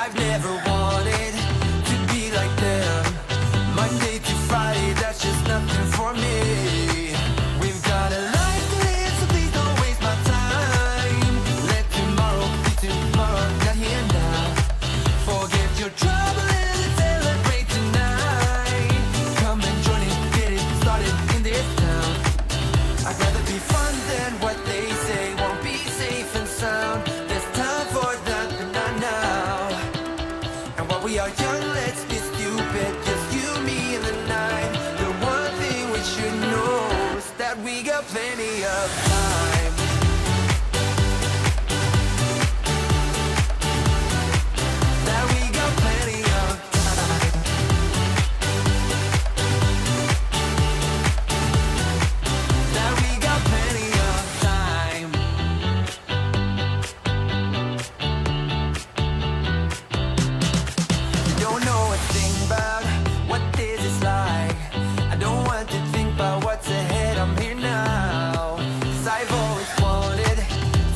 I've never wanted to be like them. Monday to Friday, that's just nothing for me. We've got a life to live, so please don't waste my time. Let tomorrow be tomorrow, not here now. Forget your trouble and let's celebrate tonight. Come and join it, get it started in this town. I'd rather be fun than what they say won't be safe and sound. There's time for that, but not now. And while we are young, let's be stupid, just you, me, and the night. The one thing we should know is that we got plenty of time. That we got plenty of time. That we got plenty of time. You don't know a thing about what this is like. I don't want to think about what's ahead, I'm here now. 'Cause I've always wanted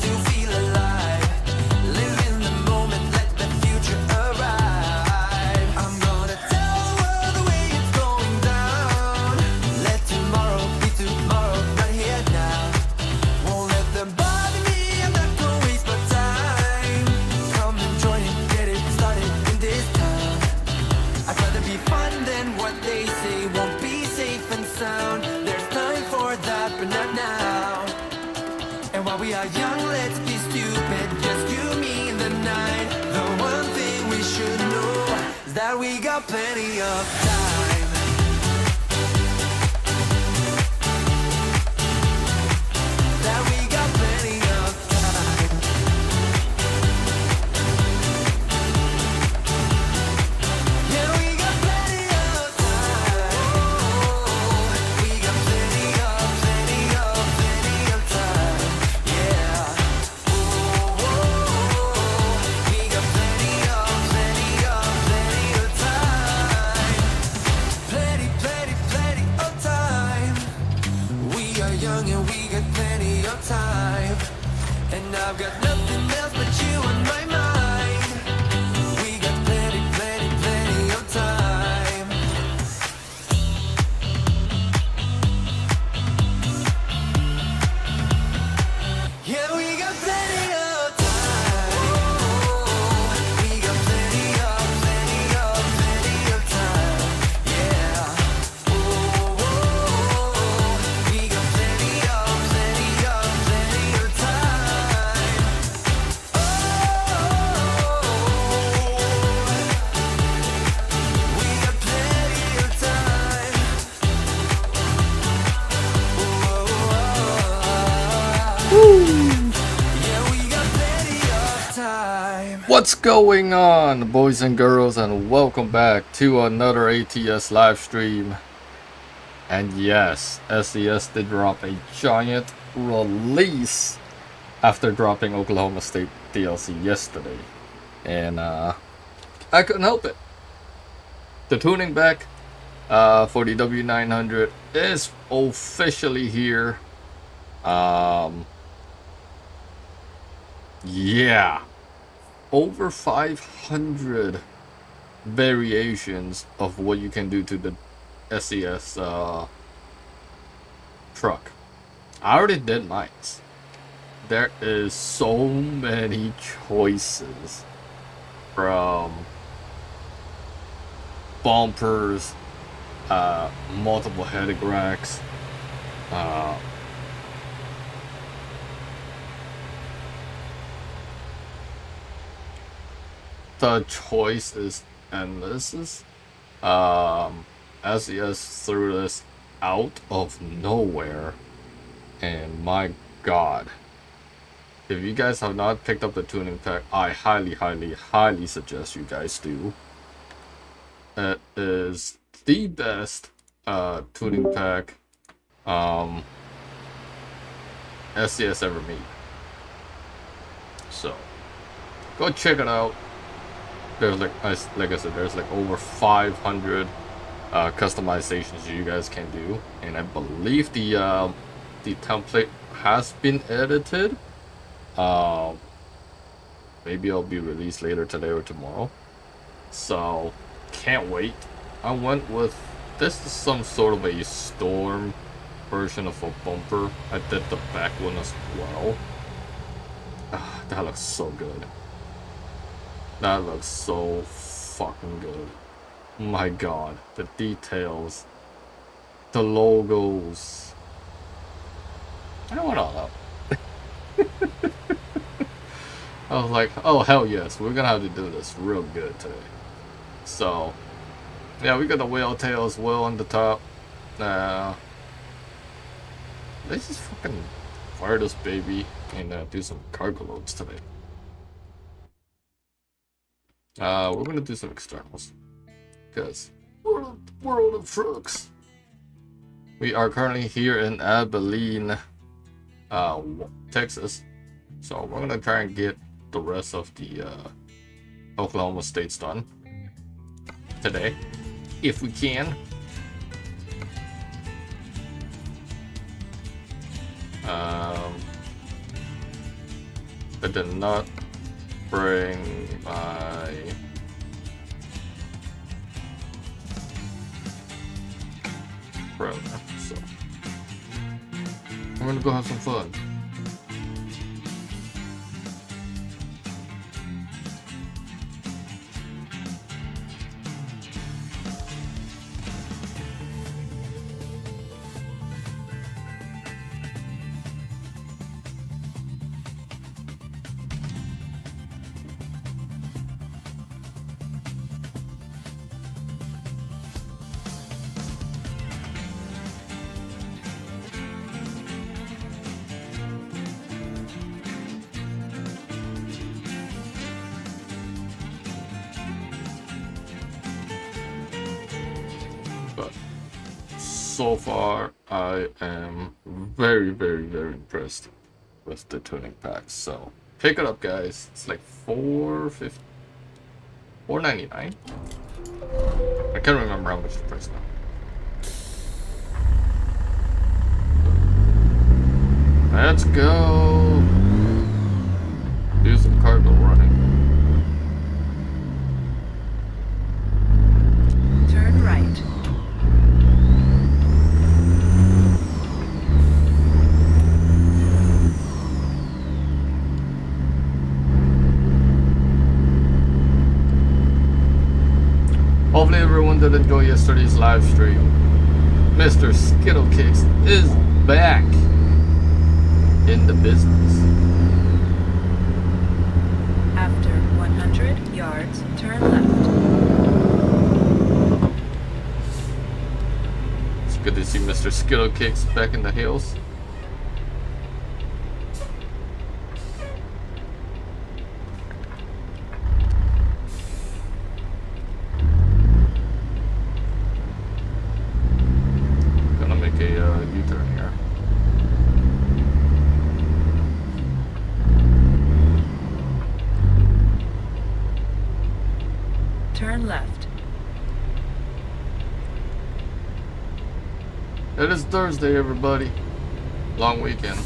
to feel alive. Live in the moment, let the future arrive. I'm gonna tell the world the way it's going down. Let tomorrow be tomorrow, not here now. Won't let them bother me, I'm not gonna waste my time. Come and join it, get it started in this town. I'd rather be fun than what they say won't be safe and sound. There's time for that, but not now. And while we are young, let's be stupid, just you, me, and the night. The one thing we should know is that we got plenty of time. That we got plenty of time. Yeah, we got plenty of time. We got plenty of time. Yeah. We got plenty of time. Plenty of time. We are young and we got plenty of time. And I've got nothing else but you on my mind. We got plenty of time. Yeah, we got plenty of time. We got plenty of time. Yeah. We got plenty of time. We got plenty of time. Yeah, we got plenty of time. What's going on, boys and girls, and welcome back to another ATS live stream. And yes, SES did drop a giant release after dropping Oklahoma State DLC yesterday, and I couldn't help it. The tuning back for the W900 is officially here. Yeah, over 500 variations of what you can do to the SES truck. I already did mine. There is so many choices, from bumpers, multiple heading racks, the choice is endless. SES threw this out of nowhere, and my god, if you guys have not picked up the tuning pack, I highly suggest you guys do. It is the best tuning pack SES ever made. So go check it out. There's like I said, there's like over 500 customizations you guys can do, and I believe the template has been edited. maybe it'll be released later today or tomorrow. So, can't wait. I went with, this is some sort of a storm version of a bumper. I did the back one as well. That looks so good. That looks so fucking good. My god, the details, the logos. I want all that. I was like, oh hell yes, we're gonna have to do this real good today. So, yeah, we got the whale tail as well on the top. Let's just fucking fire this baby and do some cargo loads today. We're gonna do some externals because world of trucks. We are currently here in Abilene, Texas. So we're gonna try and get the rest of the Oklahoma states done today, if we can. I did not bring my brother, so I'm gonna go have some fun. So far, I am very, very, very impressed with the tuning packs. So pick it up, guys. It's like $4.50, $4.99. I can't remember how much the price now. Let's go do some cargo running. Turn right. Hopefully everyone did enjoy yesterday's live stream. Mr. Skittlecakes is back in the business. After 100 yards, turn left. It's good to see Mr. Skittlecakes back in the hills. U-turn here. Turn left. It is Thursday, everybody. Long weekend.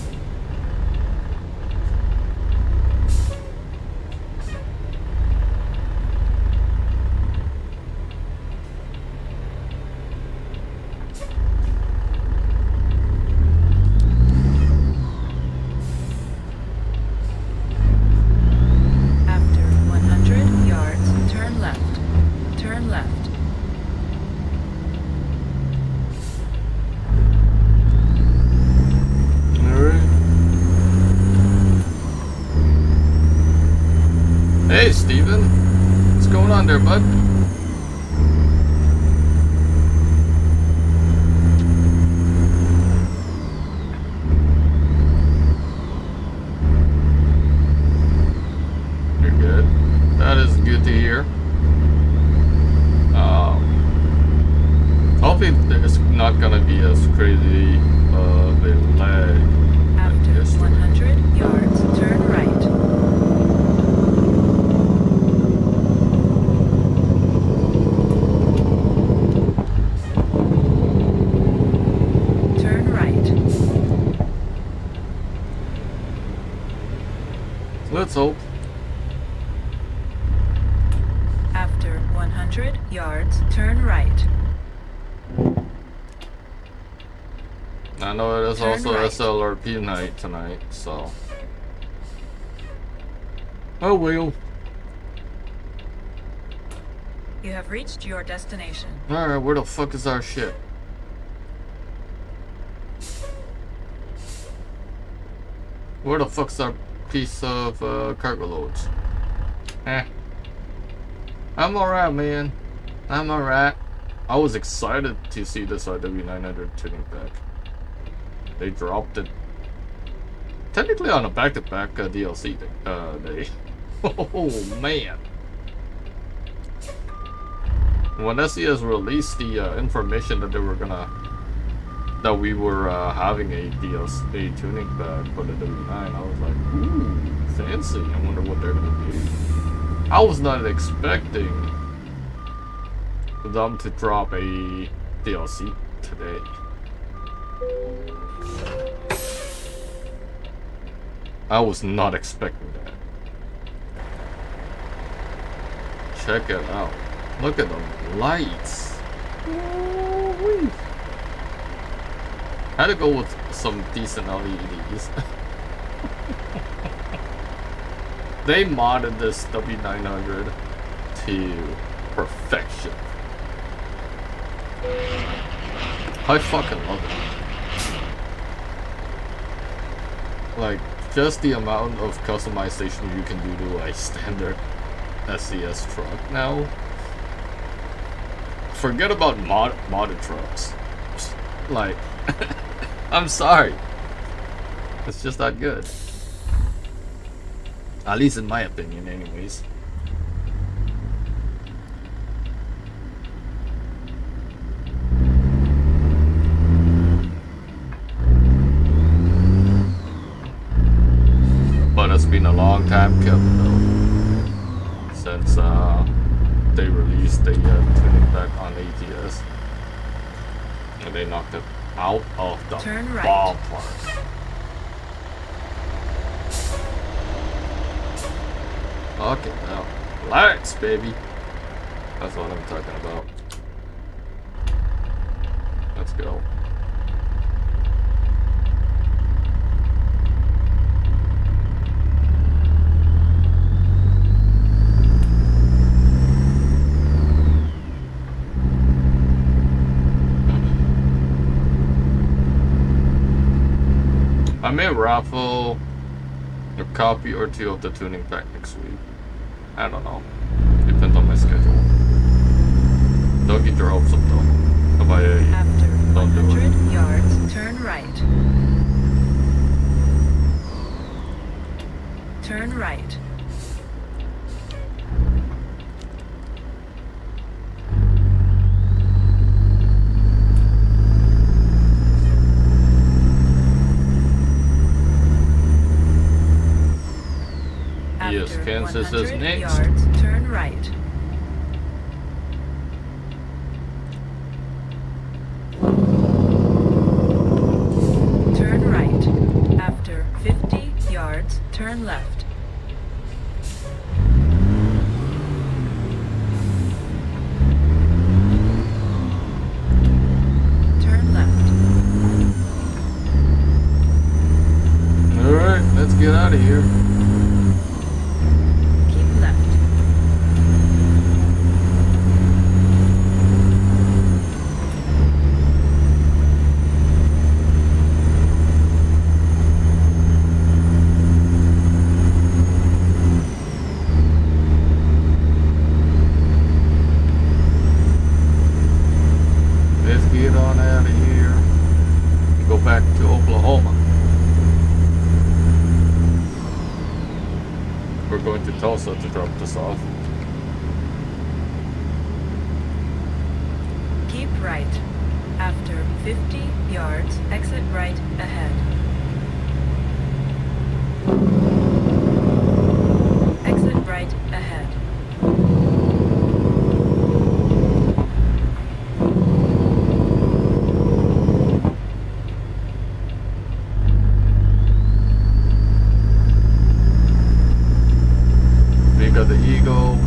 Hey, Steven. What's going on there, bud? You're good. That is good to hear. Hopefully it's not gonna be as crazy of a lag. After 100 yards, turn right. Let's hope. 100 yards, turn right. I know it is Turn also right. SLRP night tonight, so. Oh well. You have reached your destination. Alright, where the fuck is our shit? Where the fuck's our piece of cargo loads? Eh. I'm alright, man. I'm alright. I was excited to see this W900 tuning pack. They dropped it technically on a back-to-back DLC day. Oh man. When SES released the information that we were having a DLC tuning pack for the W9, I was like, ooh, fancy. I wonder what they're gonna do. I was not expecting them to drop a DLC today. I was not expecting that. Check it out. Look at the lights. Ooh-wee. Had to go with some decent LEDs. They modded this W900 to perfection. I fucking love it. Like, just the amount of customization you can do to a standard SES truck now. Forget about modded trucks. Like, I'm sorry. It's just that good. At least in my opinion, anyways. But it's been a long time coming though, since they released the tuning pack on ATS, and they knocked it out of the Turn right. ballpark. Okay, now relax, baby. That's what I'm talking about. Let's go. I may raffle a copy or two of the tuning pack next week. I don't know. Depends on my schedule. Don't get your hopes up though. If I After don't do 100 it. yards, turn right. Turn right. Yes, After Kansas is 100 next. yards, turn right. Turn right. After 50 yards, turn left. Turn left. Alright, let's get out of here. Keep left. Let's get on out of here and go back to Oklahoma. We're going to Tulsa to drop this off. Keep right. After 50 yards, exit right ahead. Exit right ahead. We got the Eagle.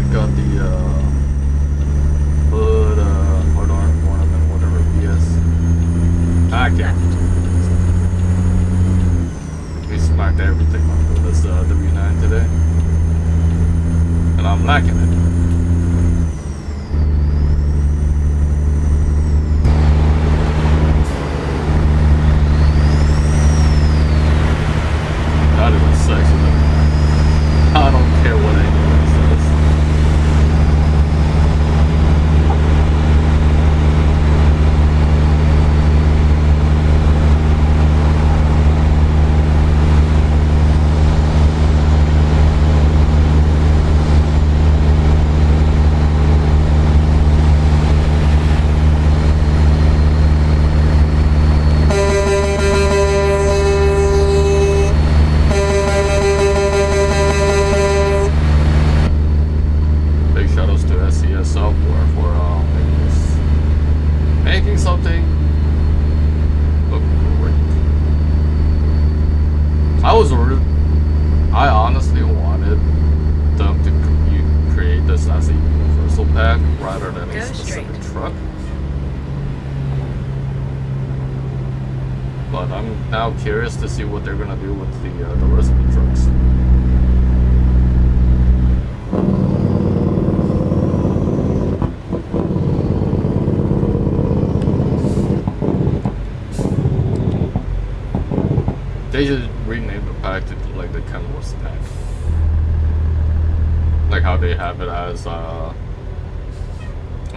making something look great. I honestly wanted them to create this as a universal pack rather than a specific truck. But I'm now curious to see what they're gonna do with the rest of the trucks. They should rename the pack to like the Kenworth pack, like how they have it as an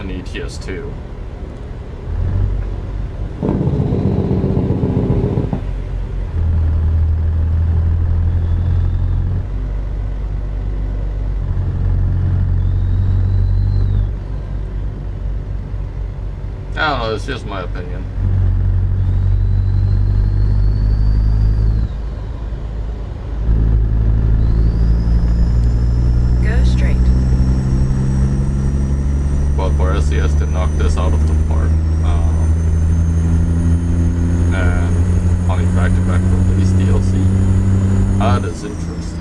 ETS2. I don't know, it's just my opinion. Go straight. But for SES to knock this out of the park, and on a back-to-back release DLC, that is interesting.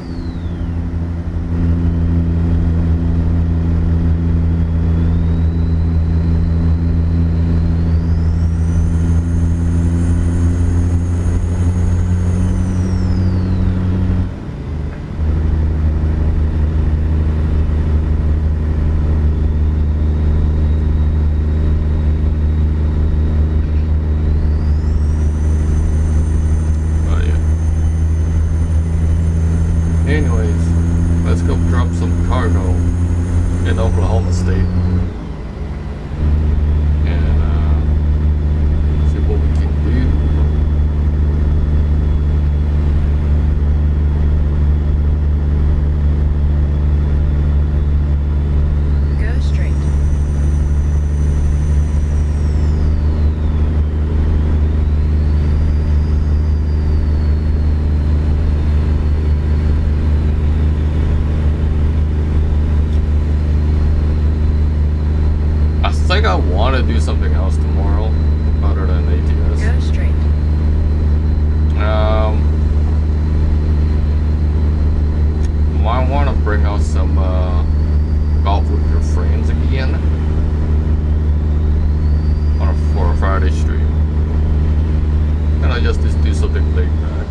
Anyways, let's go drop some cargo in Oklahoma State and see what we can do. Go straight. I think I want to do something else tomorrow other than ATS. Go straight. Might want to bring out some golf with your friends again for a Friday stream. And I just do something laid back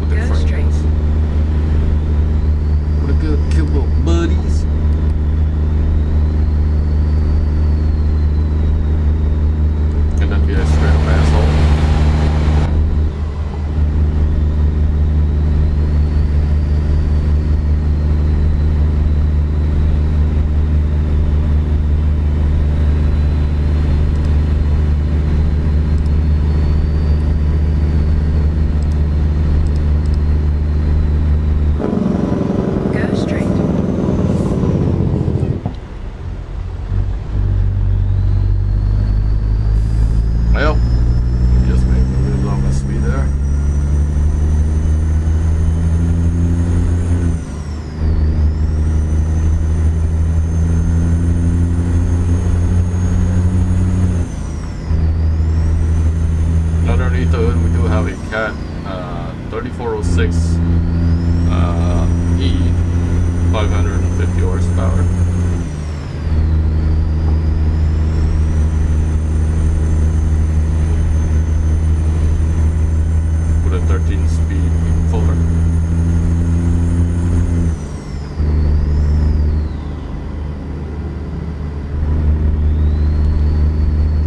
with the Go friends. straight. With a good couple of buddies. And then be a straight up asshole. Go straight. Well, just make me lose all my speed there. Underneath the hood, we do have a Cat 3406 E, 550 horsepower. With a 13-speed fuller.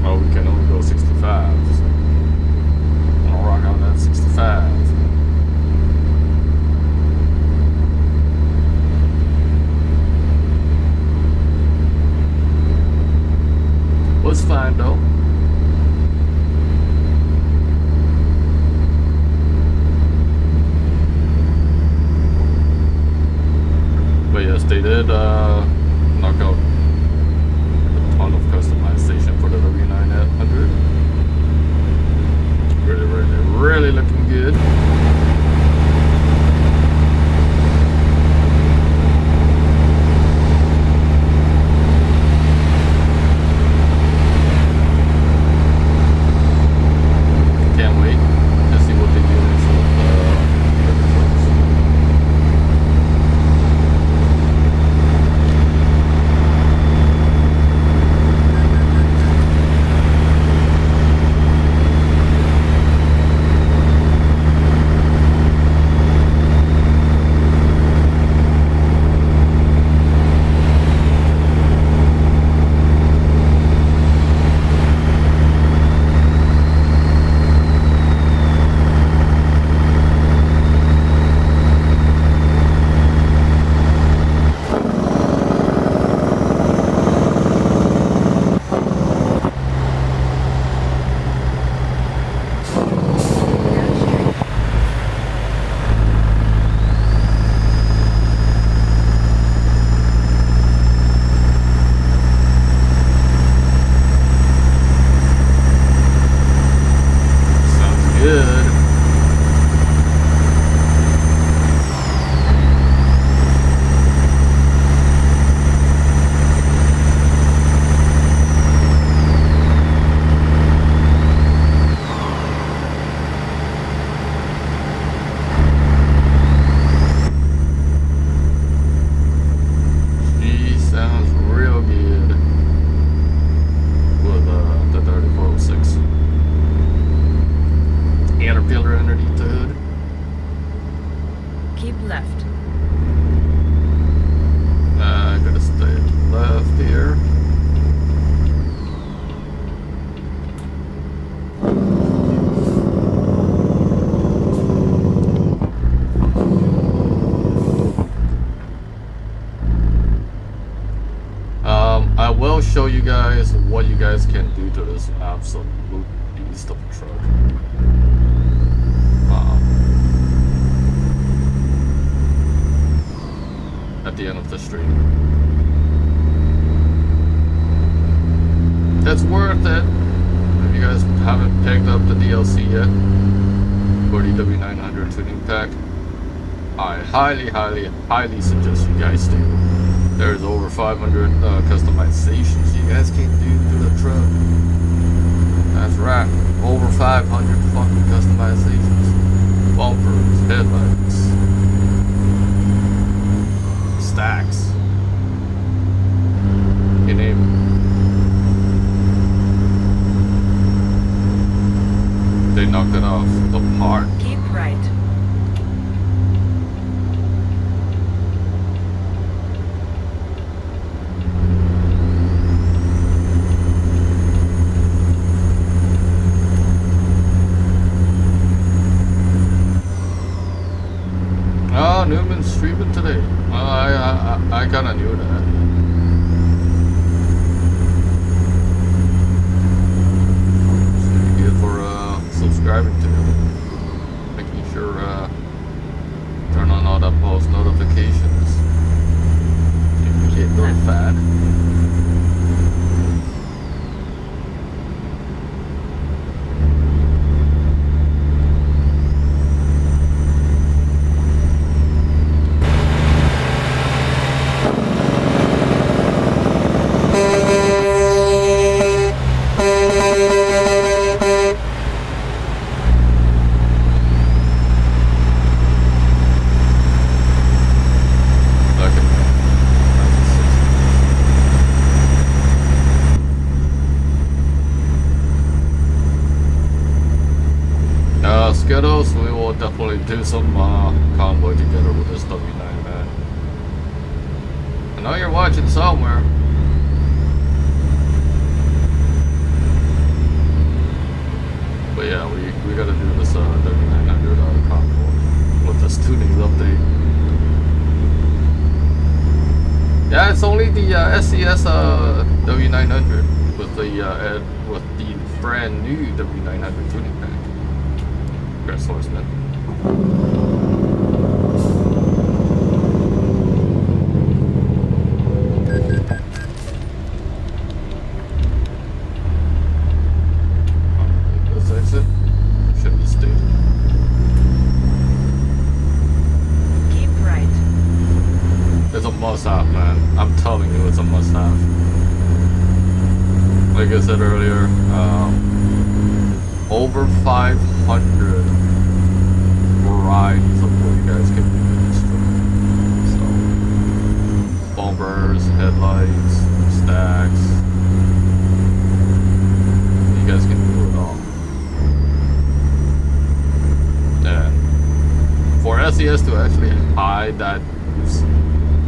Oh, we can only go 65. So I'll rock out that 65. Was fine though. But yes, they did knock out a ton of customization for the W900. Really looking good. I'll show you guys what you guys can do to this absolute beast of a truck. At the end of the stream. It's worth it. If you guys haven't picked up the DLC yet for the W900 tuning pack, I highly suggest you guys do. There's over 500 customizations you guys can do to the truck. That's right, over 500 fucking customizations. Bumpers, headlights, stacks. You name it. They knocked it off the park. Keep right. Oh, Newman's streaming today. Well, I kind of knew that. So good for subscribing to him. Making sure turn on all the post notifications. So you can get notified. Skittles, we will definitely do some convoy together with this W9, man. I know you're watching somewhere. But yeah, we gotta do this W900 convoy with this tuning update. Yeah, it's only the SCS W900 with the brand new W900 tuning pack. Great source, man. This exit should be stayed. Keep right. It's a must-have, man. I'm telling you, it's a must-have. Like I said earlier, over 500 varieties of what you guys can do with this truck. So, bumpers, headlights, stacks. You guys can do it all. And for SES to actually hide that news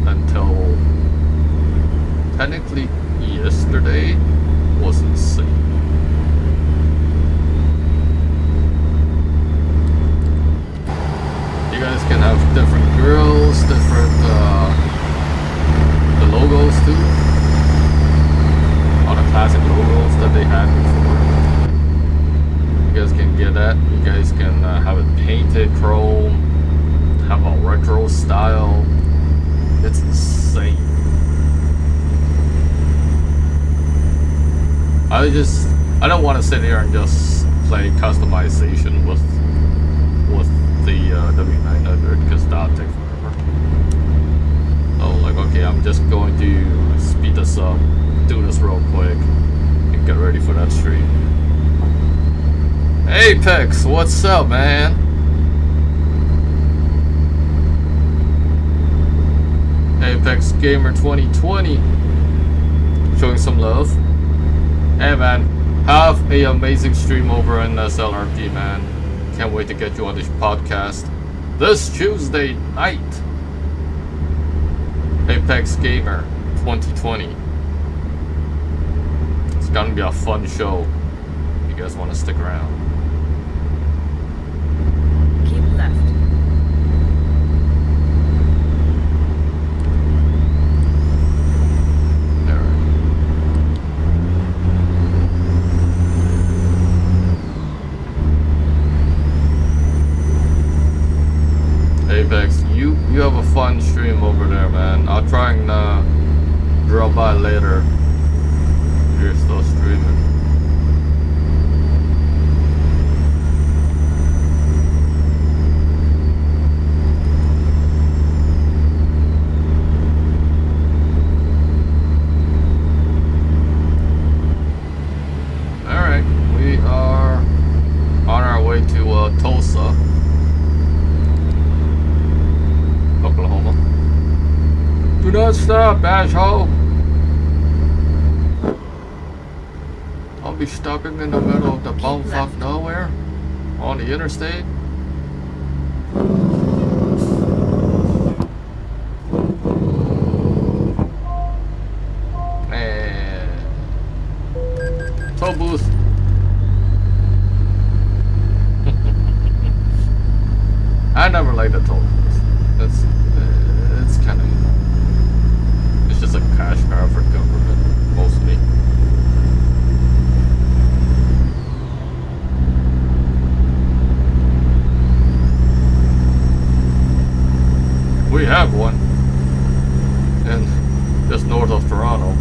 until technically yesterday was insane. You guys can have different grills, different the logos too. All the classic logos that they had before. You guys can get that. You guys can have it painted chrome, have a retro style. It's insane. I don't want to sit here and just play customization with the W900 because that'll take forever. So like, okay, I'm just going to speed this up, do this real quick, and get ready for that stream. Apex, what's up, man? Apex Gamer 2020, showing some love. Hey man, have an amazing stream over in SLRP, man. Can't wait to get you on this podcast this Tuesday night. Apex Gamer 2020. It's gonna be a fun show. You guys want to stick around. Keep left. drop by later if you're still streaming. Alright, we are on our way to Tulsa, Oklahoma. Do not stop, asshole! I'll be stopping in the middle of the bumfuck nowhere on the interstate. And toll booth. I never liked the toll booth. It's kind of, it's just a cash cow for government mostly. We have one, and just north of Toronto,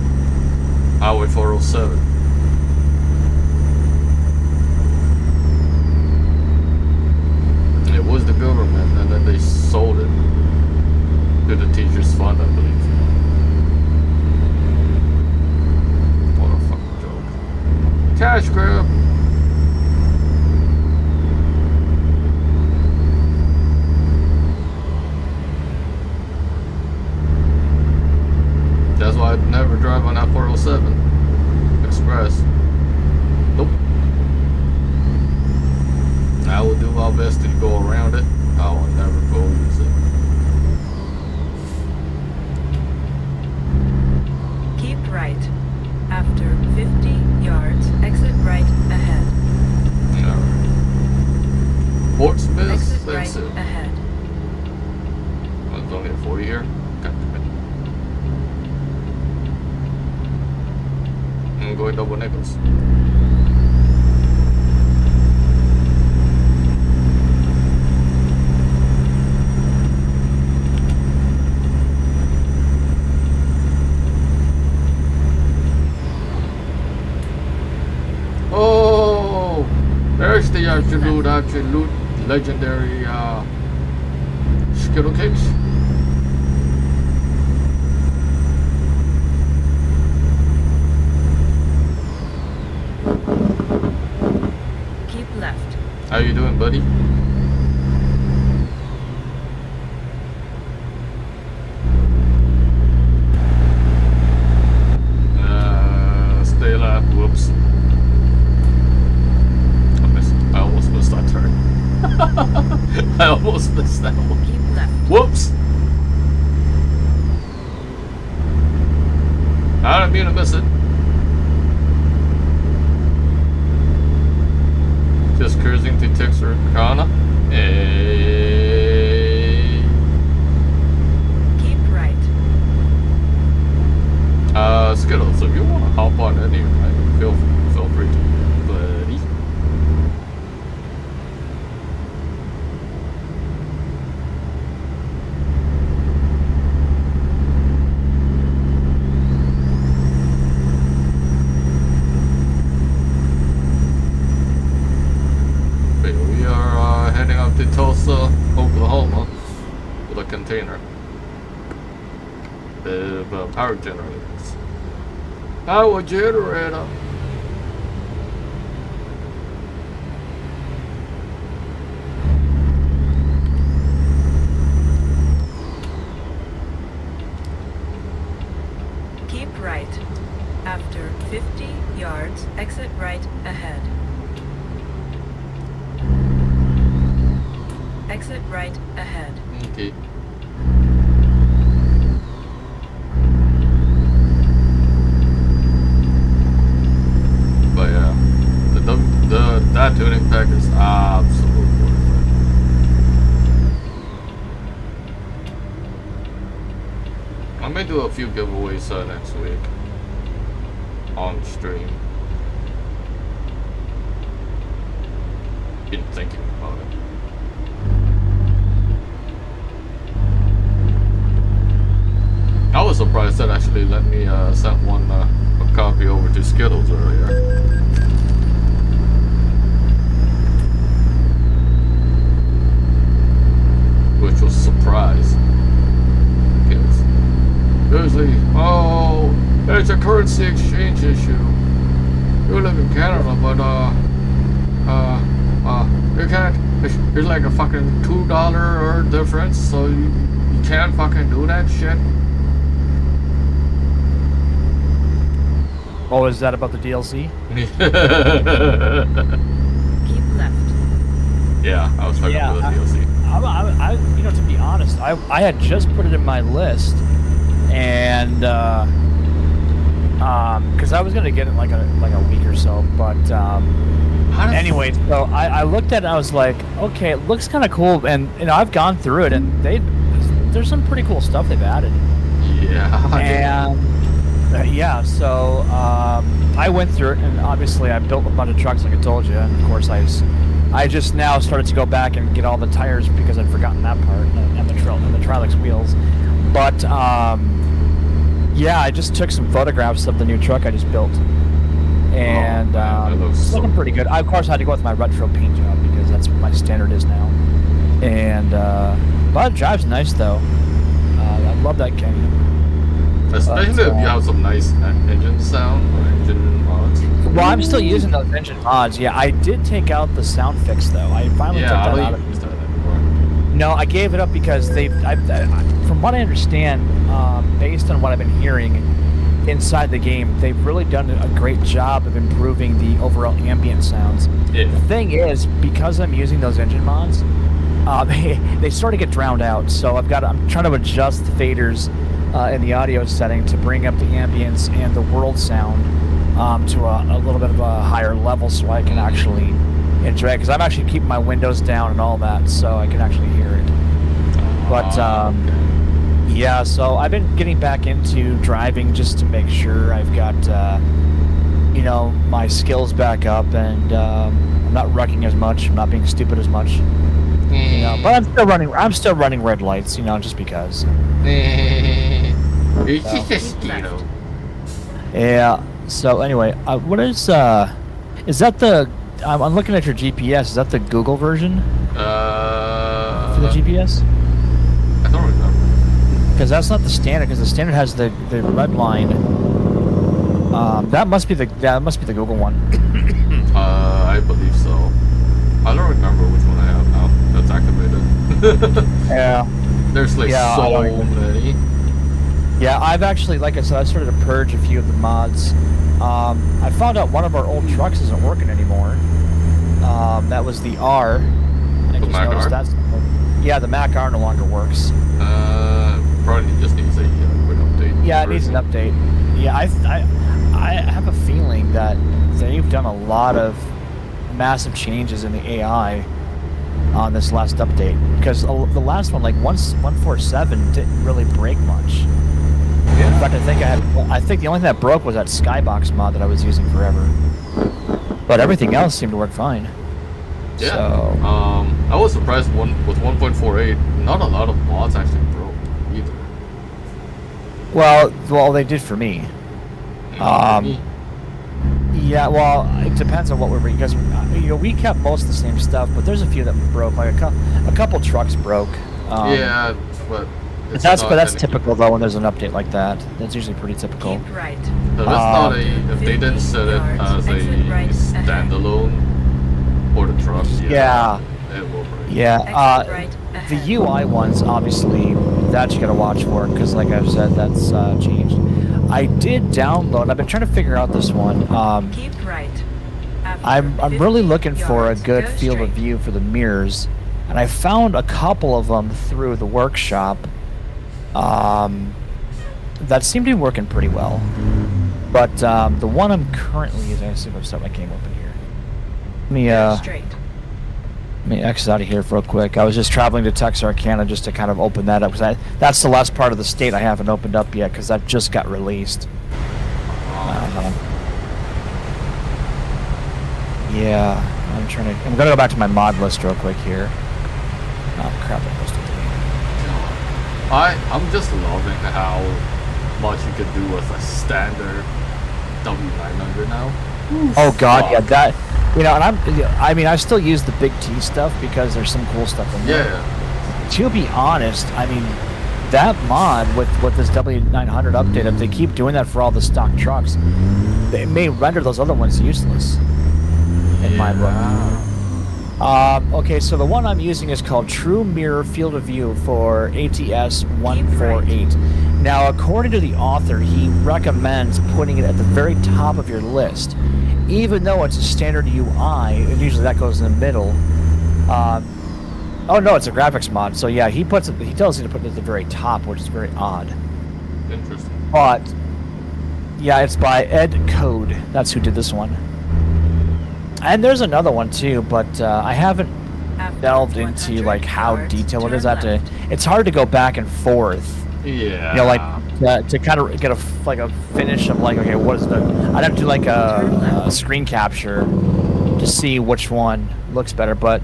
Highway 407. It was the government, and then they sold it to the teachers' fund, I believe. What a fucking joke. Cash grab. That's why I'd never drive on that 407 Express. Nope. I will do my best to go around it. I will never go use it. Keep right. After 50 yards, exit right ahead. Alright. Portsmouth, Exit that's right it. ahead. Oh, it's only a 40 here. Okay. I'm going double nickels. Oh, there's the absolute legendary Skittle cakes. Keep left. How you doing, buddy? Stay alive. Whoops. I almost missed that turn. I almost missed that one. Keep left. Whoops. I didn't mean to miss it. Just cruising to Texarkana. Hey. Keep right. Skittles, if you want to hop on any of mine, feel free to, buddy. Okay, we are heading up to Tulsa, Oklahoma, with a container of power generators. Power generator. Keep right. After 50 yards, exit right ahead. Exit right ahead. Okay. But yeah, that tuning pack is absolutely worth it. I may do a few giveaways next week on stream. Been thinking about it. I was surprised that actually let me send one a copy over to Skittles earlier. Which was a surprise. Because usually, oh, it's a currency exchange issue. You live in Canada, but you can't. It's like a fucking $2 difference, so you can't fucking do that shit. Oh, is that about the DLC? Keep left. Yeah, I was talking about the DLC. I, you know, to be honest, I had just put it in my list, and because I was gonna get it in like a week or so, but anyway, so I looked at it and I was like, okay, it looks kind of cool, and you know, I've gone through it, and there's some pretty cool stuff they've added. Yeah. And yeah, so I went through it, and obviously I built a bunch of trucks, like I told you, and of course I just now started to go back and get all the tires because I'd forgotten that part, and the Trilix wheels. But yeah, I just took some photographs of the new truck I just built, and it's looking pretty good. I, of course, had to go with my retro paint job because that's what my standard is now. And but it drives nice though. I love that Kenny. Especially if you have some nice engine sound or engine mods. Well, I'm still using those engine mods. Yeah, I did take out the sound fix though. I finally took that out of it. No, I gave it up because from what I understand, based on what I've been hearing inside the game, they've really done a great job of improving the overall ambient sounds. Yeah. The thing is, because I'm using those engine mods, they sort of get drowned out. So I'm trying to adjust the faders in the audio setting to bring up the ambience and the world sound to a little bit of a higher level, so I can actually enjoy it. Because I'm actually keeping my windows down and all that, so I can actually hear it. But yeah, so I've been getting back into driving just to make sure I've got you know, my skills back up, and I'm not wrecking as much, I'm not being stupid as much. You know, but I'm still running red lights, you know, just because. It's just a Skittle. Yeah. So anyway, what is that the? I'm looking at your GPS. Is that the Google version for the GPS? I don't remember. Because that's not the standard. Because the standard has the red line. That must be the Google one. I believe so. I don't remember which one I have now. That's activated. Yeah. There's like so many. Yeah, I've actually, like I said, I started to purge a few of the mods. I found out one of our old trucks isn't working anymore. That was the R. I just noticed that. Yeah, the Mac R no longer works. Probably just needs a quick update. Yeah, it needs an update. Yeah, I have a feeling that they've done a lot of massive changes in the AI on this last update, because the last one, like 147, didn't really break much. Yeah. In fact, I think the only thing that broke was that Skybox mod that I was using forever. But everything else seemed to work fine. Yeah. So, I was surprised with 1.48. Not a lot of mods actually broke either. Well, they did for me. Yeah, well, it depends on what we're reading, because you know, we kept most of the same stuff, but there's a few that broke. Like a couple trucks broke. Yeah, but that's typical though when there's an update like that. That's usually pretty typical. Keep right. So that's not if they didn't set it as a standalone for the trucks. Yeah. It will break. Yeah. The UI ones, obviously, that you gotta watch for, because like I've said, that's changed. I did download. I've been trying to figure out this one. Keep right. I'm really looking for a good field of view for the mirrors, and I found a couple of them through the workshop. That seemed to be working pretty well. But the one I'm currently using, I assume I've set my game open here. Let me exit out of here real quick. I was just traveling to Texarkana just to kind of open that up, because that's the last part of the state I haven't opened up yet, because that just got released. Yeah, I'm gonna go back to my mod list real quick here. Oh crap! I posted it. I'm just loving how much you could do with a standard W900 now. Oh God, yeah, Fuck. that. And I mean, I still use the big T stuff because there's some cool stuff in there. Yeah. To be honest, I mean, that mod with this W900 update, if they keep doing that for all the stock trucks, they may render those other ones useless. In my book. Okay, so the one I'm using is called True Mirror Field of View for ATS 148. Now, according to the author, he recommends putting it at the very top of your list, even though it's a standard UI, and usually that goes in the middle. Oh no, it's a graphics mod. So yeah, he tells you to put it at the very top, which is very odd. Interesting. But yeah, it's by Ed Code. That's who did this one. And there's another one too, but I haven't delved into like how detailed it is. It's hard to go back and forth. Yeah. Like to kind of get a finish of like, okay, what is I'd have to do like a screen capture to see which one looks better. But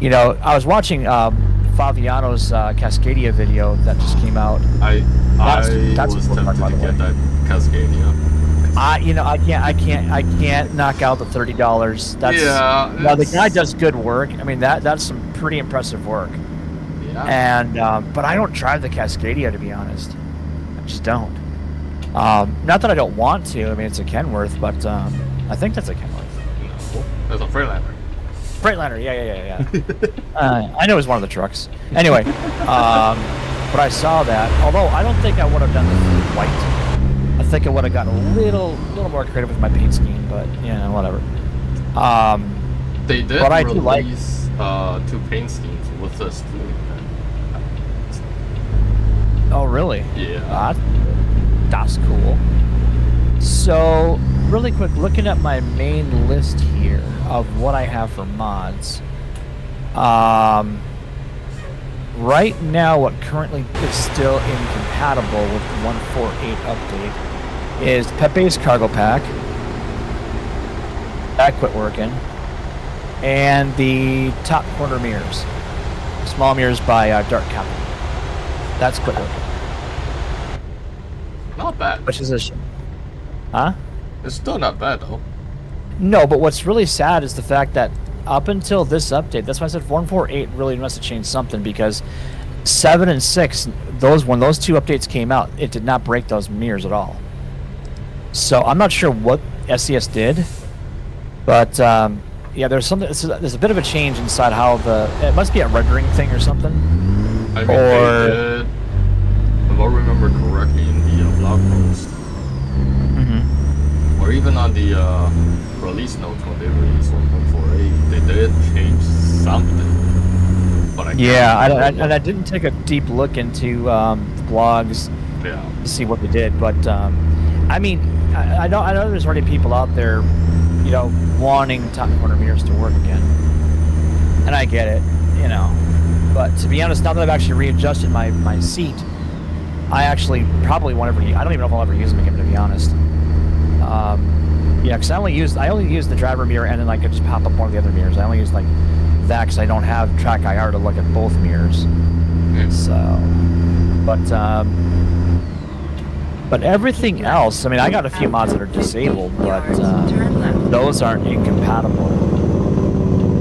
I was watching Fabiano's Cascadia video that just came out. I was that's tempted to get that Cascadia. I can't knock out the $30. That's the guy does good work. I mean that's some pretty impressive work. Yeah. And but I don't drive the Cascadia, to be honest. I just don't. Not that I don't want to. I mean it's a Kenworth, but I think that's a Kenworth. No, that's a Freightliner. Freightliner, yeah. I know it was one of the trucks. Anyway, but I saw that. Although I don't think I would have done the white. I think I would have gotten a little more creative with my paint scheme, but whatever. They did but I release 2 paint schemes with this too. Oh really? Yeah. That's cool. So really quick, looking at my main list here of what I have for mods. Right now, what currently is still incompatible with the 148 update is Pepe's Cargo Pack. That quit working. And the top corner mirrors. Small mirrors by Dark Capital. That's quit working. Not bad. Which is a Huh? It's still not bad though. No, but what's really sad is the fact that up until this update, that's why I said 148 really must have changed something, because 7 and 6, when those 2 updates came out, it did not break those mirrors at all. So I'm not sure what SES did, but yeah, there's a bit of a change inside how it must be a rendering thing or something. I mean, they did, if I remember correctly, in the blog post, or even on the release notes when they released 1.48, they did change something. But I didn't take a deep look into the blogs to see what they did, but I mean, I know there's already people out there, wanting top corner mirrors to work again, and I get it, But to be honest, now that I've actually readjusted my seat, I actually probably won't ever. I don't even know if I'll ever use them again, to be honest. Yeah, because I only use the driver mirror, and then I could just pop up one of the other mirrors. I only use like that because I don't have track IR to look at both mirrors. So, but everything else, I mean, I got a few mods that are disabled, but those aren't incompatible.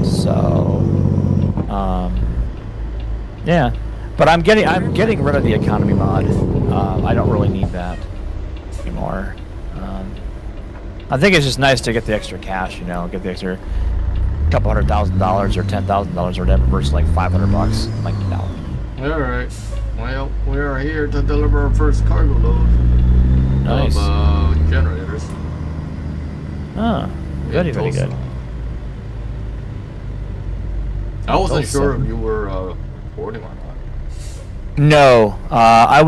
So, yeah. But I'm getting rid of the economy mod. I don't really need that anymore. I think it's just nice to get the extra cash, get the extra couple $100,000 or $10,000 or whatever versus like $500. I'm like, no. All right. Well, we are here to deliver our first cargo load Nice. of generators. Oh, very good. I wasn't sure if you were recording or not. No, I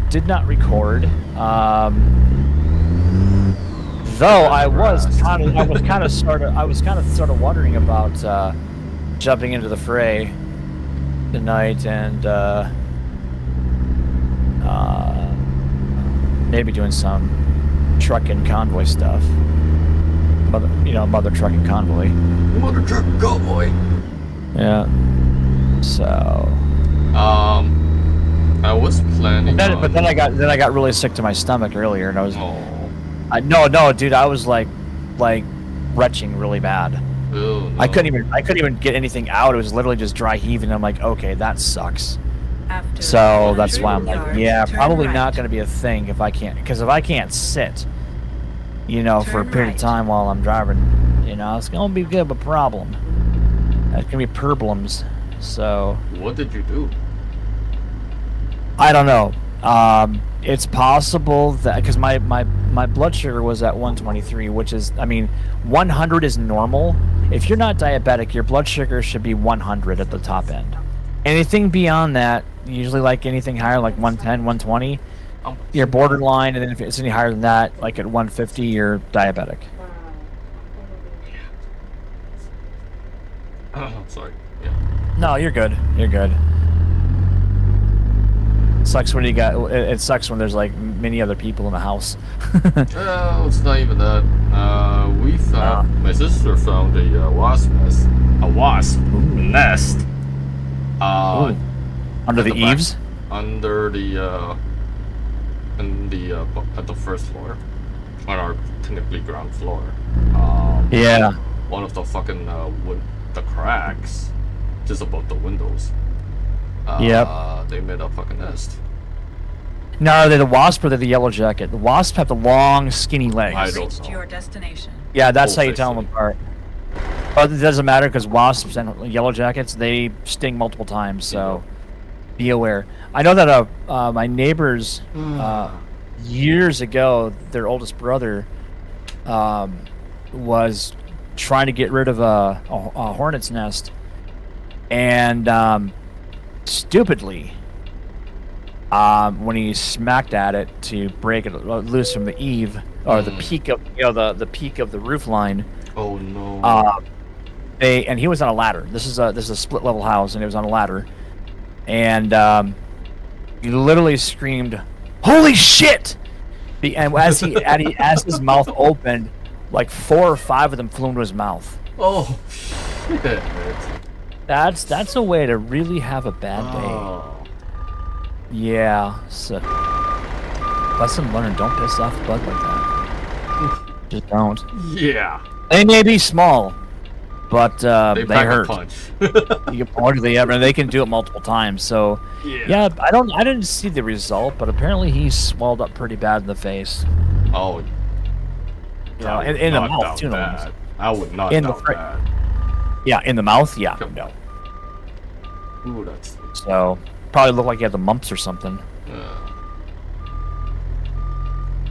did not record. Though I was kind of sort of wondering about jumping into the fray tonight and maybe doing some truck and convoy stuff. Mother truck and convoy. Mother truck and convoy. Yeah. So. I was planning But then I got really sick to my stomach earlier, and I was Oh. no, dude, I was like retching really bad. Oh, no. I couldn't even get anything out. It was literally just dry heaving. I'm like, okay, that sucks. After So that's 100 why I'm like, yards, yeah, turn probably right. not going to be a thing if I can't, because if I can't sit, you know, for a Turn period right. of time while I'm driving, you know, it's going to be a bit of a problem. It's going to be problems. So What did you do? I don't know. It's possible that because my blood sugar was at 123, which is, I mean, 100 is normal. If you're not diabetic, your blood sugar should be 100 at the top end. Anything beyond that, usually like anything higher, like 110, 120, Oh, you're borderline, and then if it's any higher than that, like at 150, you're diabetic. sorry. Yeah. No, you're good. You're good. Sucks when you got. It sucks when there's like many other people in the house. Well, it's not even that. We found my sister found a wasp nest. A wasp nest. Ooh. Under at the back- eaves. Under the at the first floor, on our technically ground floor. Yeah. One of the fucking the cracks, just above the windows. Yep. They made a fucking nest. No, are they the wasp or they're the yellow jacket? The wasp have the long, skinny legs. I don't Reached know. your destination. Yeah, that's how you Bullfish tell them thing. apart. But it doesn't matter because wasps and yellow jackets, they sting multiple times, so be aware. I know that my neighbors years ago, their oldest brother was trying to get rid of a hornet's nest, and stupidly, when he smacked at it to break it loose from the eave or the peak of the peak of the roof line. Oh no. And he was on a ladder. This is a split level house, and it was on a ladder, and he literally screamed, "Holy shit!" And as as his mouth opened, like 4 or 5 of them flew into his mouth. Oh shit. That's a way to really have a bad day. Oh. Yeah. So lesson learned: don't piss off a bug like that. Just don't. Yeah. They may be small, but They they pack a hurt. punch. You hardly ever. They can do it multiple times. So yeah, I didn't see the result, but apparently he swelled up pretty bad in the face. Oh. You know, I would in the not mouth doubt too. No. that. I would not In the doubt fr- that. Yeah, in the mouth. Yeah, Come no. Ooh, that's. So probably looked like he had the mumps or something.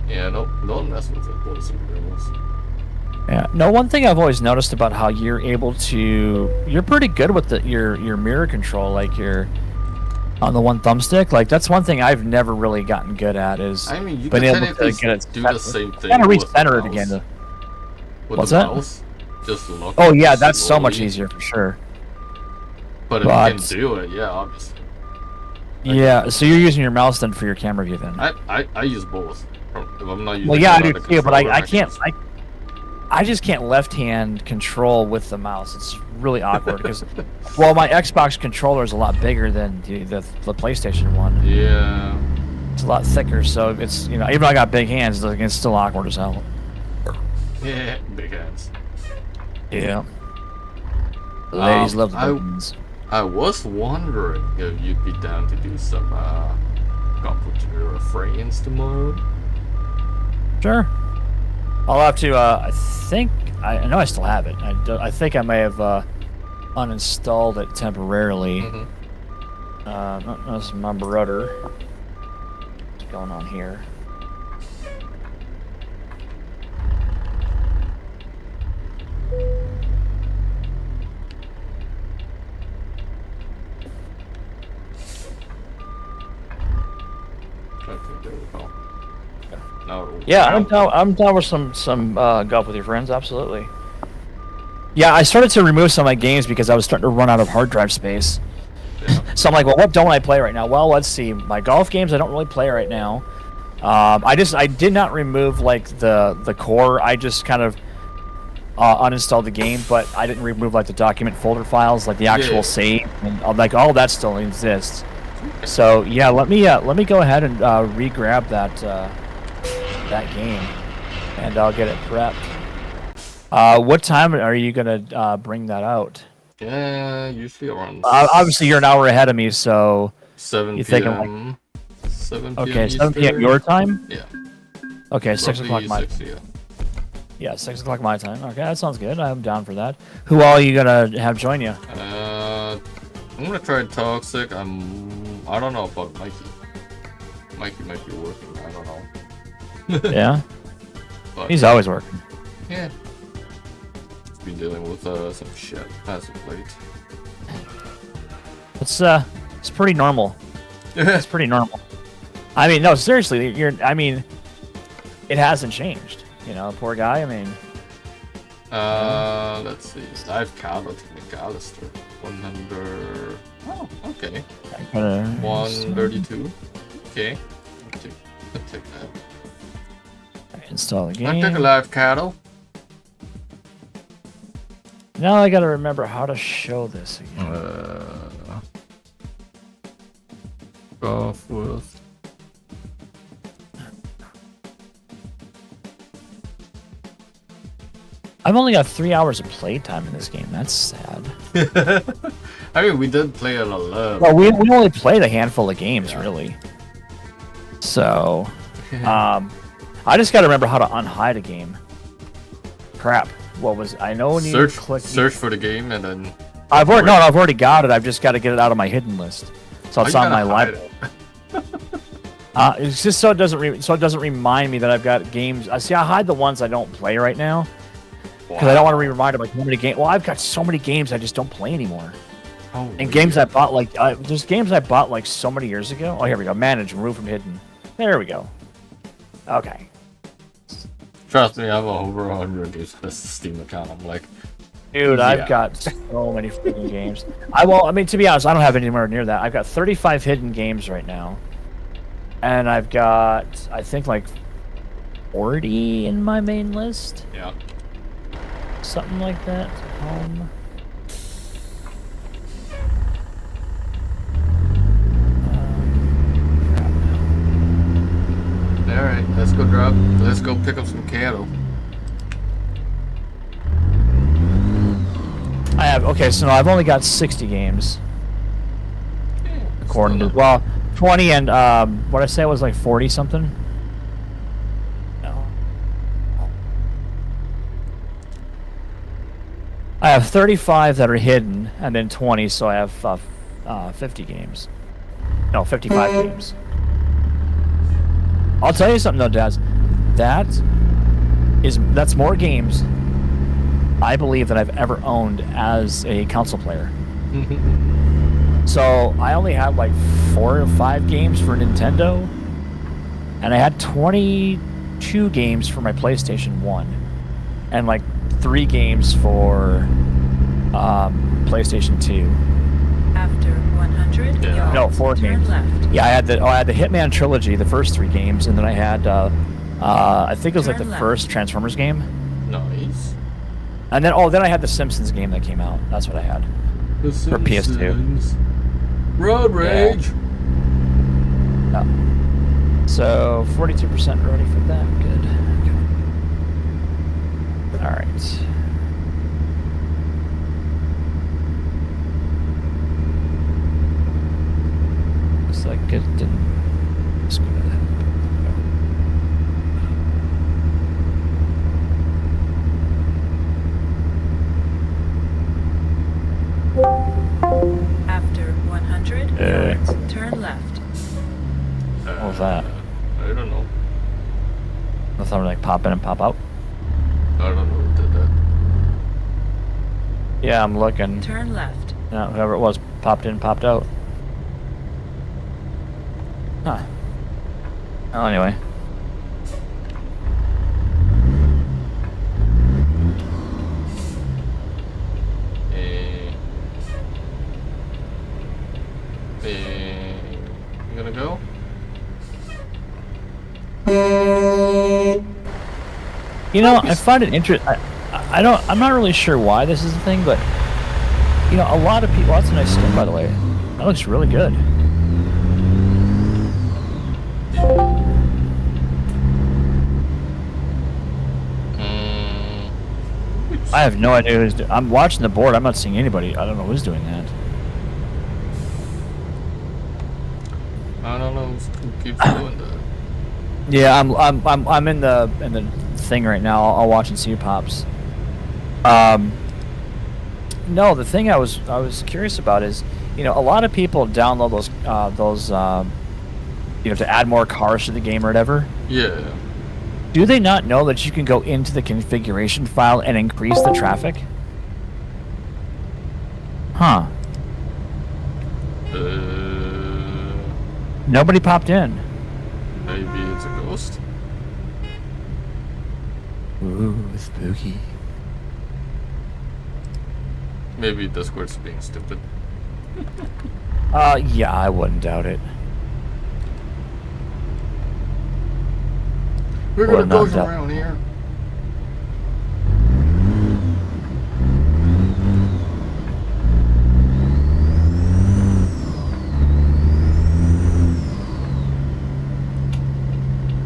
Yeah, don't mess with it, boys and girls. Yeah. No, one thing I've always noticed about how you're able to, you're pretty good with your mirror control, like your on the one thumbstick. Like that's one thing I've never really gotten good at is I mean, you being can able to technically get it do the same thing. kind of with the recenter it mouse. again. With What's the that? mouse, just look. Oh yeah, that's so much slowly. easier for sure. But if But- you can do it, yeah, obviously. Yeah. So you're using your mouse then for your camera view then. I use both. If I'm not using Well, yeah, I do the too, but controller, I can't. use- I just can't left-hand control with the mouse. It's really awkward because, well, my Xbox controller is a lot bigger than the PlayStation one. Yeah. It's a lot thicker, so it's even though I got big hands, it's still awkward as hell. Yeah. Big hands. Yeah. Ladies love the I- big hands. I was wondering if you'd be down to do some computer refrains tomorrow. Sure. I'll have to. I know I still have it. I think I may have uninstalled it temporarily. That's my brother. What's going on here? I think there we go. No. Yeah, I'm down with some golf with your friends. Absolutely. Yeah, I started to remove some of my games because I was starting to run out of hard drive space. Yeah. So I'm like, well, what don't I play right now? Well, let's see. My golf games I don't really play right now. I did not remove like the core. I just kind of uninstalled the game, but I didn't remove like the document folder files, like the actual Yeah. save, and like all that still exists. So yeah, let me go ahead and re-grab that that game, and I'll get it prepped. What time are you gonna bring that out? Yeah, usually around. Obviously, you're an hour ahead of me, so 7 you p.m. thinking 7 p.m. okay, 7 p.m. Eastern. your time? Yeah. Okay, 6 o'clock Roughly my 6, yeah. Yeah, 6 o'clock my time. Okay, that sounds good. I'm down for that. Who all are you gonna have join you? I'm gonna try Toxic. I don't know about Mikey. Mikey might be working. I don't know. Yeah, But, he's always working. yeah. He's been dealing with some shit as of late. It's pretty normal. It's pretty normal. I mean, no, seriously, it hasn't changed. You know, poor guy. I mean, let's see. I've counted McAllister. 100. Oh, okay. 132. Okay. I'll take that. Install the I'll take a game. live cattle. Now I gotta remember how to show this again. Off with. I've only got 3 hours of playtime in this game. That's sad. I mean, we did play it a lot. Well, we only played a handful of games, really. So, I just gotta remember how to unhide a game. Crap. What was I know when you click search for the game and then. I've already got it. I've just got to get it out of my hidden list, so it's on my library. It's just so it doesn't remind me that I've got games. I hide the ones I don't play right now because I don't want to be reminded of how many games. Well, I've got so many games I just don't play anymore. Oh, and games I bought there's games I bought like so many years ago. Oh, here we go. Manage, remove from hidden. There we go. Okay. Trust me, I have over 100 games on this Steam account. I'm like, dude, I've got so many freaking games. I mean, to be honest, I don't have anywhere near that. I've got 35 hidden games right now, and I've got, I think, like 40 in my main list. yeah. Something like that. Home. Alright, let's go drop. Let's go pick up some cattle. So I've only got 60 games. According to, 20 and, what I say was like 40 something? No. I have 35 that are hidden, and then 20, so I have 50 games. No, 55 games. I'll tell you something though, Daz. That's more games I believe that I've ever owned as a console player. So I only had like 4 or 5 games for Nintendo, and I had 22 games for my PlayStation 1, and like 3 games for PlayStation 2. After 100 yards, No, 4 turn games. left. Yeah, I had the Hitman trilogy, the first 3 games, and then I had I think it was like the Turn left. first Transformers game, Nice. and then I had the Simpsons game that came out. That's what I had. For PS2. Simpsons. Road Rage. Yeah. So 42% ready for that. Good. Okay. All right. Looks like it didn't. Let's go to that. After 100 yards, turn left. What was that? I don't know. That's something like pop in and pop out. I don't know who did that. Yeah, I'm looking. Turn left. No, whoever it was popped in, popped out. Huh. Well, anyway. You gonna go? You know, I find it interesting. I'm not really sure why this is a thing, but you know, a lot of people. That's a nice skin, by the way. That looks really good. I have no idea who's doing. I'm watching the board. I'm not seeing anybody. I don't know who's doing that. I don't know who keeps doing that. Yeah, I'm in the thing right now. I'll watch and see who pops. No, the thing I was curious about is, you know, a lot of people download those you know, to add more cars to the game or whatever. Yeah. Do they not know that you can go into the configuration file and increase the traffic? Huh. Nobody popped in. Maybe it's a ghost. Ooh, spooky. Maybe Discord's being stupid. Yeah, I wouldn't doubt it. We're Well, gonna go not that- around here.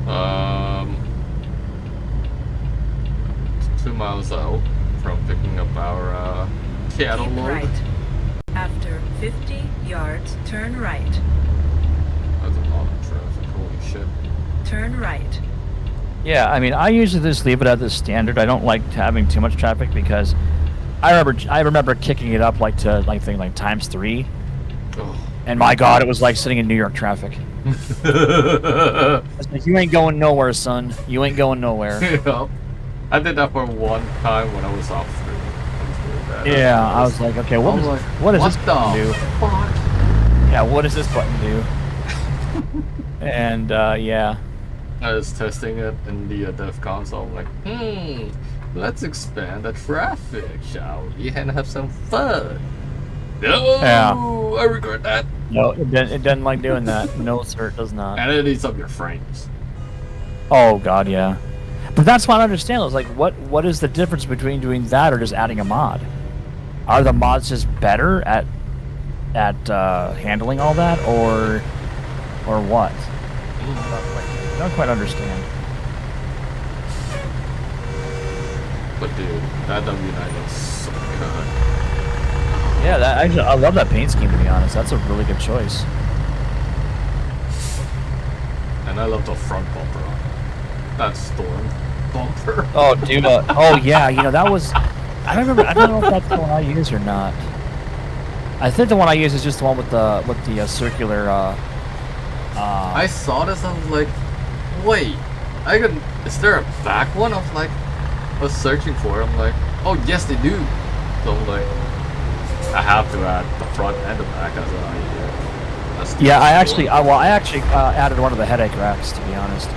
Um, 2 miles out from picking up our cattle Keep load. right. After 50 yards, turn right. That's a lot of traffic. Holy shit. Turn right. Yeah, I mean, I usually just leave it at the standard. I don't like having too much traffic because I remember kicking it up like to like times 3, Oh. and my God, it was like sitting in New York traffic. It's like, you ain't going nowhere, son. You ain't going nowhere. Yeah. I did that for one time when I was off stream. I was doing that. Yeah, I was like, okay, what does this button do? Fuck? Yeah, what does this button do? And yeah. I was testing it in the dev console. I'm like, let's expand the traffic, shall we, and have some fun. No, Yeah. I regret that. No, it doesn't like doing that. No, sir, it does not. And it eats up your frames. Oh God, yeah. But that's what I don't understand. I was like, what is the difference between doing that or just adding a mod? Are the mods just better at handling all that, or what? I don't quite understand. But dude, that W9 looks so good. Yeah, I love that paint scheme, to be honest. That's a really good choice. And I love the front bumper on it. That storm bumper. Oh, dude. Oh, yeah. You know, that was. I don't remember. I don't know if that's the one I use or not. I think the one I use is just the one with the circular. I saw this. I was like, wait, is there a back one? I was searching for it. I'm like, oh yes, they do. So I'm like, I have to add the front and the back as an idea. Yeah, I actually added one of the headache racks, to be honest.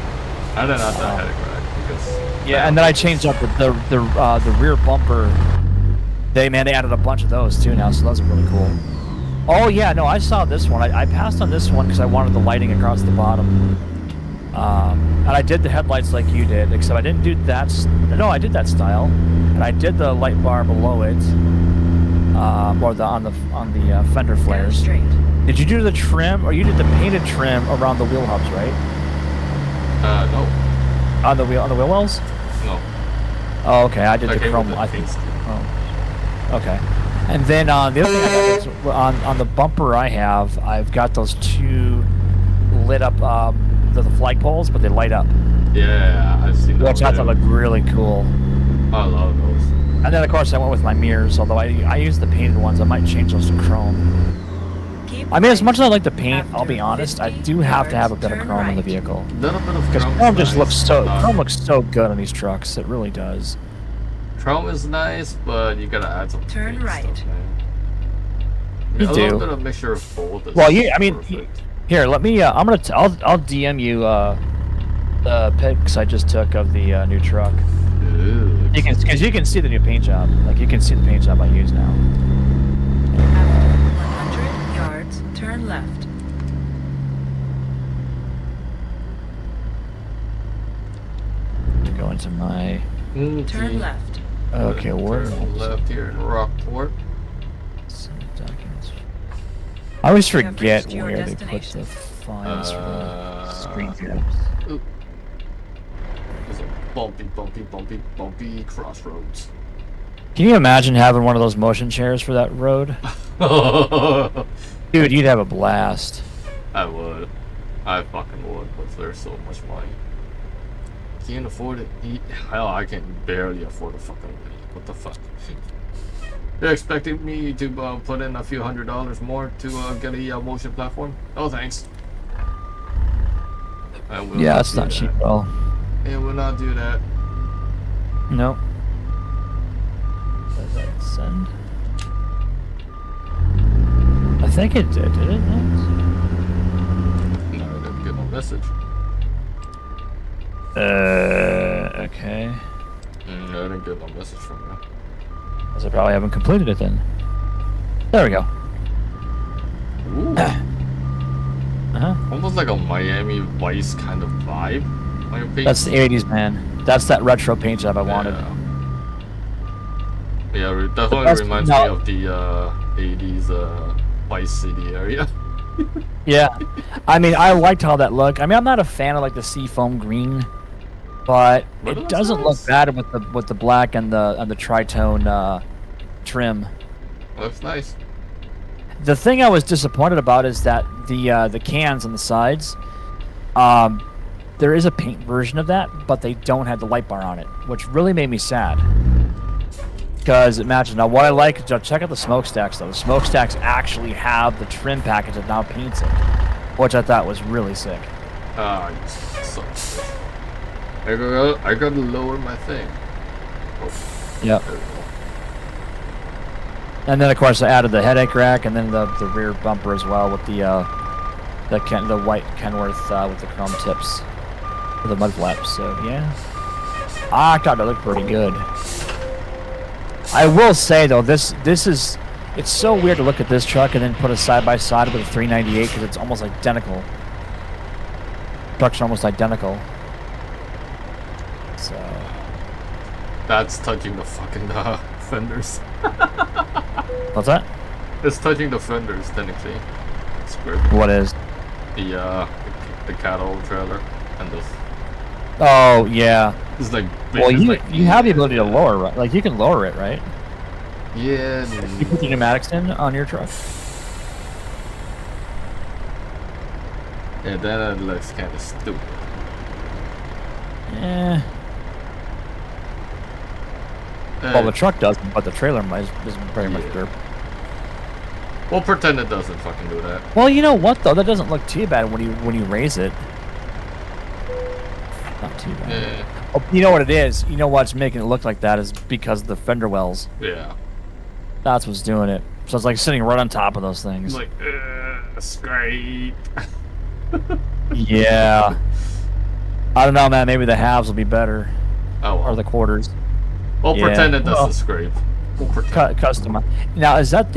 I didn't add that headache rack because. Yeah, and then I changed up the rear bumper. They added a bunch of those too now, so those are really cool. Oh yeah, no, I saw this one. I passed on this one because I wanted the lighting across the bottom. And I did the headlights like you did, except I didn't do that. No, I did that style, and I did the light bar below it, or on the fender Down flares. straight. Did you do the trim, or you did the painted trim around the wheel hubs, right? No. On the wheel wells? No. Oh, okay. I did the came chrome. with the paint scheme. Oh, okay. And then the other thing I got is on the bumper I've got those two lit up the flagpoles, but they light up, Yeah, I've seen that. which I thought looked really cool. I love those. And then of course I went with my mirrors, although I used the painted ones. I might change those to chrome. Keep I mean, as right. much as I like the paint, I'll be After honest, I 50 do have to have a yards, bit of turn chrome in the right. vehicle. Little bit of Because chrome. chrome is just nice. looks so good on these trucks. It really does. Chrome is nice, but you gotta add some Turn paint right. stuff, man. You a do. little bit of mixture of both. Is Well, yeah, I mean, perfect. here, let me. I'll DM you the pics I just took of the new truck. Ooh. Because you can see the new paint job. Like you can see the paint job I use now. After 100 yards, turn left. Go into my. Turn left. Okay, where? Turn left here in Rockport. Documents. I always You have forget reached your where they put destination. the files for the screen caps. Oop. There's a bumpy crossroads. Can you imagine having one of those motion chairs for that road? Dude, you'd have a blast. I would. I fucking would, but there's so much money. Can't afford it. Hell, I can barely afford a fucking money. What the fuck? You're expecting me to put in a few $100s more to get a motion platform? Oh, thanks. Yeah, that's not cheap at all. It will not do that. Nope. Does that send? I think it did it? No, I didn't get no message. Okay. I didn't get no message from you. Because I probably haven't completed it then. There we go. Ooh. Almost like a Miami Vice kind of vibe on your page. That's the 80s, man. That's that retro paint job I wanted. Yeah, it definitely reminds me of the 80s Vice City area. Yeah. I mean, I liked how that looked. I mean, I'm not a fan of like the seafoam green, but it doesn't look bad with the black and the tritone trim. Looks nice. The thing I was disappointed about is that the cans on the sides, there is a paint version of that, but they don't have the light bar on it, which really made me sad. Because imagine now, what I like, check out the smokestacks though. The smokestacks actually have the trim package that now paints it, which I thought was really sick. So sick. I gotta lower my thing. Oh, yep. And then of course I added the headache rack and then the rear bumper as well with the white Kenworth with the chrome tips for the mud flaps. So yeah, I thought it looked pretty good. I will say though, this is, it's so weird to look at this truck and then put it side by side with a 398 because it's almost identical. Trucks are almost identical. So that's touching the fucking fenders. What's that? It's touching the fenders technically. It's great. What is? The cattle trailer and this. Oh yeah. It's like. Well, you have the ability to lower, right? Like you can lower it, right? Yeah. You put the pneumatics in on your truck. Yeah, that looks kind of stupid. Yeah. Well, the truck doesn't, but the trailer is very much dirt. We'll pretend it doesn't fucking do that. Well, you know what though? That doesn't look too bad when you raise it. Not too bad. Yeah. Oh, you know what it is? You know what's making it look like that is because of the fender wells. Yeah. That's what's doing it. So it's like sitting right on top of those things. Like, scrape. Yeah. I don't know, man. Maybe the halves will be better. Oh, well. Or the quarters. We'll pretend it doesn't scrape. We'll pretend. Custom. Now, is that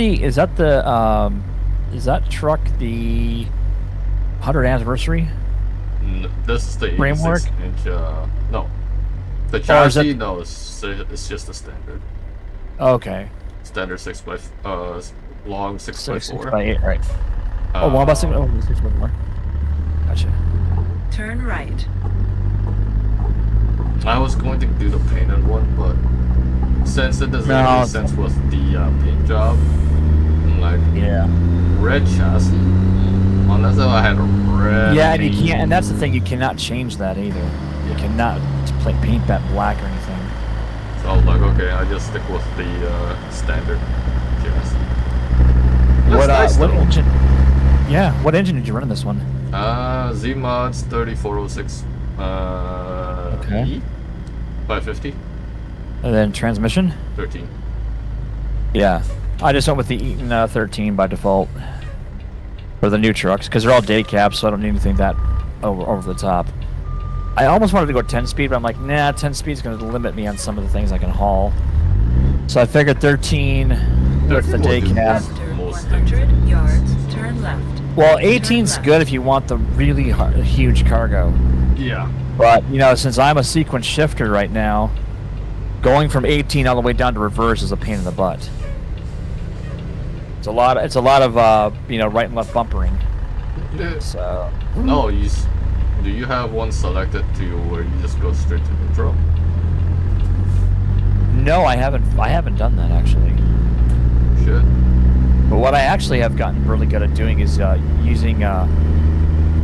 truck the 100th anniversary? This is the framework. 86-inch. No, the chassis. No, it's just a standard. Okay. Standard 6x long 6x4. 6x8, right? Oh, 1x6. Oh, 6x4. Gotcha. Turn right. I was going to do the painted one, but since it doesn't make sense with the paint job, I'm like, red chassis. Unless I had a red. Yeah, and you can't. And that's the thing. You cannot change that either. You cannot paint that black or anything. So I was like, okay, I just stick with the standard chassis. What engine? Yeah, what engine did you run in this one? Z Mods 3406. Okay. 550. And then transmission? 13. Yeah, I just went with the Eaton 13 by default for the new trucks because they're all day caps, so I don't need anything that over the top. I almost wanted to go 10 speed, but I'm like, nah, 10 speed is going to limit me on some of the things I can haul. So I figured 13 with the day cap. After 100 yards, turn left. Well, 18's good if you want the really huge cargo. Yeah. But, you know, since I'm a sequence shifter right now, going from 18 all the way down to reverse is a pain in the butt. It's a lot of you know, right and left bumpering. So. No, do you have one selected to where you just go straight to neutral? No, I haven't. I haven't done that actually. Should. But what I actually have gotten really good at doing is using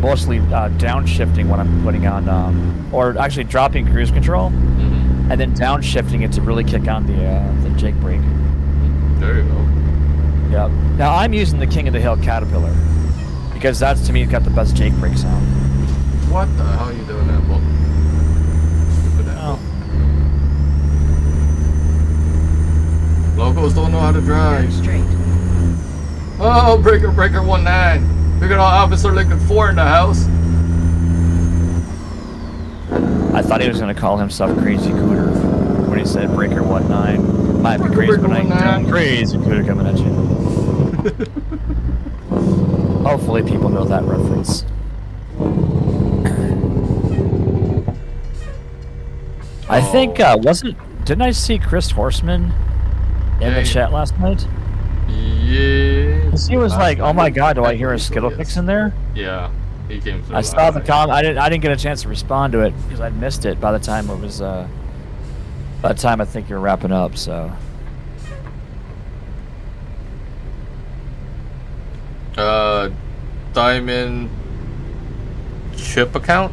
mostly downshifting when I'm putting on, or actually dropping cruise control, Mm-hmm. and then downshifting it to really kick on the Jake brake. There you go. Yep. Now I'm using the King of the Hill Caterpillar because that's to me got the best Jake brake sound. What the hell are you doing that, Bull? Stupid Oh. apple. Locals don't know how to Turn drive. straight. Oh, breaker 19. We got Officer Lincoln 4 in the house. I thought he was going to call himself Crazy Cooter when he said Breaker 19. Might be Breaker crazy, but I ain't 19. doing Crazy Cooter coming at you. Hopefully people know that reference. I think, didn't I see Chris Horseman in the Yeah. chat last night? Yeah. 'Cause he was like, "Oh my God, do I hear a Skittle Yes. fix in there?" Yeah, he came through. I saw the comment. I didn't get a chance to respond to it because I'd missed it by the time it was. By the time I think you're wrapping up, so. Diamond chip account.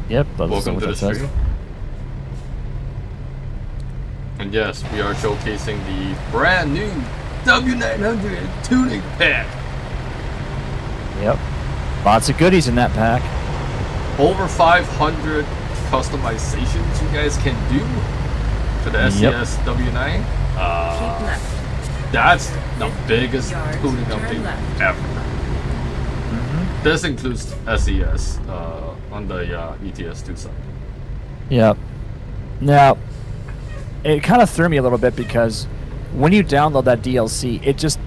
Yep. That's Welcome what to the that says. stream. And yes, we are showcasing the brand new W900 tuning pack. Yep. Lots of goodies in that pack. Over 500 customizations you guys can do for the Yep. SES W9. Keep left. That's the biggest Yards, tuning turn update left. ever. Mm-hmm. This includes SES on the ETS2 side. Yep. Now, it kind of threw me a little bit because when you download that DLC, it just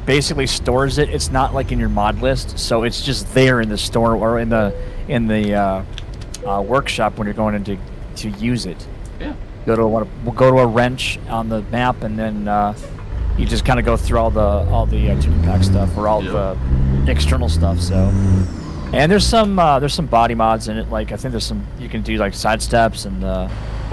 basically stores it. It's not like in your mod list, so it's just there in the store or in the workshop when you're going in to use it. Yeah. We'll go to a wrench on the map, and then you just kind of go through all the tuning pack stuff or all Yep. the external stuff. So, and there's some body mods in it. Like I think there's some you can do like side steps and. Oh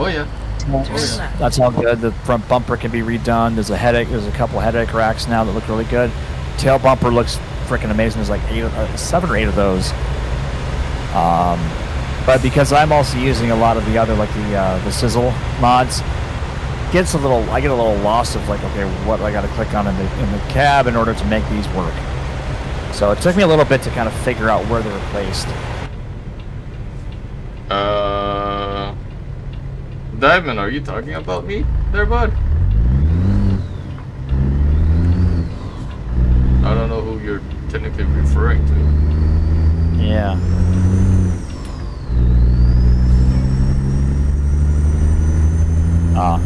yeah. Turn left. That's all good. The front bumper can be redone. There's a couple headache racks now that look really good. Tail bumper looks freaking amazing. There's like 7 or 8 of those. But because I'm also using a lot of the other like the sizzle mods, I get a little lost of like, okay, what do I got to click on in the cab in order to make these work. So it took me a little bit to kind of figure out where they were placed. Diamond, are you talking about me there, bud? I don't know who you're technically referring to. Yeah. Ah.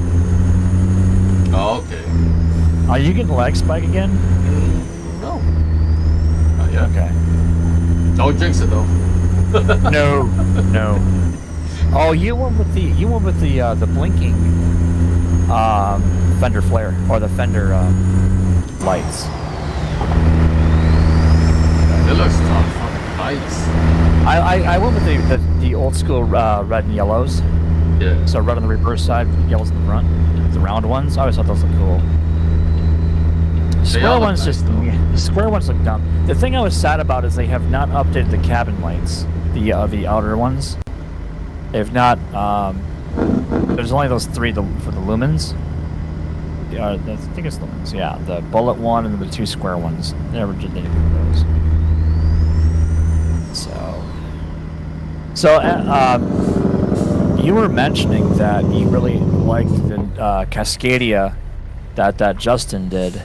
Oh, okay. Are you getting lag spike again? No. Not yet. Okay. Don't jinx it though. No. Oh, you went with the blinking fender flare or the fender lights. It looks tough. Nice. I went with the old school red and yellows. Yeah. So red on the reverse side, yellows in the front. The round ones. I always thought those looked cool. Square all look ones nice, just though. square ones look dumb. The thing I was sad about is they have not updated the cabin lights, the outer ones. They've not. There's only those 3 for the lumens. I think it's lumens. Yeah, the bullet one and the 2 square ones. They never did anything with those. So you were mentioning that you really liked the Cascadia that Justin did.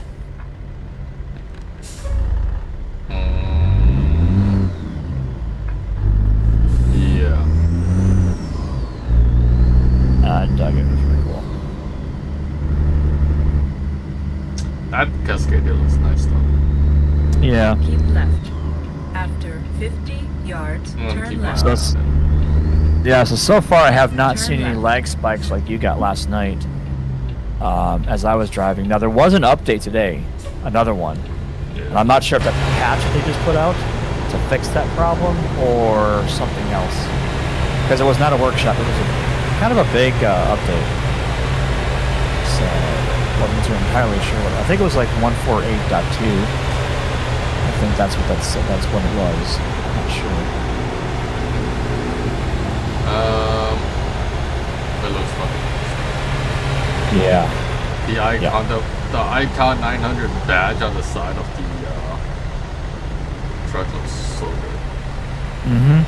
Yeah. I dug it. It was pretty cool. That Cascadia looks nice though. Yeah. Keep left. After 50 yards, I'm gonna turn keep my left. So it's- Yeah, so far I have not Turn seen any left. lag spikes like you got last night as I was driving. Now, there was an update today, another one. And Yeah. I'm not sure if that's a patch they just put out to fix that problem or something else. Because it was not a workshop, it was kind of a big update. wasn't too entirely sure. I think it was like 148.2. I think that's what that's what it was. I'm not sure. It looks funny. Yeah. The icon, the icon 900 badge on the side of the truck looks so good.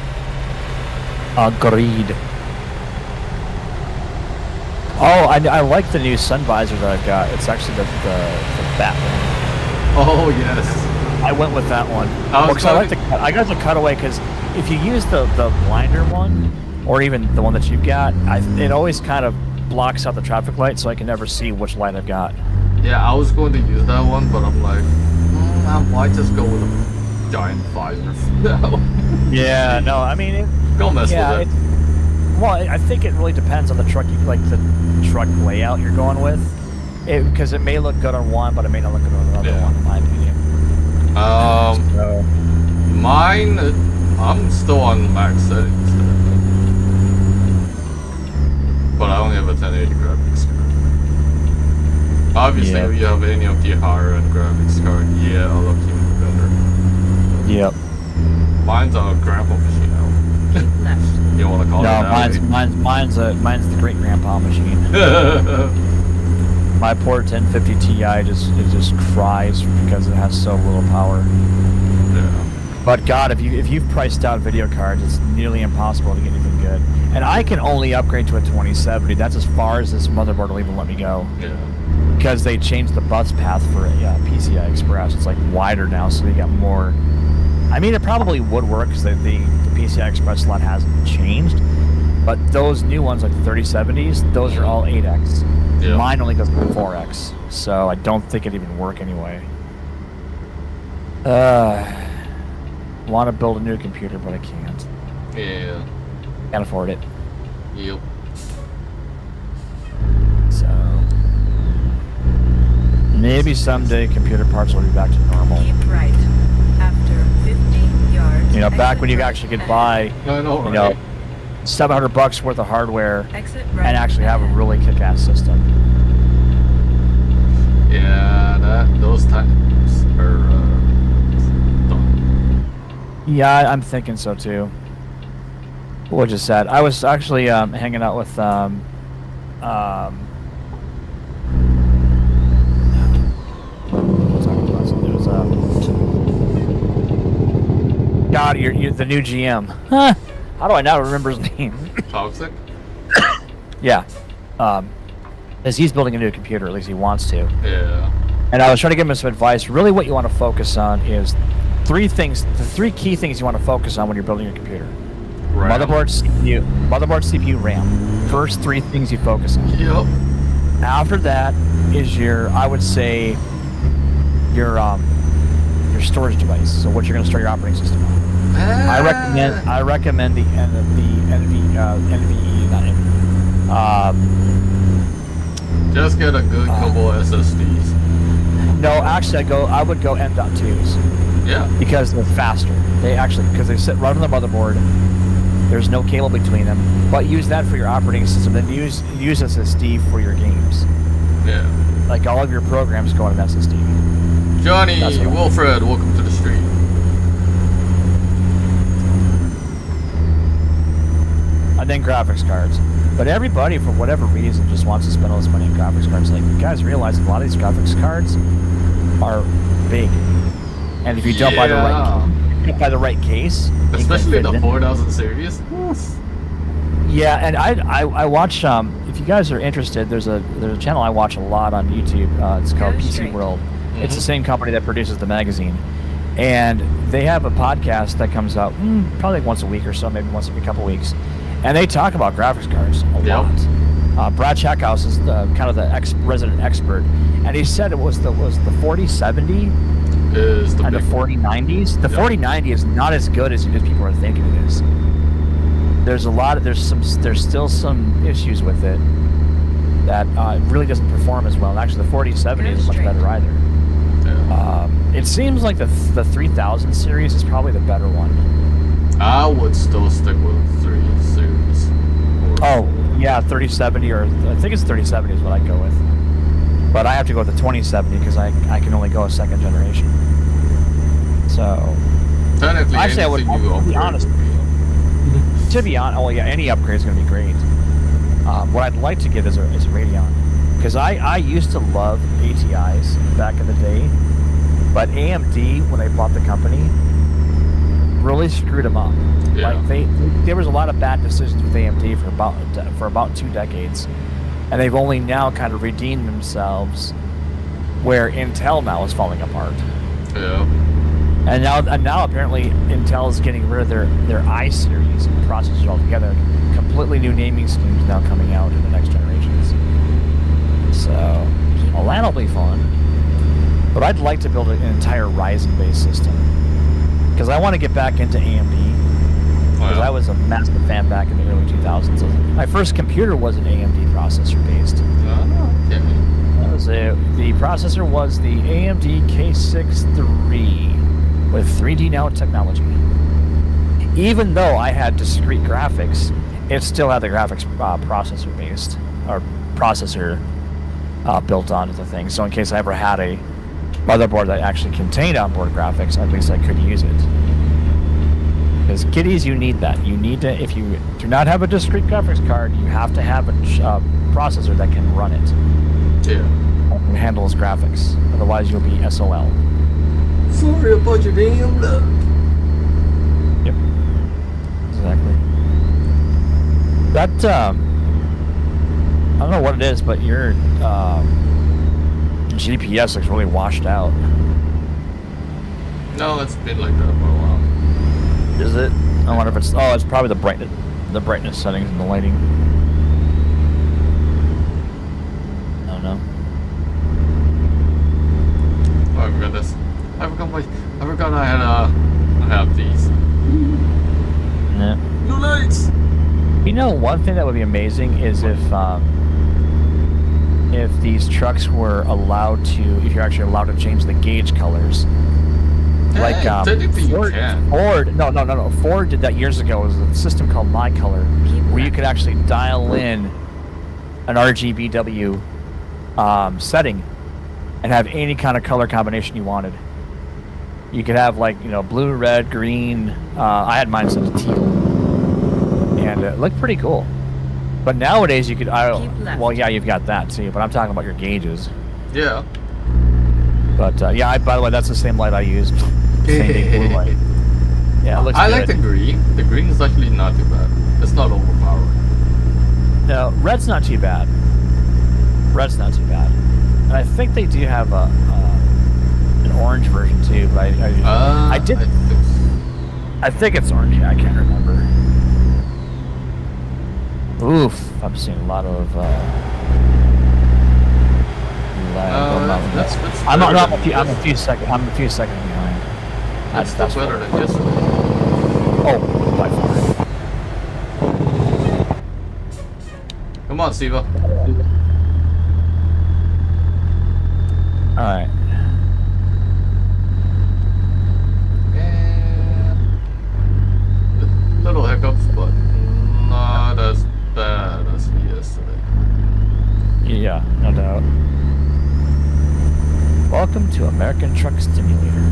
Agreed. Oh, I like the new sun visor that I've got. It's actually the Batman. Oh yes. I went with that one. I got the cutaway because if you use the blinder one, or even the one that you've got, it always kind of blocks out the traffic light, so I can never see which light I've got. Yeah, I was going to use that one, but I'm like, I might just go with a giant visor. Yeah, no, I mean, go mess with it. Well, I think it really depends on the truck, the truck layout you're going with, because it may look good on one, but it may not look good on another one, in my opinion. Mine, I'm still on max settings, but I only have a 1080 graphics card. Obviously, if you have any of the higher end graphics card, yeah, I'll look even better. Yep. Mine's a grandpa machine now. You want to call it that? No, mine's the great grandpa machine. My poor 1050 Ti just cries because it has so little power. Yeah. But God, if you've priced out video cards, it's nearly impossible to get anything good. And I can only upgrade to a 2070. That's as far as this motherboard will even let me go. Yeah. Because they changed the bus path for PCI Express. It's like wider now, so they got more. I mean, it probably would work because the PCI Express slot hasn't changed. But those new ones, like the 3070s, those are all 8x. Yeah. Mine only goes to 4x, so I don't think it'd even work anyway. Want to build a new computer, but I can't. Yeah. Can't afford it. Yep. So maybe someday computer parts will be back to normal. Keep right. After 50 yards. You know, back when you exit actually could right buy, I know, you right? know, $700 worth of hardware Exit right and actually have a really kick-ass system. Yeah, those times are done. Yeah, I'm thinking so too. What just said? I was actually hanging out with God, you're the new GM. Huh? How do I not remember his name? Toxic? Yeah. As he's building a new computer, at least he wants to. Yeah. And I was trying to give him some advice. Really what you want to focus on is the three key things you want to focus on when you're building your computer. RAM. Motherboard, CPU, RAM. First three things you focus on. Yep. After that is I would say, your storage device. So what you're going to start your operating system on. I recommend the NVE, not NVE. Just get a good couple SSDs. No, actually, I would go M.2s. Yeah. Because they're faster. Because they sit right on the motherboard. There's no cable between them. But use that for your operating system. Then use SSD for your games. Yeah. Like all of your programs go on an SSD. Johnny, Wilfred, welcome to the stream. And then graphics cards. But everybody, for whatever reason, just wants to spend all this money on graphics cards. Like, you guys realize a lot of these graphics cards are big. And if you don't buy the right case, especially the 4000 series. Yeah, and I watch. If you guys are interested, there's a channel I watch a lot on YouTube. It's called PC World. Mm-hmm. It's the same company that produces the magazine, and they have a podcast that comes out probably like once a week or so, maybe once every couple weeks, and they talk about graphics cards a lot. Brad Checkhouse is kind of the resident expert, and he said it was the 4070 is the and the 4090s. The 4090 is not as good as people are thinking it is. There's still some issues with it that really doesn't perform as well. And actually, the 4070 is much better either. Yeah. It seems like the 3000 series is probably the better one. I would still stick with 3 series. Oh, yeah, 3070 or I think it's 3070 is what I'd go with. But I have to go with the 2070 because I can only go a second generation. So Technically, actually, I would anything you to be upgrade honest. would be up. To be honest, oh yeah, any upgrade is going to be great. What I'd like to get is a Radeon, because I used to love ATIs back in the day, but AMD, when I bought the company, really screwed them up. Yeah. Like there was a lot of bad decisions with AMD for about 2 decades, and they've only now kind of redeemed themselves, where Intel now is falling apart. Yeah. And now apparently Intel is getting rid of their I series processors altogether. Completely new naming schemes now coming out in the next generations. So, well, that'll be fun. But I'd like to build an entire Ryzen-based system, because I want to get back into AMD. Because I was a massive fan back in the early 2000s. My first computer was an AMD processor-based. Okay. That was it. The processor was the AMD K63 with 3D Now technology. Even though I had discrete graphics, it still had the graphics processor-based, or processor built onto the thing. So in case I ever had a motherboard that actually contained onboard graphics, at least I could use it. Because kiddies, you need that. You need to, if you do not have a discrete graphics card, you have to have a processor that can run it. Yeah. And handles graphics. Otherwise, you'll be SOL. Sorry about your damn luck. Yep. Exactly. That, I don't know what it is, but your GPS looks really washed out. No, it's been like that for a while. Is it? I wonder if it's... Oh, it's probably the brightness settings and the lighting. I don't know. Oh my goodness. I forgot I have these. Yeah. New lights! You know, one thing that would be amazing is if these trucks were allowed to... If you're actually allowed to change the gauge colors. Like, technically Ford, you can. No. Ford did that years ago. It was a system called My Color, where you could actually dial in an RGBW setting and have any kind of color combination you wanted. You could have, like, you know, blue, red, green. I had mine set to teal, and it looked pretty cool. But nowadays you could... well, yeah, you've got that too, but I'm talking about your gauges. Yeah. But yeah, by the way, that's the same light I used. Same big blue light. Yeah, it looks I good. like the green. The green is actually not too bad. It's not overpowering. No, red's not too bad. Red's not too bad. And I think they do have an orange version too, but I think it's orange. Yeah, I can't remember. Oof, I'm seeing a lot of I'm a few seconds behind. That's better than yesterday. Oh, by far. Come on, Siva. Alright. Little hiccups, but not as bad as yesterday. Yeah, no doubt. Welcome to American Truck Simulator.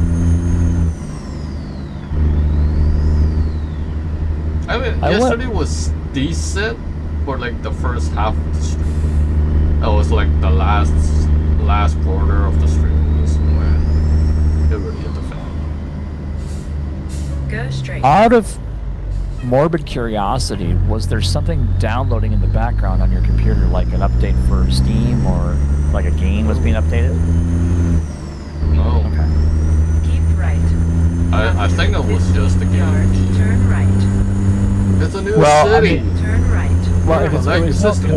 I mean, yesterday was decent for like the first half of the stream. That was like the last quarter of the stream was when it really hit the fan. Go straight. Out of morbid curiosity, was there something downloading in the background on your computer, like an update for Steam or like a game was being updated? No. Okay. Keep right. I think that was just the game. Yards, turn right. It's a new Well, I city. mean- Turn right. Well, Yeah, if it's, I like the system.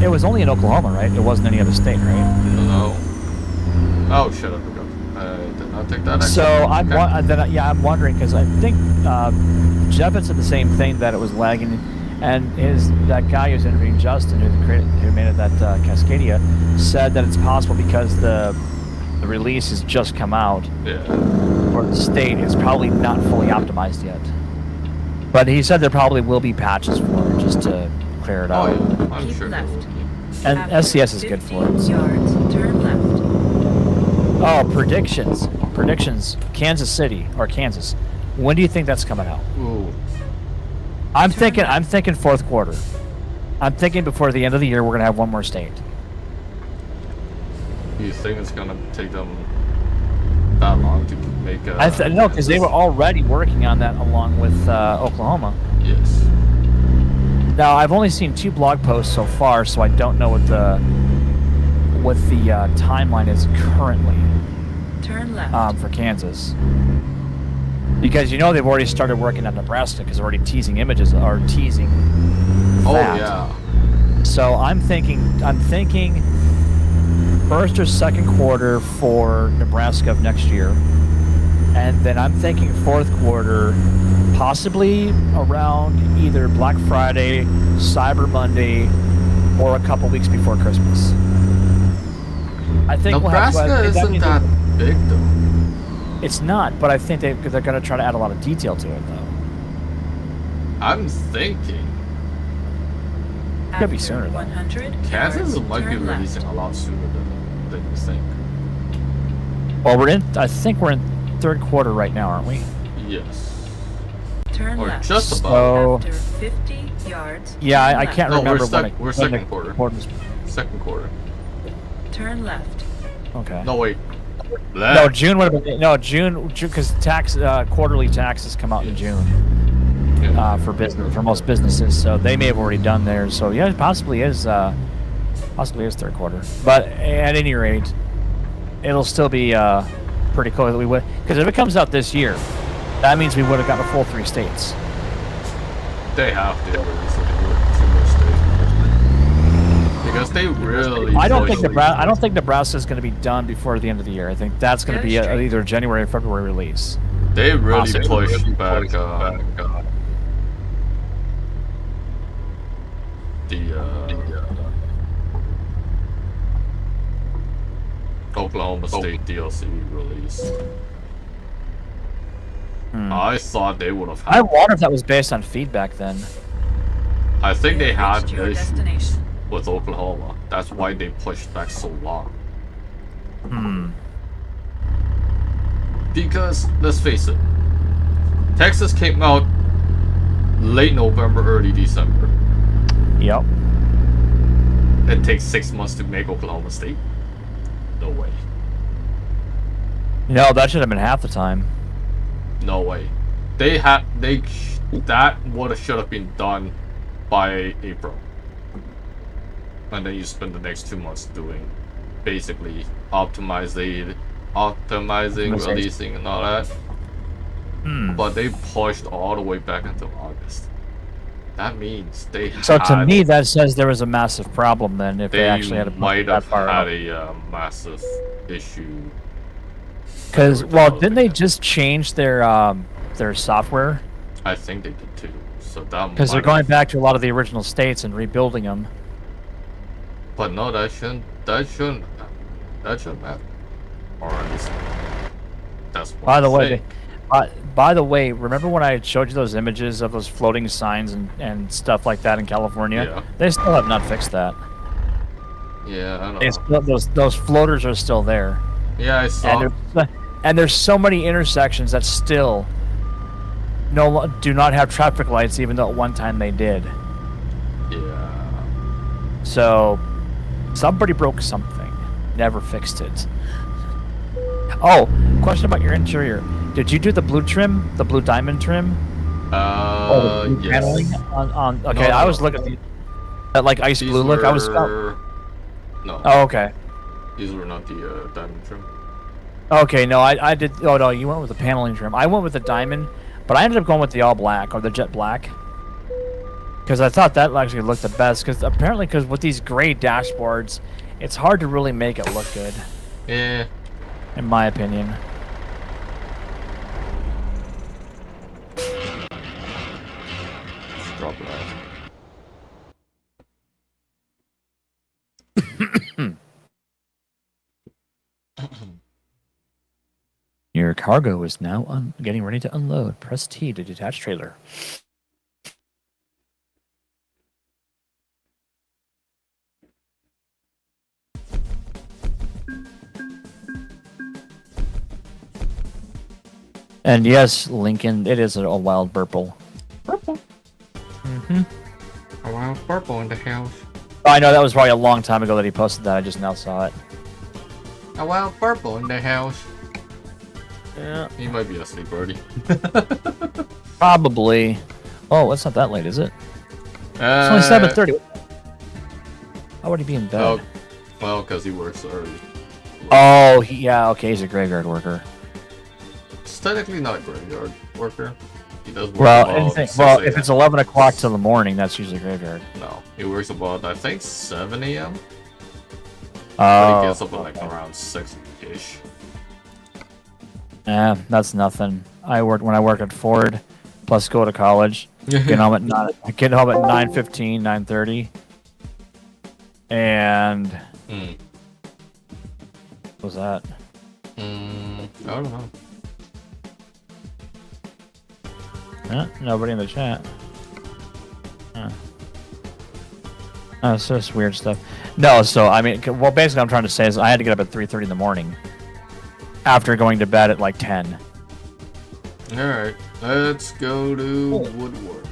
it was only in Oklahoma, right? It wasn't any other state, right? No. Oh shit! I forgot. I did not take that. So action. Okay. I'm wondering because I think Jeff had said the same thing, that it was lagging, and that guy who's interviewing Justin, who made it, that Cascadia, said that it's possible because the release has just come out, Yeah. or the state is probably not fully optimized yet. But he said there probably will be patches for it just to clear it Oh, out. yeah. I'm Keep sure. left. And After SCS is good for 50 it. yards, turn left. Oh, predictions. Predictions. Kansas City or Kansas. When do you think that's coming out? Ooh. I'm Turn thinking fourth quarter. I'm thinking before the end of the year we're gonna have one more state. You think it's gonna take them that long to make a... No, because they were already working on that along with Oklahoma. Yes. Now I've only seen 2 blog posts so far, so I don't know what the timeline is currently Turn left. for Kansas. Because they've already started working on Nebraska because they're already teasing images or teasing. Oh, that. yeah. So I'm thinking first or second quarter for Nebraska of next year, and then I'm thinking fourth quarter, possibly around either Black Friday, Cyber Monday, or a couple weeks before Christmas. I think Nebraska isn't that big, though. It's not, but I think they're going to try to add a lot of detail to it, though. I'm thinking Could be After sooner, though. 100 Kansas yards, might be turn left. releasing a lot sooner than you think. Well, I think we're in third quarter right now, aren't we? Yes. Turn Or left. just about. So, After 50 yards, yeah, turn I left. can't No, remember we're second quarter. quarters. Second quarter. Turn left. Okay. No, wait. No, June would have been June because quarterly taxes come out in June for most businesses, so they may have already done theirs. So yeah, it possibly is third quarter. But at any rate, it'll still be pretty cool that we would, because if it comes out this year, that means we would have gotten a full 3 states. They have to release it in 2 more states. Because they really... I don't think Nebraska's going to be done before the end of the year. I think that's going to be either a January or February release. They really pushed back the Oklahoma State DLC release. I thought they would have I had... wonder if that was based on feedback then. I think they had Reached your issues destination. with Oklahoma. That's why they pushed back so long. Because, let's face it, Texas came out late November, early December. Yep. It takes 6 months to make Oklahoma State? No way. No, that should have been half the time. No way. That should have been done by April. And then you spend the next 2 months doing basically optimizing, releasing, and all that. But they pushed all the way back until August. That means they So to me, that says there was a massive problem then. If they actually had might have far had out. a massive issue. Because didn't they just change their software? I think they did too. So that Because they're going back to a lot of the original states and rebuilding them. But no, that shouldn't matter. Or at least that's what By the way, remember when I showed you those images of those floating signs and stuff like that in California? Yeah. They still have not fixed that. Yeah, I know. Those floaters are still there. Yeah, I saw. And there's so many intersections that still do not have traffic lights, even though at one time they did. Yeah. So somebody broke something, never fixed it. Oh, question about your interior. Did you do the blue trim, the blue diamond trim? Yes. Paneling on okay, No, I was no. looking at that like ice These blue look. I was. No. Oh, okay. These were not the diamond trim. Okay, no, I did. Oh no, you went with the paneling trim. I went with the diamond, but I ended up going with the all black or the jet black because I thought that actually looked the best. Because apparently, with these gray dashboards, it's hard to really make it look good, Yeah. in my opinion. Just drop it off. Your cargo is now getting ready to unload. Press T to detach trailer. And yes, Lincoln, it is a wild purple. Purple. Mm-hmm. A wild purple in the house. Oh, I know that was probably a long time ago that he posted that. I just now saw it. A wild purple in the house. Yeah. He might be asleep already. Probably. Oh, it's not that late, is it? It's only 7:30. How would he be in bed? Oh, well, because he works early. Oh, yeah, okay, he's a graveyard worker. It's technically not a graveyard worker. He does work Well, about anything, 6 well, a.m. if it's 11 o'clock till the morning, that's usually graveyard. No, he works about, I think, 7 a.m. But Oh, he gets up at like around 6-ish. that's nothing. When I work at Ford, plus go to college. Get home at 9:15, 9:30. And what was that? I don't know. Nobody in the chat. It's just weird stuff. No, so I mean, well, basically, I'm trying to say is I had to get up at 3:30 in the morning after going to bed at like 10. All right, let's go to Woodward.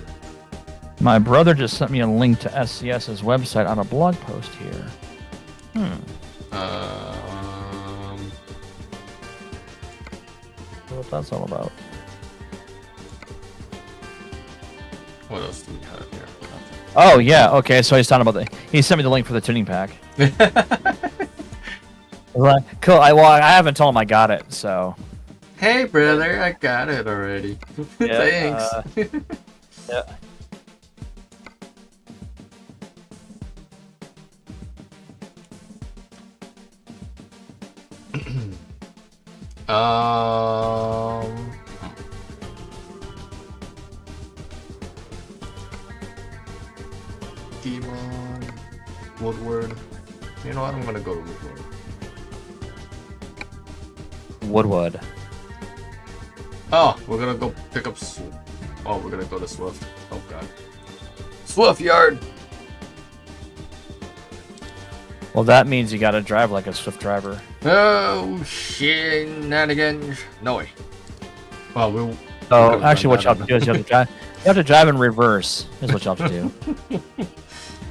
My brother just sent me a link to SCS's website on a blog post here. What that's all about? What else do we have here? Oh yeah, okay. So he's talking about he sent me the link for the tuning pack. Right. Cool. I haven't told him I got it, so. Hey, brother, I got it already. Thanks. Yeah. Demon, Woodward. You know what? I'm gonna go to Woodward. Oh, we're gonna go pick up. Oh, we're gonna go to Swift. Oh god. Swift Yard. Well, that means you gotta drive like a Swift driver. Oh, shenanigans. No way. Well, we'll. So actually, what you have to do is you have to drive. You have to drive in reverse. Is what you have to do.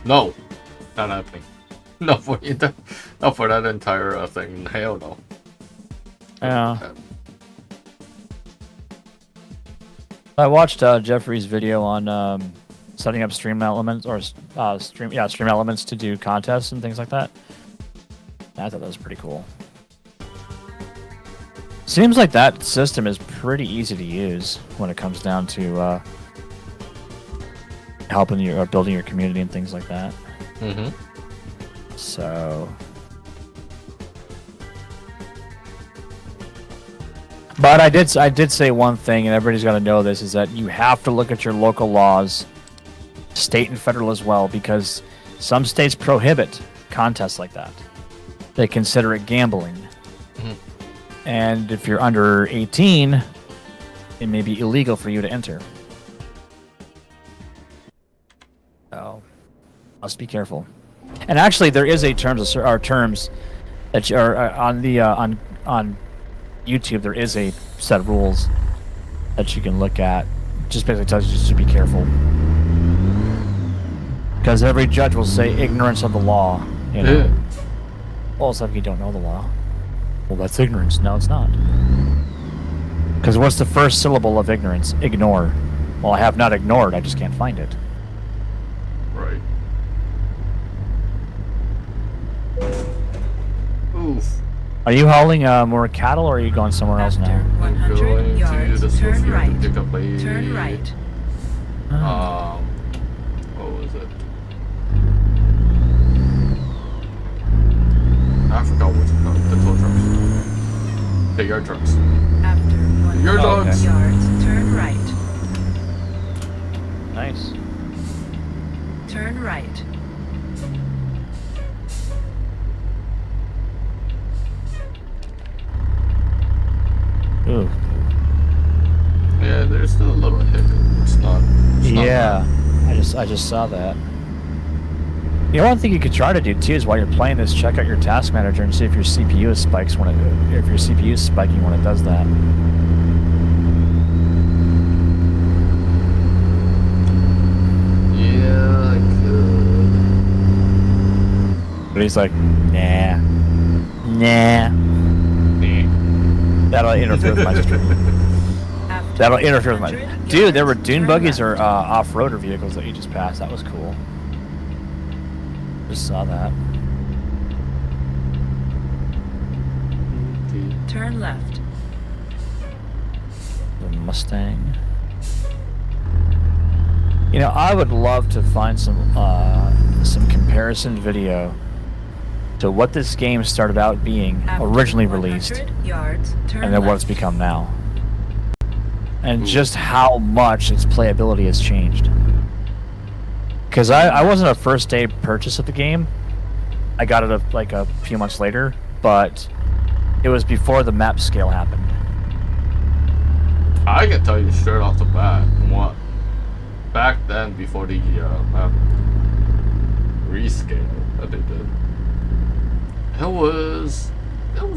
No, not happening. Not for not for that entire thing. Hell no. Yeah. I watched Jeffrey's video on setting up stream elements or stream elements to do contests and things like that. I thought that was pretty cool. Seems like that system is pretty easy to use when it comes down to helping you or building your community and things like that. Mm-hmm. So, but I did say one thing, and everybody's got to know this: is that you have to look at your local laws, state and federal as well, because some states prohibit contests like that. They consider it gambling. Mm-hmm. And if you're under 18, it may be illegal for you to enter. So, must be careful. And actually, there is a terms that you are on the on YouTube. There is a set of rules that you can look at. Just basically tells you just to be careful, because every judge will say ignorance of the law. You know. Yeah. Well, it's like you don't know the law. Well, that's ignorance. No, it's not. Because what's the first syllable of ignorance? Ignore. Well, I have not ignored. I just can't find it. Right. Oof. Are you hauling more cattle, or are you going somewhere else After now? 100 Going yards, to the turn Swift Yard right. to pick up a. Turn right. What was it? I forgot what's it called. The tow trucks. The yard trucks. After 100 Your dogs. yards, turn right. Nice. Turn right. Ooh. Yeah, there's still a little hiccup. It's not Yeah, I just saw that. You know, one thing you could try to do too is while you're playing this, check out your task manager and see if your CPU spikes if your CPU is spiking when it does that. but he's like, nah. That'll interfere with my stream. After That'll interfere with my... 100 Dude, there were yards, dune turn buggies left. or off-roader vehicles that you just passed. That was cool. Just saw that. Turn left. The Mustang. You know, I would love to find some comparison video to what this game started out being After originally 100 released, yards, turn and then what left. it's become now, and just how much its playability has changed. Because I wasn't a first day purchase of the game. I got it like a few months later, but it was before the map scale happened. I can tell you straight off the bat, what back then before the map rescale that they did, it was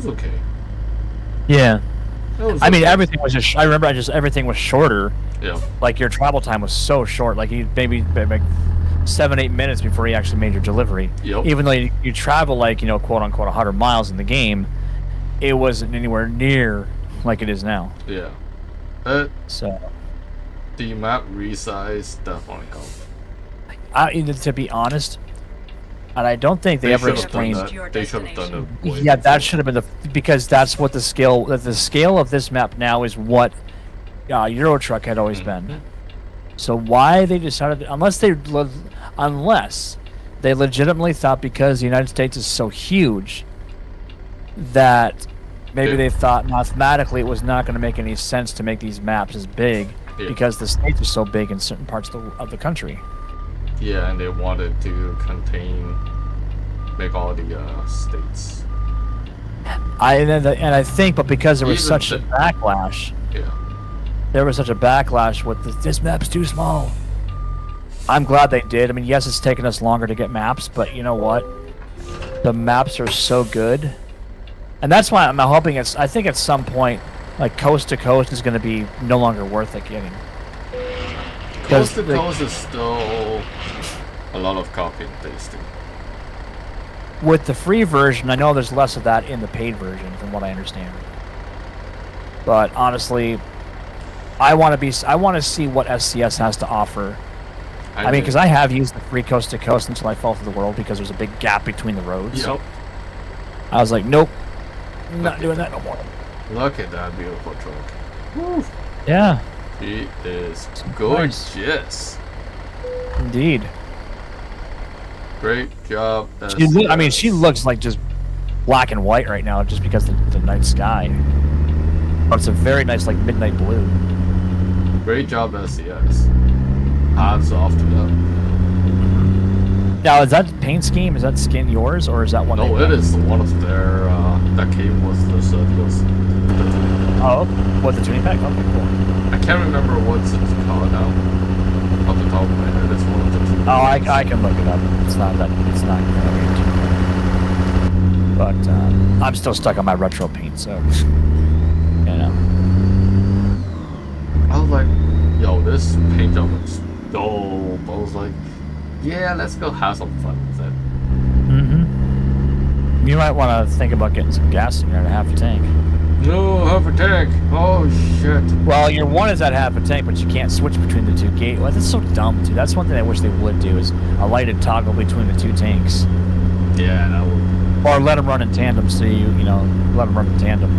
okay. Yeah. It was I mean, okay. everything was just. I remember everything was shorter. Yeah. Like your travel time was so short. Like you maybe like 7-8 minutes before you actually made your delivery. Yep. Even though you travel like quote unquote 100 miles in the game, it wasn't anywhere near like it is now. Yeah. So, The map resize definitely helped. to be honest, and I don't think they ever should have done explained. that. They should have done it. way Yeah, that before. should have been because that's what the scale of this map now is what Euro Truck had always been. So why they decided, unless they legitimately thought because the United States is so huge that maybe Yeah. they thought mathematically it was not going to make any sense to make these maps as big Yeah. because the states are so big in certain parts of the country. Yeah, and they wanted to make all the states. And I think, but because there was Even such a the- backlash. Yeah. There was such a backlash with this map's too small. I'm glad they did. I mean, yes, it's taken us longer to get maps, but you know what? The maps are so good. And that's why I'm hoping I think at some point, like coast to coast is going to be no longer worth it getting. Coast to coast is still a lot of copy and pasting. With the free version, I know there's less of that in the paid version from what I understand. But honestly, I want to see what SCS has to offer. I mean, because I have used the free coast to coast until I fell through the world because there's a big gap between the roads. Yep. I was like, nope, not doing that no more. Look at that beautiful truck. Woo. Yeah, She is Nice. gorgeous. indeed. Great job. I mean, she looks like just black and white right now, just because of the night sky. But it's a very nice, like midnight blue. Great job, SCS. Hats off to them. Now, is that paint scheme? Is that skin yours, or is that one? No, they it made? is one of their that came with the Oh, what, the tuning pack? Okay, cool. I can't remember what's it's called now. Off the top of my head, it's one of the two. Oh, I can look it up. It's not that. It's not. But I'm still stuck on my retro paint, so you know. I was like, yo, this paint job looks dope. I was like, yeah, let's go have some fun with it. Mm-hmm. You might want to think about getting some gas in there to half a tank. No, half a tank. Oh shit. Well, your one is at half a tank, but you can't switch between the two gate. Well, that's so dumb, too. That's one thing I wish they would do is a lighted toggle between the two tanks, Yeah, that would or let them run in tandem. So let them run in tandem.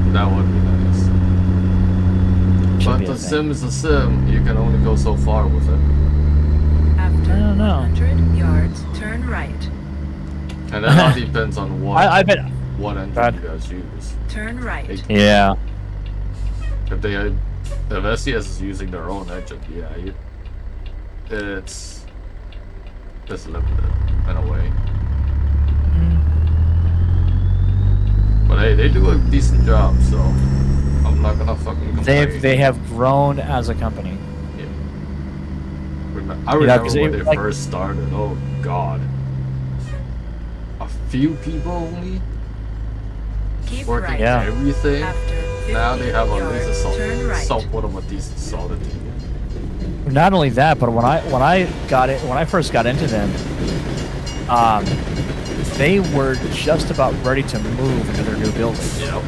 be nice. Should But be a the thing. sim is a sim. You can only go so far with it. After I don't know. 100 yards, turn right. And that all depends on what I bet. what engine Bad. you guys use. Turn right. Yeah. If SCS is using their own engine, yeah, it's limited in a way. But hey, they do a decent job, so I'm not gonna fucking complain. They have grown as a company. Yeah. I remember 'cause when it- they like- first started. Oh god, a few people only Keep working right. Yeah. everything. After 50 Now they have at least yards, turn right. somewhat of a decent solid team. Not only that, but when I first got into them, they were just about ready to move into their new building. Yep.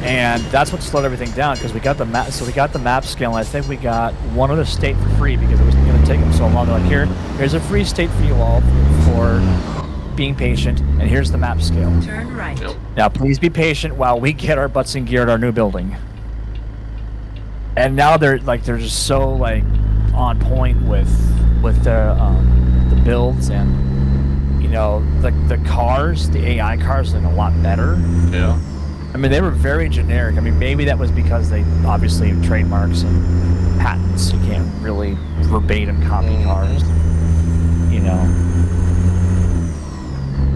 And that's what slowed everything down because we got the map. So we got the map scale, and I think we got one other state for free because it was going to take them so long. They're like, here's a free state for you all for being patient, and here's the map scale. Turn right. Yep. Now, please be patient while we get our butts in gear at our new building. And now they're just so like on point with the builds, and you know the cars, the AI cars, look a lot better. Yeah. I mean, they were very generic. I mean, maybe that was because they obviously have trademarks and patents. You can't really verbatim copy cars, you know.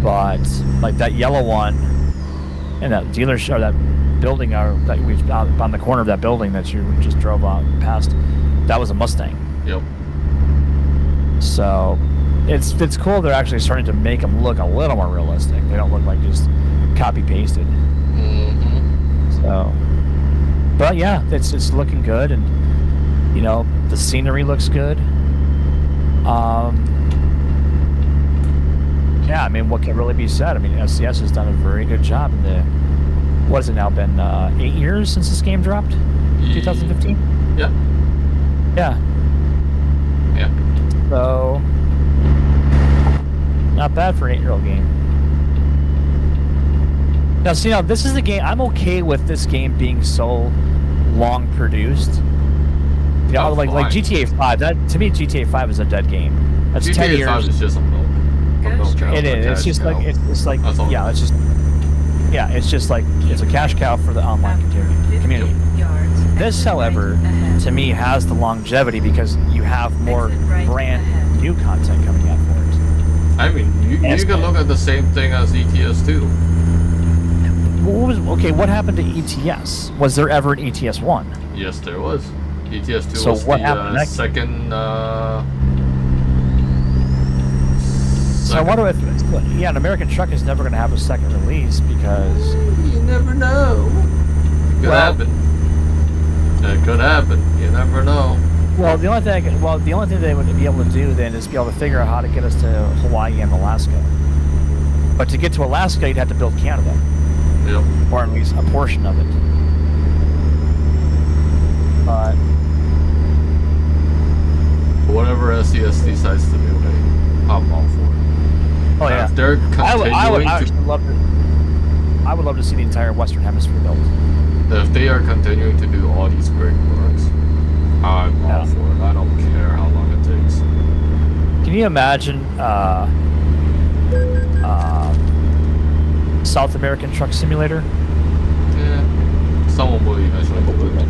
But like that yellow one and that dealership, or that building, that we've on the corner of that building that you just drove on past, that was a Mustang. Yep. So it's cool. They're actually starting to make them look a little more realistic. They don't look like just copy pasted. So, but yeah, it's looking good, and you know the scenery looks good. Yeah, I mean, what can really be said? I mean, SCS has done a very good job in the. What has it now been? 8 years since this game dropped? 2015. Yeah. Yeah. Yeah. So, not bad for an 8-year-old game. Now, see, now this is the game. I'm okay with this game being so long produced. You know, like GTA 5. That to me, GTA 5 is a dead game. That's GTA 10 years. 5 is just a milk. It is. It's just like it's like yeah. It's just yeah. It's just like it's a cash cow for the online community. This, however, to me has the longevity because you have more brand new content coming out for it. I mean, you can look at the same thing as ETS 2. What happened to ETS? Was there ever an ETS 1? Yes, there was. ETS 2 So was what the happened next? second. So I wonder if an American Truck is never going to have a second release because You never know. Could happen. It could happen. You never know. well, the only thing they would be able to do then is be able to figure out how to get us to Hawaii and Alaska. But to get to Alaska, you'd have to build Canada. Yep. Or at least a portion of it. But Whatever SES decides to do, hey, I'm all for it. oh yeah, If they're I would continuing actually love to. I would love to see the entire Western Hemisphere built. if they are continuing to do all these great works, I'm all for it. I don't care how long it takes. Can you imagine South American Truck Simulator? Yeah, someone will eventually do it.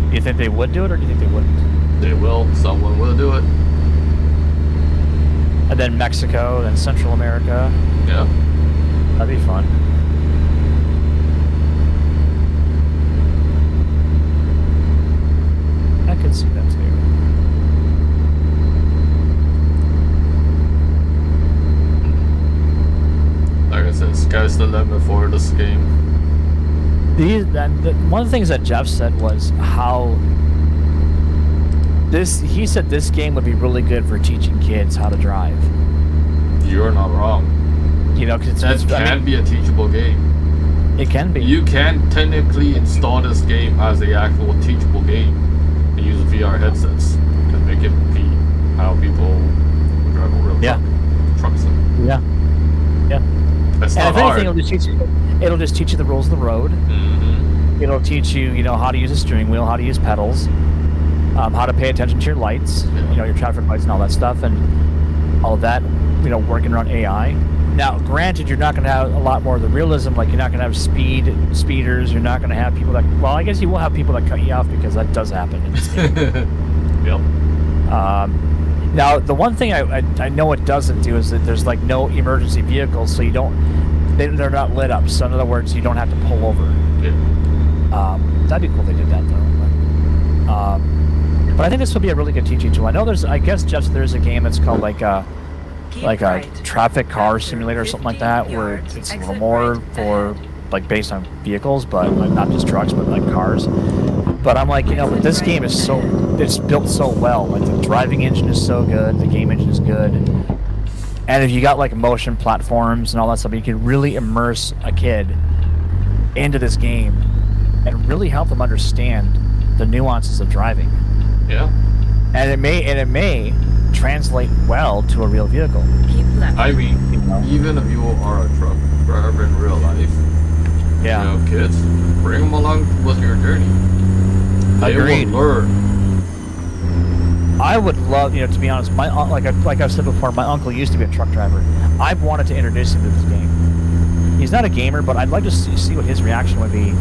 Do you think they would do it, or do you think they wouldn't? They will. Someone will do it. And then Mexico, then Central America. Yeah. That'd be fun. I could see that too. Like I said, sky's the limit for this game. One of the things that Jeff said was how he said this game would be really good for teaching kids how to drive. You're not wrong. You know, because That can be a teachable game. it can be. You can technically install this game as a actual teachable game and use VR headsets to make it be how people drive a real truck sim. Yeah. Yeah. It's And not if hard. anything, it'll just teach you the rules of the road. Mm-hmm. It'll teach you, how to use a steering wheel, how to use pedals, how to pay attention to your lights, your traffic lights and all that stuff, and all of that, working around AI. Now, granted, you're not going to have a lot more of the realism. Like, you're not going to have speeders. You're not going to have people that. Well, I guess you will have people that cut you off because that does happen in this game. Yep. Now, the one thing I know it doesn't do is that there's like no emergency vehicles, so they're not lit up. So in other words, you don't have to pull over. Yeah. That'd be cool if they did that though. But I think this would be a really good teaching tool. I know I guess Jeff, there's a game that's called like a traffic car simulator or something like that, where it's a little more for like based on vehicles, but like not just trucks, but like cars. But I'm like, but this game is it's built so well. Like the driving engine is so good, the game engine is good. And if you got like motion platforms and all that stuff, you can really immerse a kid into this game and really help them understand the nuances of driving. Yeah. And it may translate well to a real vehicle. Keep left. I mean, You know? even if you are a truck driver in real life, Yeah. you know, kids, bring them along with your journey. They Agreed. will learn. I would love, to be honest, my like I've said before, my uncle used to be a truck driver. I've wanted to introduce him to this game. He's not a gamer, but I'd like to see what his reaction would be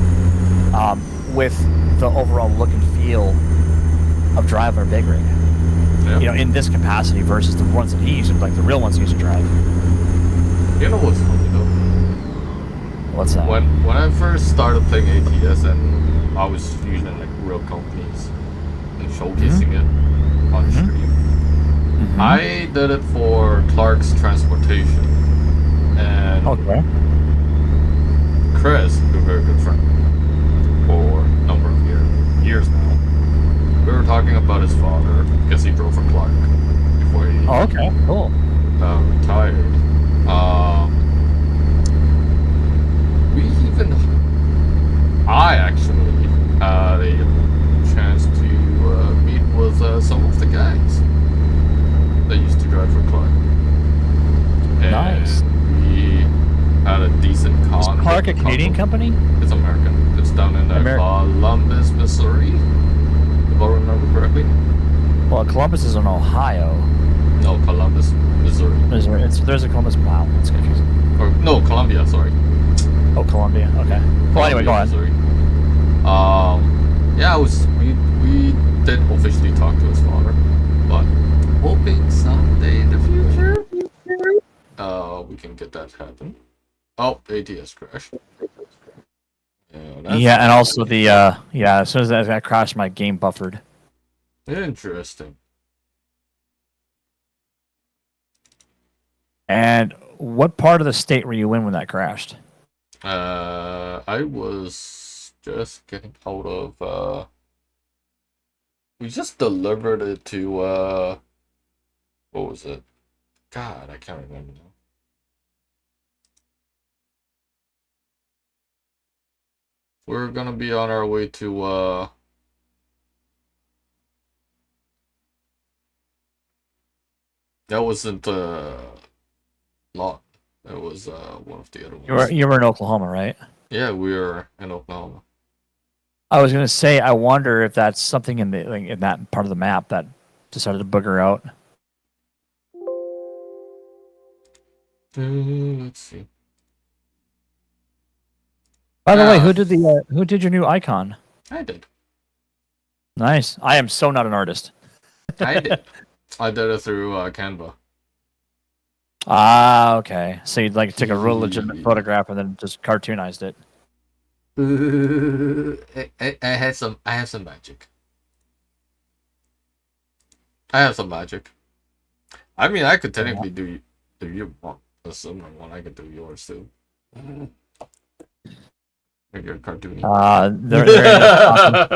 with the overall look and feel of driving a big rig. Yeah. In this capacity versus the ones that he used to, like the real ones he used to drive. You know what's funny though? What's that? When I first started playing ATS and I was using like real companies and showcasing it on stream, I did it for Clark's Transportation, and Okay. Chris, who's a very good friend for a number of years now, we were talking about his father because he drove for Clark before he Oh, okay. Cool. retired. I actually had a chance to meet with some of the guys that used to drive for Clark. And Nice. we had a decent con. Is Clark a Canadian company? It's American. It's down in Columbus, Missouri, if I remember correctly. Well, Columbus is in Ohio. No, Columbus, Missouri. There's a Columbus. Wow, that's confusing. Or no, Columbia. Sorry. Oh, Columbia. Okay. Well, anyway, go on. Missouri. Yeah, we did officially talk to his father, but hoping someday in the future, we can get that happen. Oh, ATS crashed. Yeah, and also as soon as I crashed, my game buffered. Interesting. And what part of the state were you in when that crashed? I was just getting out of, we just delivered it to, what was it? God, I can't remember now. We're gonna be on our way to, that wasn't, Lot. That was, one of the other ones. You were in Oklahoma, right? Yeah, we were in Oklahoma. I was gonna say, I wonder if that's something in that part of the map that decided to booger out. Let's see. By the way, who did your new icon? I did. Nice. I am so not an artist. I did. I did it through Canva. Ah, okay. So you'd like took a real legitimate photograph and then just cartoonized it. I have some magic. I have some magic. I mean, I could technically do if you want a similar one. I could do yours too. Make your cartoony.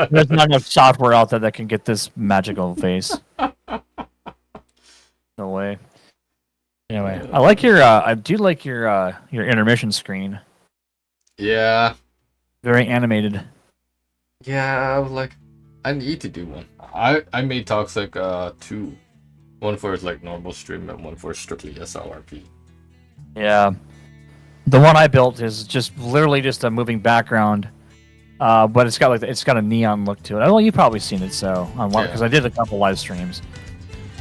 There's not enough software out there that can get this magical face. No way. Anyway, I do like your intermission screen. Yeah. Very animated. Yeah, I was like, I need to do one. I made Toxic 2. One for like normal stream and one for strictly SLRP. Yeah. The one I built is just literally just a moving background, but it's got a neon look to it. Oh, you've probably seen it because I did a couple live streams.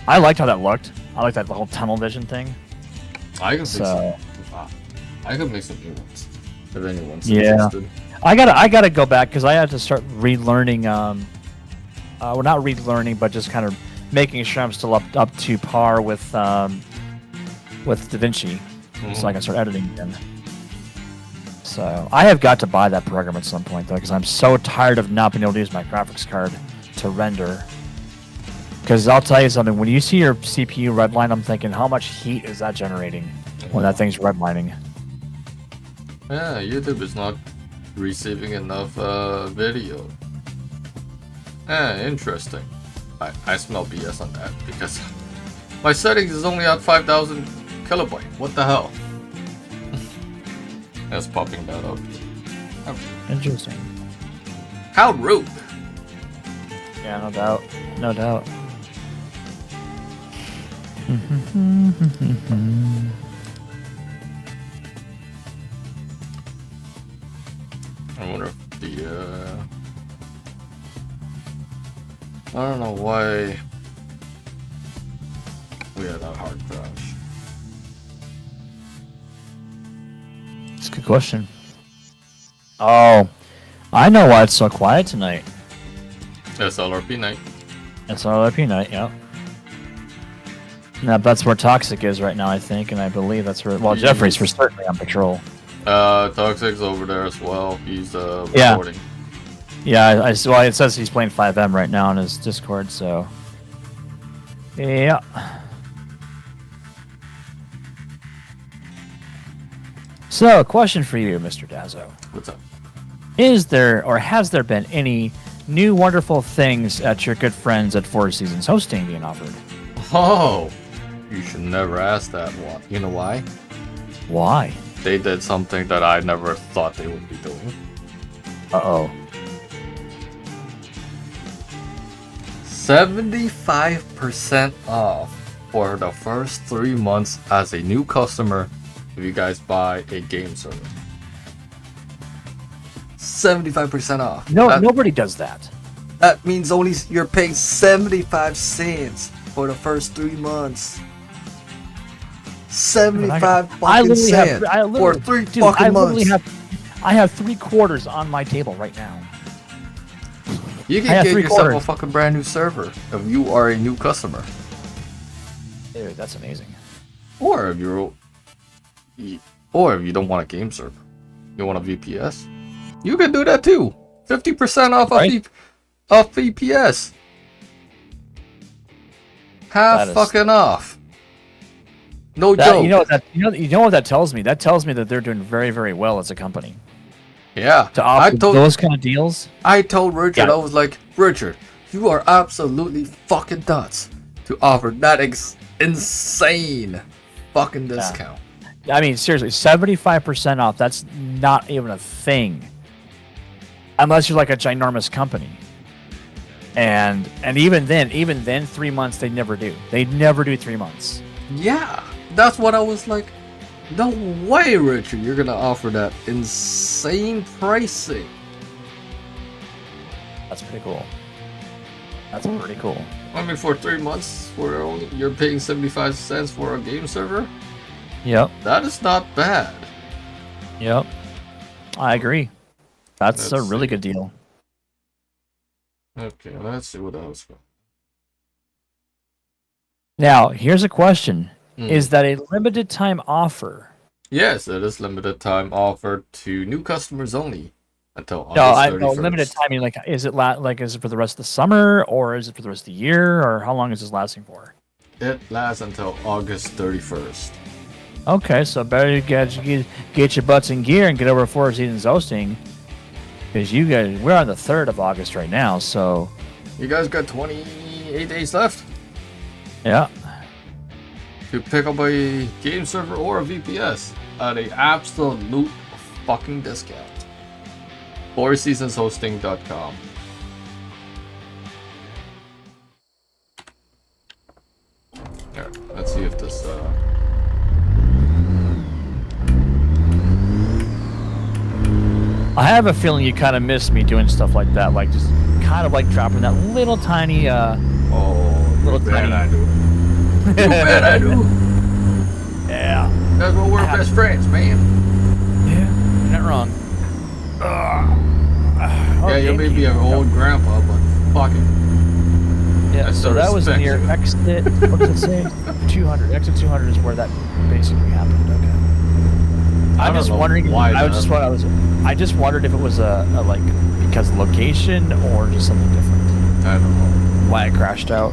I liked how that looked. I like that whole tunnel vision thing. I can make some new ones if anyone's interested. I gotta go back because I had to start relearning. Well, not relearning, but just kind of making sure I'm still up to par with DaVinci, so I can start editing again. So I have got to buy that program at some point though, because I'm so tired of not being able to use my graphics card to render. Because I'll tell you something, when you see your CPU redline, I'm thinking, how much heat is that generating when that thing's redlining? Yeah, YouTube is not receiving enough video. Interesting. I smell BS on that because my settings is only at 5,000 Kilobyte. What the hell? That's popping that up. Interesting. How rude. Yeah, no doubt. No doubt. I wonder if the I don't know why we had that hard crash. That's a good question. Oh, I know why it's so quiet tonight. SLRP night. SLRP night, yep. Now that's where Toxic is right now, I think, and I believe that's where. Well, Jeffrey's for certainly on patrol. Toxic's over there as well. He's Yeah. recording. Yeah, well, it says he's playing 5M right now on his Discord, so. Yeah. So, question for you, Mr. Dazzo. What's up? Is there, or has there been any new wonderful things at your good friends at Four Seasons Hosting being offered? Oh, you should never ask that one. You know why? Why? They did something that I never thought they would be doing. Uh-oh. 75% off for the first 3 months as a new customer if you guys buy a game server. 75% off. No, nobody does that. That means only you're paying 75 cents for the first 3 months. 75 fucking cents for 3 fucking months. I have 3 quarters on my table right now. You can get yourself a fucking brand new server if you are a new customer. Dude, that's amazing. Or if you don't want a game server, you want a VPS, you can do that too. 50% off of VPS. Half fucking off. No joke. You know what that tells me? That tells me that they're doing very, very well as a company. Yeah. To offer those kind of deals. I told Richard, I was like, Richard, you are absolutely fucking nuts to offer that insane fucking discount. I mean, seriously, 75% off. That's not even a thing. Unless you're like a ginormous company. And even then, 3 months they never do. They never do 3 months. Yeah, that's what I was like. No way, Richard, you're gonna offer that insane pricing. That's pretty cool. That's pretty cool. I mean, for 3 months, you're paying 75 cents for a game server. Yep. That is not bad. Yep. I agree. That's a really good deal. Okay, let's see what else. Now, here's a question. Is that a limited time offer? Yes, it is limited time offer to new customers only until August 31st. No, limited time. Like, is it for the rest of the summer, or is it for the rest of the year, or how long is this lasting for? It lasts until August 31st. Okay, so better get your butts in gear and get over 4 Seasons Hosting, because you guys, we're on the 3rd of August right now, so you guys got 28 days left. Yeah. To pick up a game server or a VPS at an absolute fucking discount. FourSeasonsHosting.com. Here, let's see if this I have a feeling you kind of miss me doing stuff like that, like just kind of like dropping that little tiny little tiny. I do. You bet I do. Yeah. That's why we're best friends, man. Yeah, you're not wrong. Yeah, you may be an old grandpa, but fuck it. Yeah, That's so the that was respect near you. exit. What does it say? 200. Exit 200 is where that basically happened. Okay. I'm just wondering why. I just wondered if it was a like because of location or just something different. I don't know. Why it crashed out.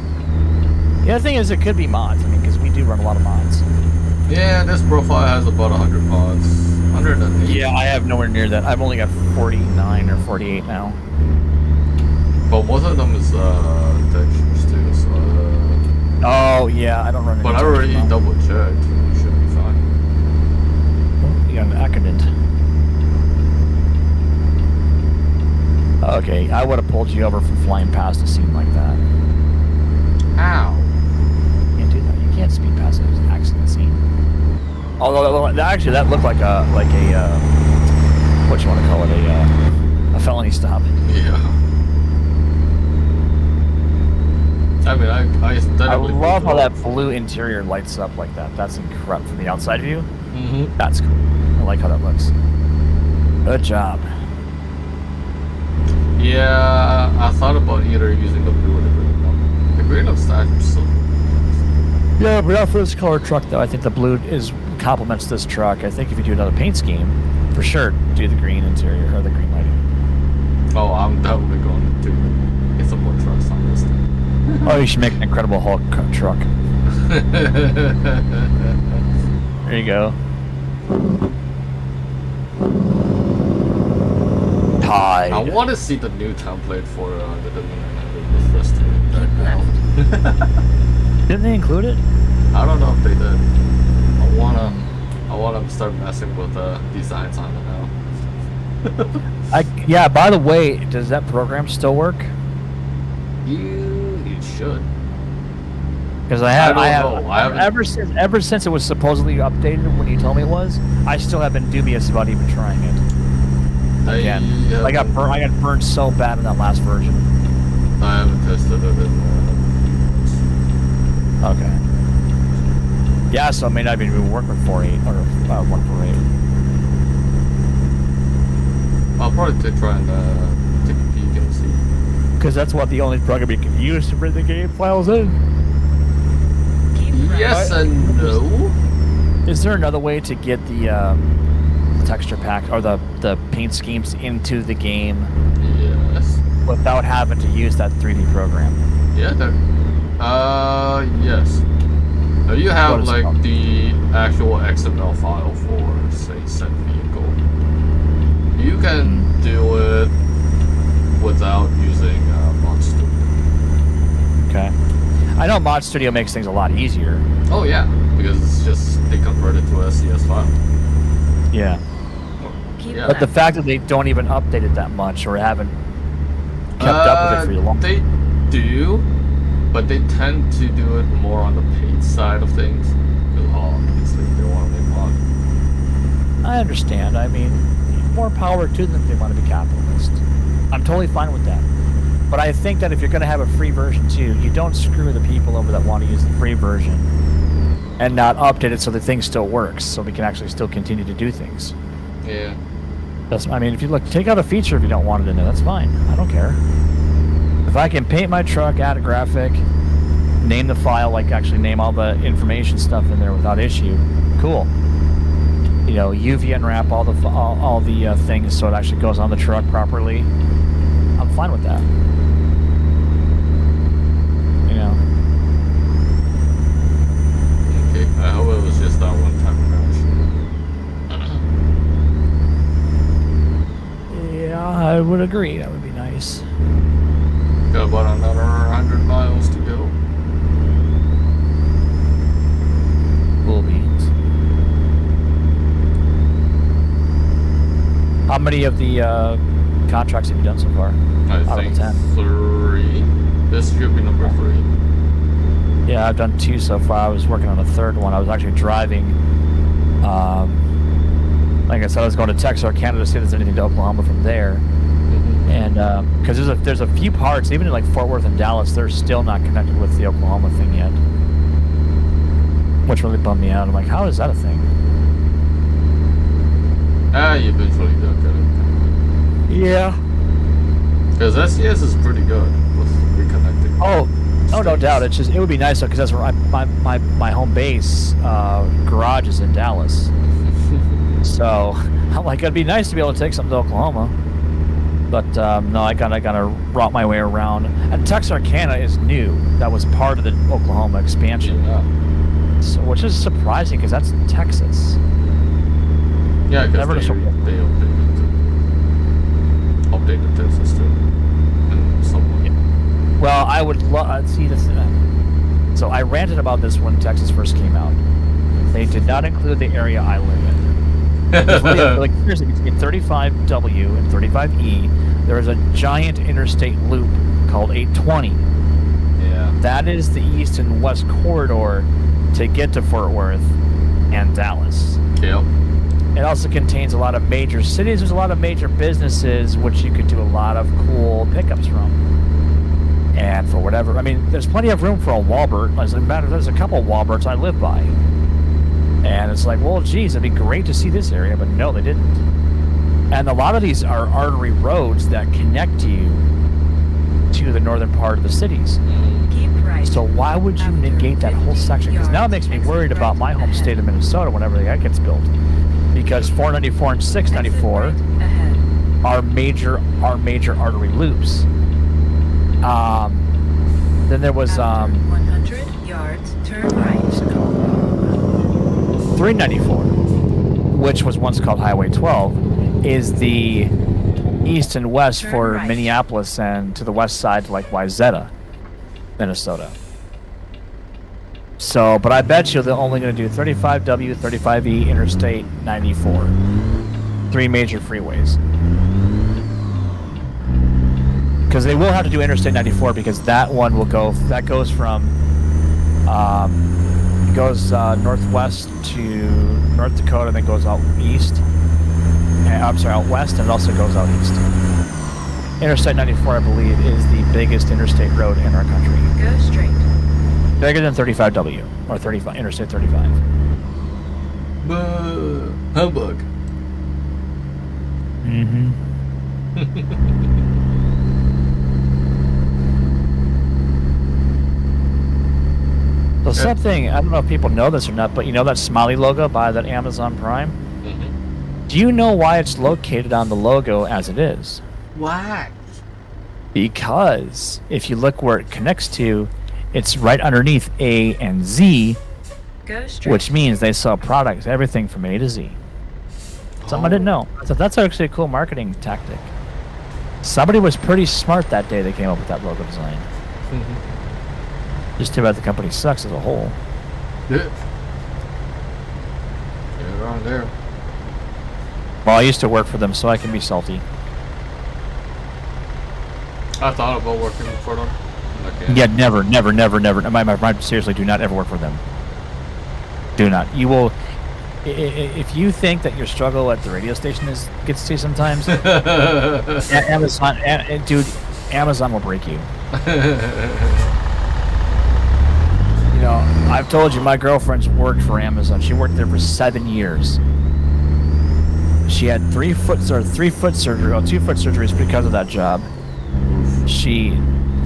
The other thing is it could be mods. I mean, because we do run a lot of mods. Yeah, this profile has about 100 mods. 108. Yeah, I have nowhere near that. I've only got 49 or 48 now. But most of them is textures too. So, Oh yeah, I don't run. but I already double checked. It should be accident. Okay, I would have pulled you over for flying past a scene like that. Ow. You can't do that. You can't speed past an accident scene. Although actually, that looked like a what you want to call it, a felony stop. Yeah. I mean, I love how that blue interior lights up like that. That's incredible from the outside view. Mm-hmm. That's cool. I like how that looks. Good job. Yeah, I thought about either using the blue or the green one. The green looks nice, so. Yeah, but not for this color truck though. I think the blue complements this truck. I think if you do another paint scheme, for sure, do the green interior or the green lighting. Oh, I'm definitely going to get some more trucks on this thing. Oh, you should make an Incredible Hulk truck. There you go. Tide. I want to see the new template for the W900 with this thing right now. Didn't they include it? I don't know if they did. I wanna start messing with designs on it now. Yeah. By the way, does that program still work? You should. Because I haven't ever since it was supposedly updated when you told me it was. I still have been dubious about even trying it. Again, I got burned so bad in that last version. I haven't tested it in Okay. Yeah, so I may not even work with 4.8 or 1.8. I'll probably try and take a peek and see. Because that's what the only program you can use to bring the game files in. Yes and no. Is there another way to get the texture pack or the paint schemes into the game? Yes. Without having to use that 3D program? Yeah, yes. You have like the actual XML file for, say, said vehicle. You can do it without using Mod Studio. Okay. I know Mod Studio makes things a lot easier. Oh yeah, because it's just they convert it to a CS file. Yeah. Yeah. But the fact that they don't even update it that much or haven't kept up with it for long. They do, but they tend to do it more on the paid side of things. Because obviously they want to make money. I understand. I mean, more power to them if they want to be capitalist. I'm totally fine with that. But I think that if you're going to have a free version too, you don't screw the people over that want to use the free version and not update it so the thing still works, so we can actually still continue to do things. Yeah. I mean, if you look, take out a feature if you don't want it in there. That's fine. I don't care. If I can paint my truck, add a graphic, name the file, like actually name all the information stuff in there without issue, cool. You know, UV unwrap all the things so it actually goes on the truck properly. I'm fine with that. You know. Okay. I hope it was just that one time crash. Yeah, I would agree. That would be nice. Got about another 100 miles to go. Cool beans. How many of the contracts have you done so far? I think 3. This should be number 3. Yeah, I've done 2 so far. I was working on a third one. I was actually driving. Like I said, I was going to Texarkana to see if there's anything to Oklahoma from there. And because there's a few parts, even in like Fort Worth and Dallas, they're still not connected with the Oklahoma thing yet, which really bummed me out. I'm like, how is that a thing? You eventually do get it. Yeah. Because SCS is pretty good with reconnecting. Oh, no doubt. It's just it would be nice though, because that's where my home base garage is in Dallas. So I'm like, it'd be nice to be able to take something to Oklahoma. But no, I gotta route my way around. And Texarkana is new. That was part of the Oklahoma expansion. Yeah. So, which is surprising because that's Texas. Yeah, because they updated Texas too. In some way. Well, I would see this. So I ranted about this when Texas first came out. They did not include the area I live in. Like seriously, between 35W and 35E, there is a giant interstate loop called 820. Yeah. That is the east and west corridor to get to Fort Worth and Dallas. Yep. It also contains a lot of major cities. There's a lot of major businesses which you could do a lot of cool pickups from. And for whatever, I mean, there's plenty of room for a Walbert. As a matter, there's a couple Walberts I live by. And it's like, well, geez, it'd be great to see this area, but no, they didn't. And a lot of these are artery roads that connect you to the northern part of the cities. Keep right. So why would you After negate that whole 50 section? Because now it makes me yards, worried exit about my right home state of ahead. Minnesota whenever that gets built. Because 494 and 694 Exit right ahead. are major artery loops. Then there was After 100 yards, turn right. what's it called? 394, which was once called Highway 12, is the east and west Turn for right. Minneapolis and to the west side, like Wayzata, Minnesota. So, but I bet you they're only going to do 35W, 35E, Interstate 94. 3 major freeways. Because they will have to do Interstate 94 because that one will go, that goes from, northwest to North Dakota and then goes out east. Out west, and it also goes out east. Interstate 94, I believe, is the biggest interstate road in our country. Go straight. Bigger than 35W or 35 Interstate 35. Humbug. Mm-hmm. So something, I don't know if people know this or not, but you know that smiley logo by that Amazon Prime? Mm-hmm. Do you know why it's located on the logo as it is? Why? Because if you look where it connects to, it's right underneath A and Z, Go straight. which means they sell products, everything from A to Z. Something I didn't know. So that's actually a cool marketing tactic. Somebody was pretty smart that day they came up with that logo design. Just too bad the company sucks as a whole. Yeah. Get around there. Well, I used to work for them, so I can be salty. I thought about working for them. Okay. Yeah, never. Seriously, do not ever work for them. Do not. You will. If you think that your struggle at the radio station gets to you sometimes, Amazon, dude, Amazon will break you. You know, I've told you my girlfriend's worked for Amazon. She worked there for 7 years. She had 2 foot surgeries because of that job. She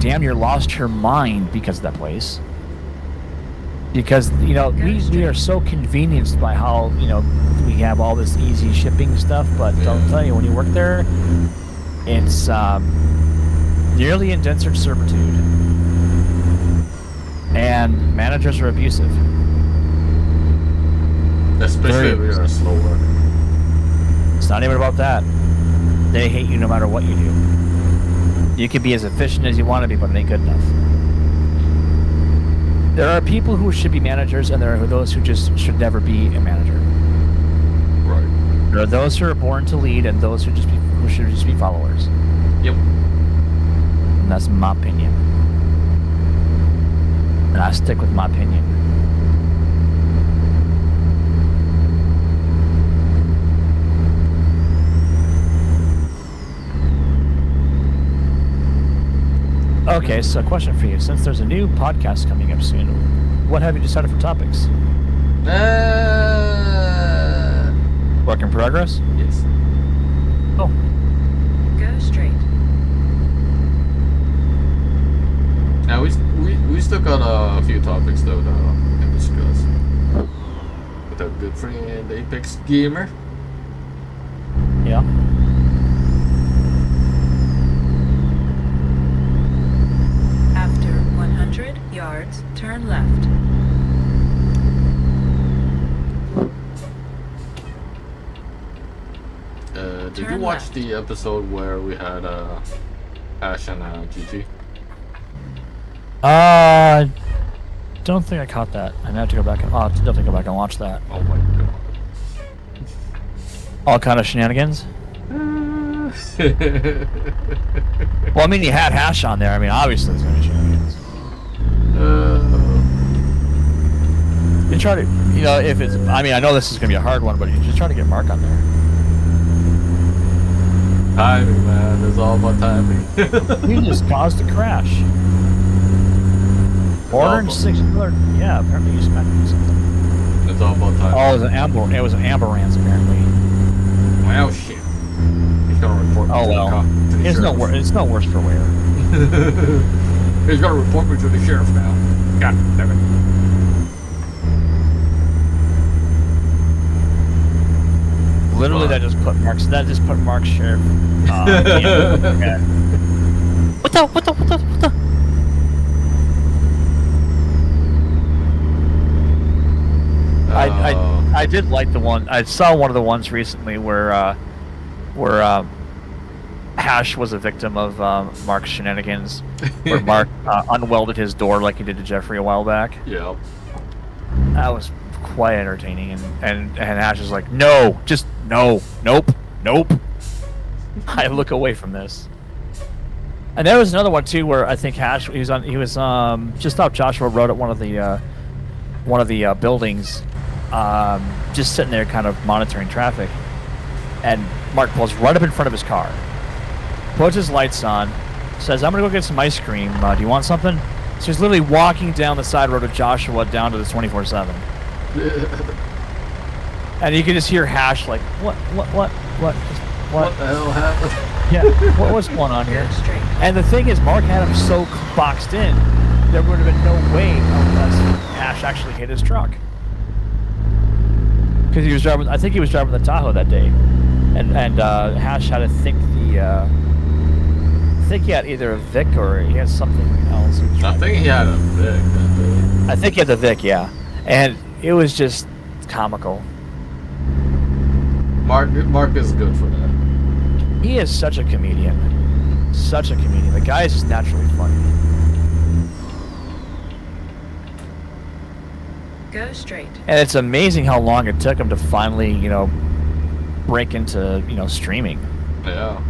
damn near lost her mind because of that place. Because, you know, we are so convenienced by how, you know, we have all this easy shipping stuff, but I'll tell you, when you work there, it's nearly indentured servitude. And managers are abusive. Especially if you're a slow worker. It's not even about that. They hate you no matter what you do. You can be as efficient as you want to be, but it ain't good enough. There are people who should be managers, and there are those who just should never be a manager. Right. There are those who are born to lead, and those who should just be followers. Yep. And that's my opinion. And I stick with my opinion. Okay, so question for you. Since there's a new podcast coming up soon, what have you decided for topics? Work in progress? Yes. Oh, Go straight. Now we still got a few topics though that we can discuss with our good friend Apex Gamer. yeah. After 100 yards, turn left. Did you Turn watch left. the episode where we had Ash and GG? Don't think I caught that. I have to go back and I'll definitely go back and watch that. Oh my god. All kind of shenanigans. Well, I mean, you had Hash on there. I mean, obviously it's gonna be shenanigans. You try to, you know, if it's. I mean, I know this is gonna be a hard one, but you just try to get Mark on there. Timing, man. It's all about timing. You just caused a crash. 406 alert. Yeah, apparently you smacked me something. It's all about timing. Oh, it was an ambulance apparently. Well, shit. He's gonna report me Oh to the well. cop. To the It's no sheriff. it's no worse for wear. He's gonna report me to the sheriff now. God damn it. Literally, What? that just put Mark's sheriff. Yeah. What the? I did like the one. I saw one of the ones recently where Hash was a victim of Mark's shenanigans, where Mark unwelded his door like he did to Jeffrey a while back. Yep. That was quite entertaining, and Hash is like, no, just no, nope. I look away from this. And there was another one too where I think Hash he was just off Joshua Road at one of the buildings, just sitting there kind of monitoring traffic, and Mark pulls right up in front of his car, puts his lights on, says, I'm gonna go get some ice cream, do you want something? So he's literally walking down the side road of Joshua down to the 24/7. And you can just hear Hash like, what What the hell happened? Yeah, what's going on here? Go straight. And the thing is, Mark had him so boxed in, there would have been no way unless Hash actually hit his truck. Because he was driving, I think he was driving the Tahoe that day, and Hash had to think I think he had either a Vic or he had something else. I think he had a Vic that day. I think he had the Vic, yeah, and it was just comical. Mark is good for that. He is such a comedian. The guy is just naturally funny. Go straight. And it's amazing how long it took him to finally, break into, streaming. Yeah.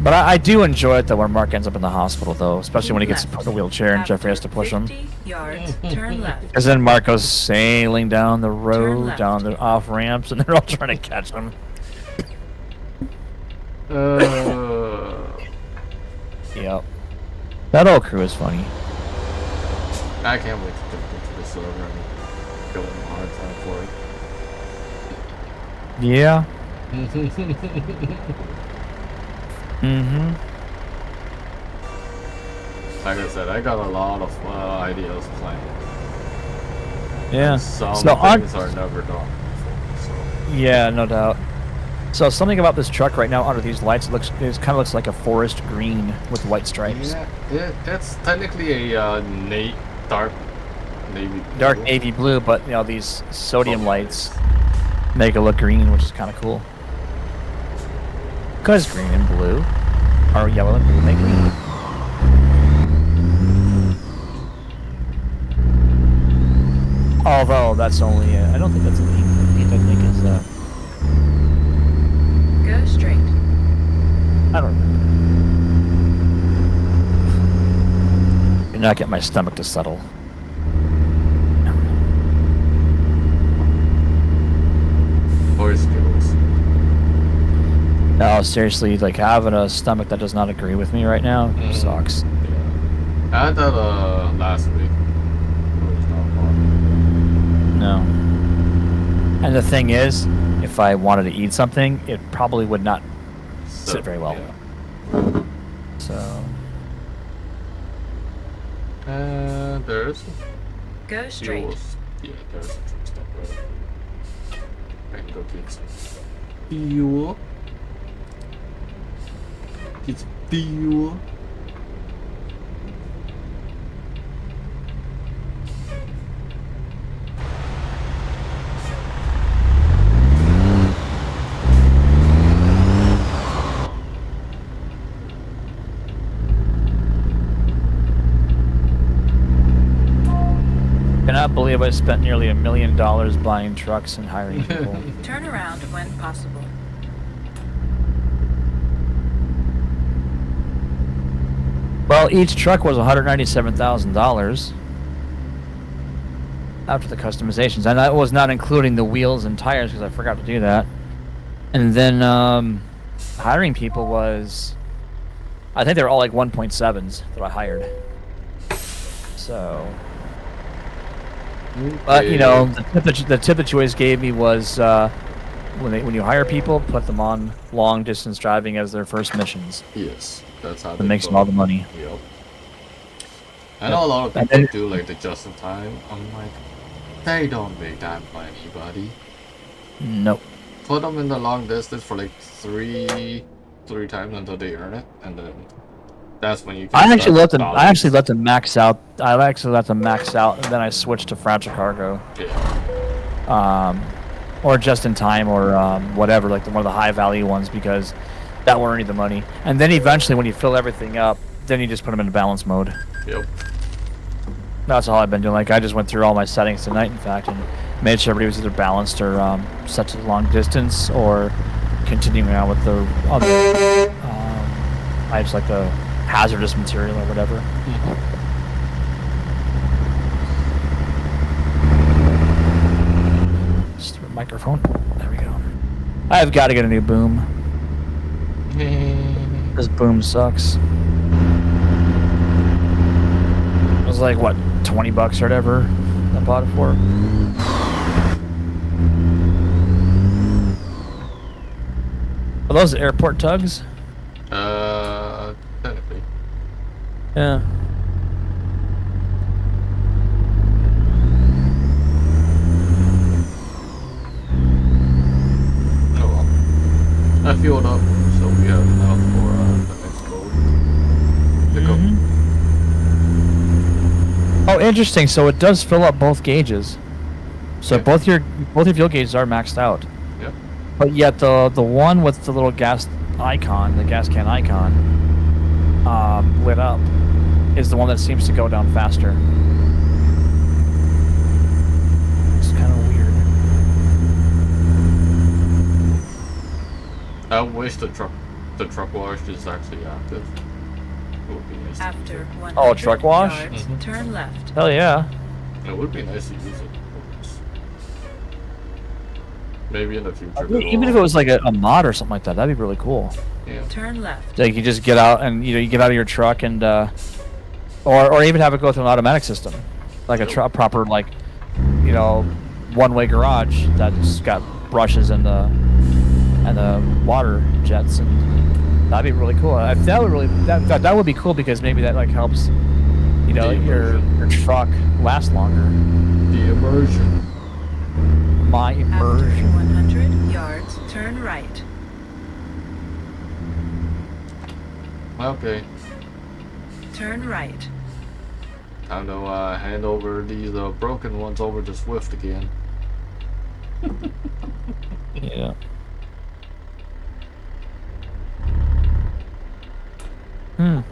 But I do enjoy it, though, when Mark ends up in the hospital, though, especially when he gets put in a wheelchair and Jeffrey has to push him. 50 yards, turn left. Because then Mark goes sailing down the road, left. down the off ramps, and they're all trying to catch him. Yep. That whole crew is funny. I can't wait to jump into the server and go in a hard time for it. Yeah. Mm-hmm. Like I said, I got a lot of ideas planned. Yeah. Some So on- things are never done before, so. Yeah, no doubt. So something about this truck right now under these lights kind of looks like a forest green with white stripes. Yeah, it's technically a dark navy blue. Dark navy blue, but these sodium lights make it look green, which is kind of cool. Because green and blue, or yellow and blue make green. Although that's only, I don't think that's a lead. I think is, Go straight. I don't know. You're not getting my stomach to settle. Voice skills. No, seriously, like having a stomach that does not agree with me right now sucks. Yeah. I had that last week. It was not fun. No. And the thing is, if I wanted to eat something, it probably would not sit very well. Yeah. So, There's Go straight. fuels. Yeah, there's a truck stop right. I can go get some fuel. Get some fuel. cannot believe I spent nearly $1 million buying trucks and hiring people. Turn around when possible. Well, each truck was $197,000 after the customizations, and that was not including the wheels and tires because I forgot to do that. And then hiring people was, I think they were all like 1.7s that I hired. So, but you know, the tip that you always gave me was when you hire people, put them on long distance driving as their first missions. Yes, that's how That makes them all the money. Yep. I know a lot of people do like the just in time. I'm like, they don't make that money, buddy. Nope. Put them in the long distance for like three times until they earn it, and then that's when you can I actually let them. balance. I actually let them max out. I actually let them max out, and then I switched to fragile cargo, Yeah. or just in time, or whatever, like one of the high value ones, because that will earn you the money. And then eventually, when you fill everything up, then you just put them into balance mode. Yep. That's all I've been doing. Like I just went through all my settings tonight, in fact, and made sure everybody was either balanced or set to the long distance, or continuing on with the other. I just like the hazardous material or whatever. Stupid microphone. There we go. I've got to get a new boom. This boom sucks. It was like what, $20 or whatever I bought it for. Are those airport tugs? Technically. Yeah. Oh well. I fueled up, so we have enough for the next load to go. Oh, interesting. So it does fill up both gauges. So Yeah. both your fuel gauges are maxed out. Yep. But yet the one with the little gas icon, the gas can icon, lit up, is the one that seems to go down faster. It's kind of weird. I wish the truck wash is actually active. It would be nice to use After it. 100 truck wash? yards, turn left. Hell yeah. It would be nice to use it. Maybe in the future. Even if it was like a mod or something like that, that'd be really cool. Yeah. Turn left. Like you just get out and you get out of your truck and or even have it go through an automatic system, like a proper like one-way garage that's got brushes and the water jets, and that'd be really cool. That would be cool because maybe that like helps your truck last longer. The immersion. My After immersion. 100 yards, turn right. Okay. Turn right. Time to hand over these broken ones over to Swift again. Yeah. Alright.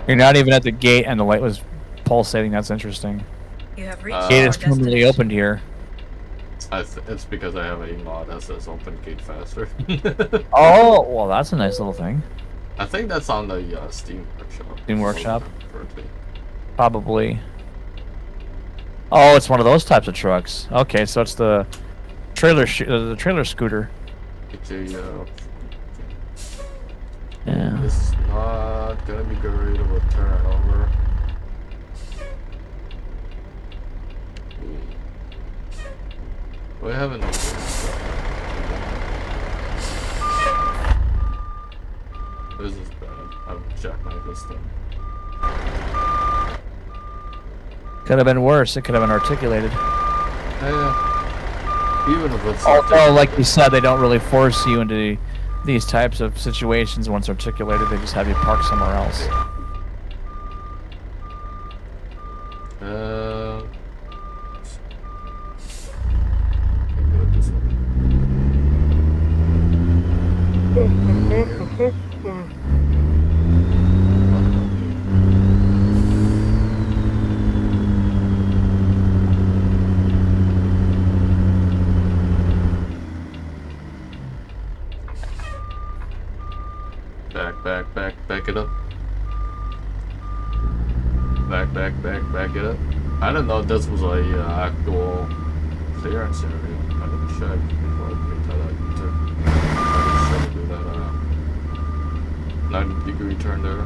You're not even at the gate and the light was pulsating. That's interesting. You have reached Gate your is permanently destination. opened here. It's because I have a mod that says open gate faster. Oh, well, that's a nice little thing. I think that's on the Steam Workshop. Steam Workshop? Currently. Probably. Oh, it's one of those types of trucks. Okay, so it's the trailer scooter. It's a, Yeah. this is not gonna be great of a turnover. We haven't. This is bad. I've jackknifed this thing. Could have been worse. It could have been articulated. Even if it's Although, like you said, they don't really force you into these types of situations once articulated. They just have you park somewhere else. can do it this way. back it up. Back it up. I didn't know this was a actual clearance area. I didn't check before I tell that too. I didn't do that 90-degree turn there.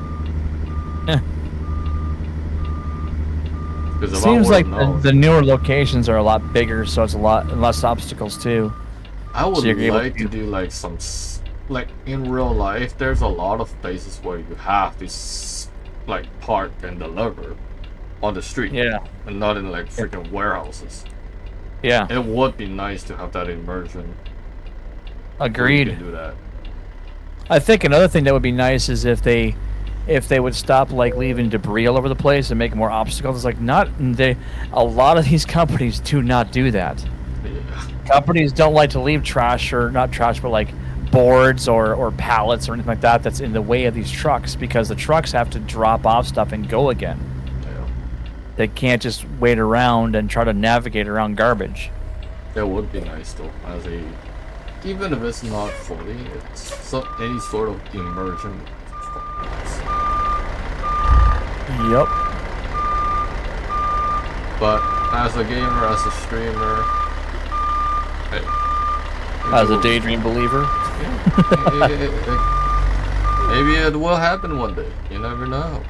Yeah. Because Seems like the newer locations are a lot bigger, so it's a lot less obstacles too. I would So you're able like to do like some, like in real life, there's a lot of places where you have to like park and deliver on the street. Yeah. And not in like freaking warehouses. Yeah. It would be nice to have that immersion. Agreed. You can do that. I think another thing that would be nice is if they would stop like leaving debris all over the place and make more obstacles. It's like a lot of these companies do not do that. Yeah. Companies don't like to leave trash, or not trash, but like boards or pallets or anything like that that's in the way of these trucks, because the trucks have to drop off stuff and go again. Yeah. They can't just wait around and try to navigate around garbage. It would be nice though, even if it's not fully, it's any sort of immersion. Yep. But as a gamer, as a streamer, hey, As a daydream believer. maybe it will happen one day. You never know.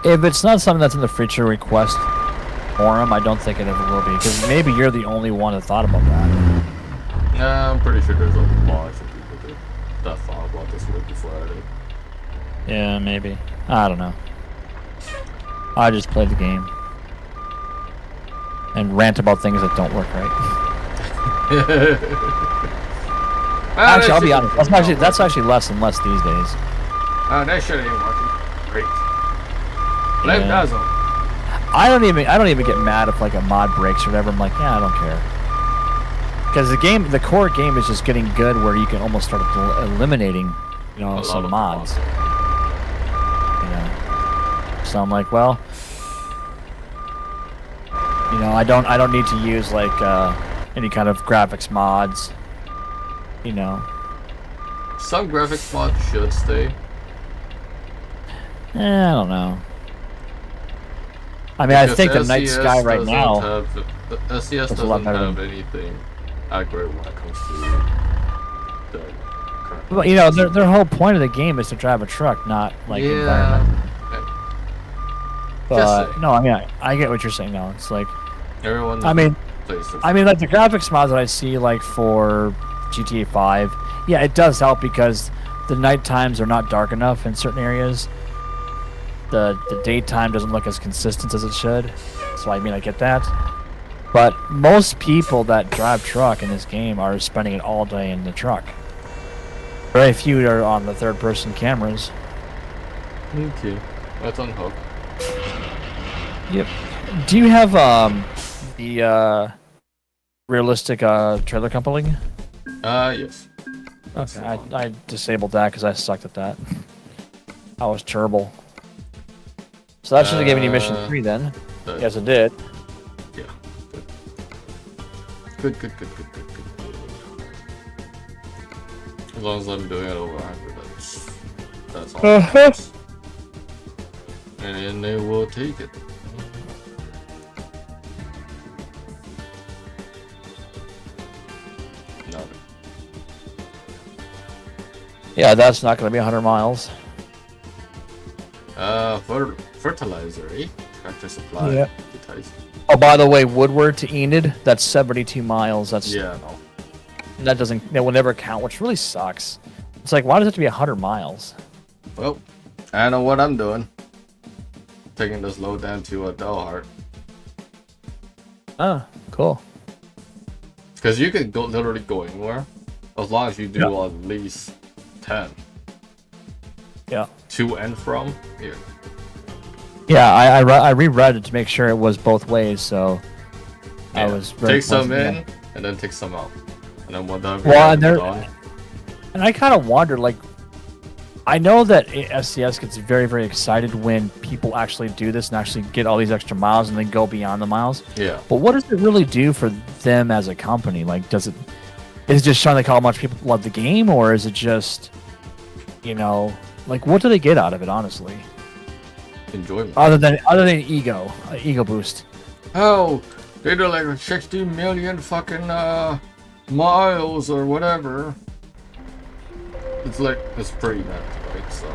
If it's not something that's in the feature request forum, I don't think it ever will be, because maybe you're the only one that thought about that. Nah, I'm pretty sure there's a bunch of people that thought about this way before I did. Yeah, maybe. I don't know. I just play the game and rant about things that don't work right. Actually, I'll be honest. That's actually less and less these days. That shit ain't working. Great. Blame Dazzo. I don't even get mad if like a mod breaks or whatever. I'm like, yeah, I don't care. Because the core game is just getting good where you can almost start eliminating, some mods. So I'm like, well, I don't need to use like any kind of graphics mods. Some graphics mods should stay. I don't know. I mean, I think the Night Sky right now. The SCS doesn't have anything accurate when it comes to the current. Well, their whole point of the game is to drive a truck, not like environment. But no, I mean, I get what you're saying now. It's like everyone. like the graphics mods that I see like for GTA 5, yeah, it does help because the night times are not dark enough in certain areas. The daytime doesn't look as consistent as it should. So I mean, I get that. But most people that drive truck in this game are spending it all day in the truck. Very few are on the third-person cameras. Okay, that's unhooked. Yep. Do you have the realistic trailer coupling? Yes. Okay, I disabled that because I sucked at that. I was terrible. So that should have given you mission 3 then. Yes, it did. Yeah. Good. As long as I'm doing it over 100, that's all. That matters. And then they will take it. No. Yeah, that's not going to be 100 miles. Fertilizer, eh? Tractor supply. Yeah. Oh, by the way, Woodward to Enid, that's 72 miles. That's yeah. No. That will never count, which really sucks. It's like, why does it have to be 100 miles? Well, I know what I'm doing. Taking this load down to a Delhart. Oh, cool. Because you can literally go anywhere, as long as you do at least 10. Yeah. To and from here. Yeah, I reread it to make sure it was both ways, so I was take some in and then take some out, and then whatever. Well, and I kind of wonder, like, I know that SCS gets very, very excited when people actually do this and actually get all these extra miles and then go beyond the miles. Yeah. But what does it really do for them as a company? Like, is it just showing like how much people love the game, or is it just, you know, like what do they get out of it, honestly? Enjoyment. Other than ego boost. Oh, they do like 60 million fucking miles or whatever. It's like it's pretty nuts, right? So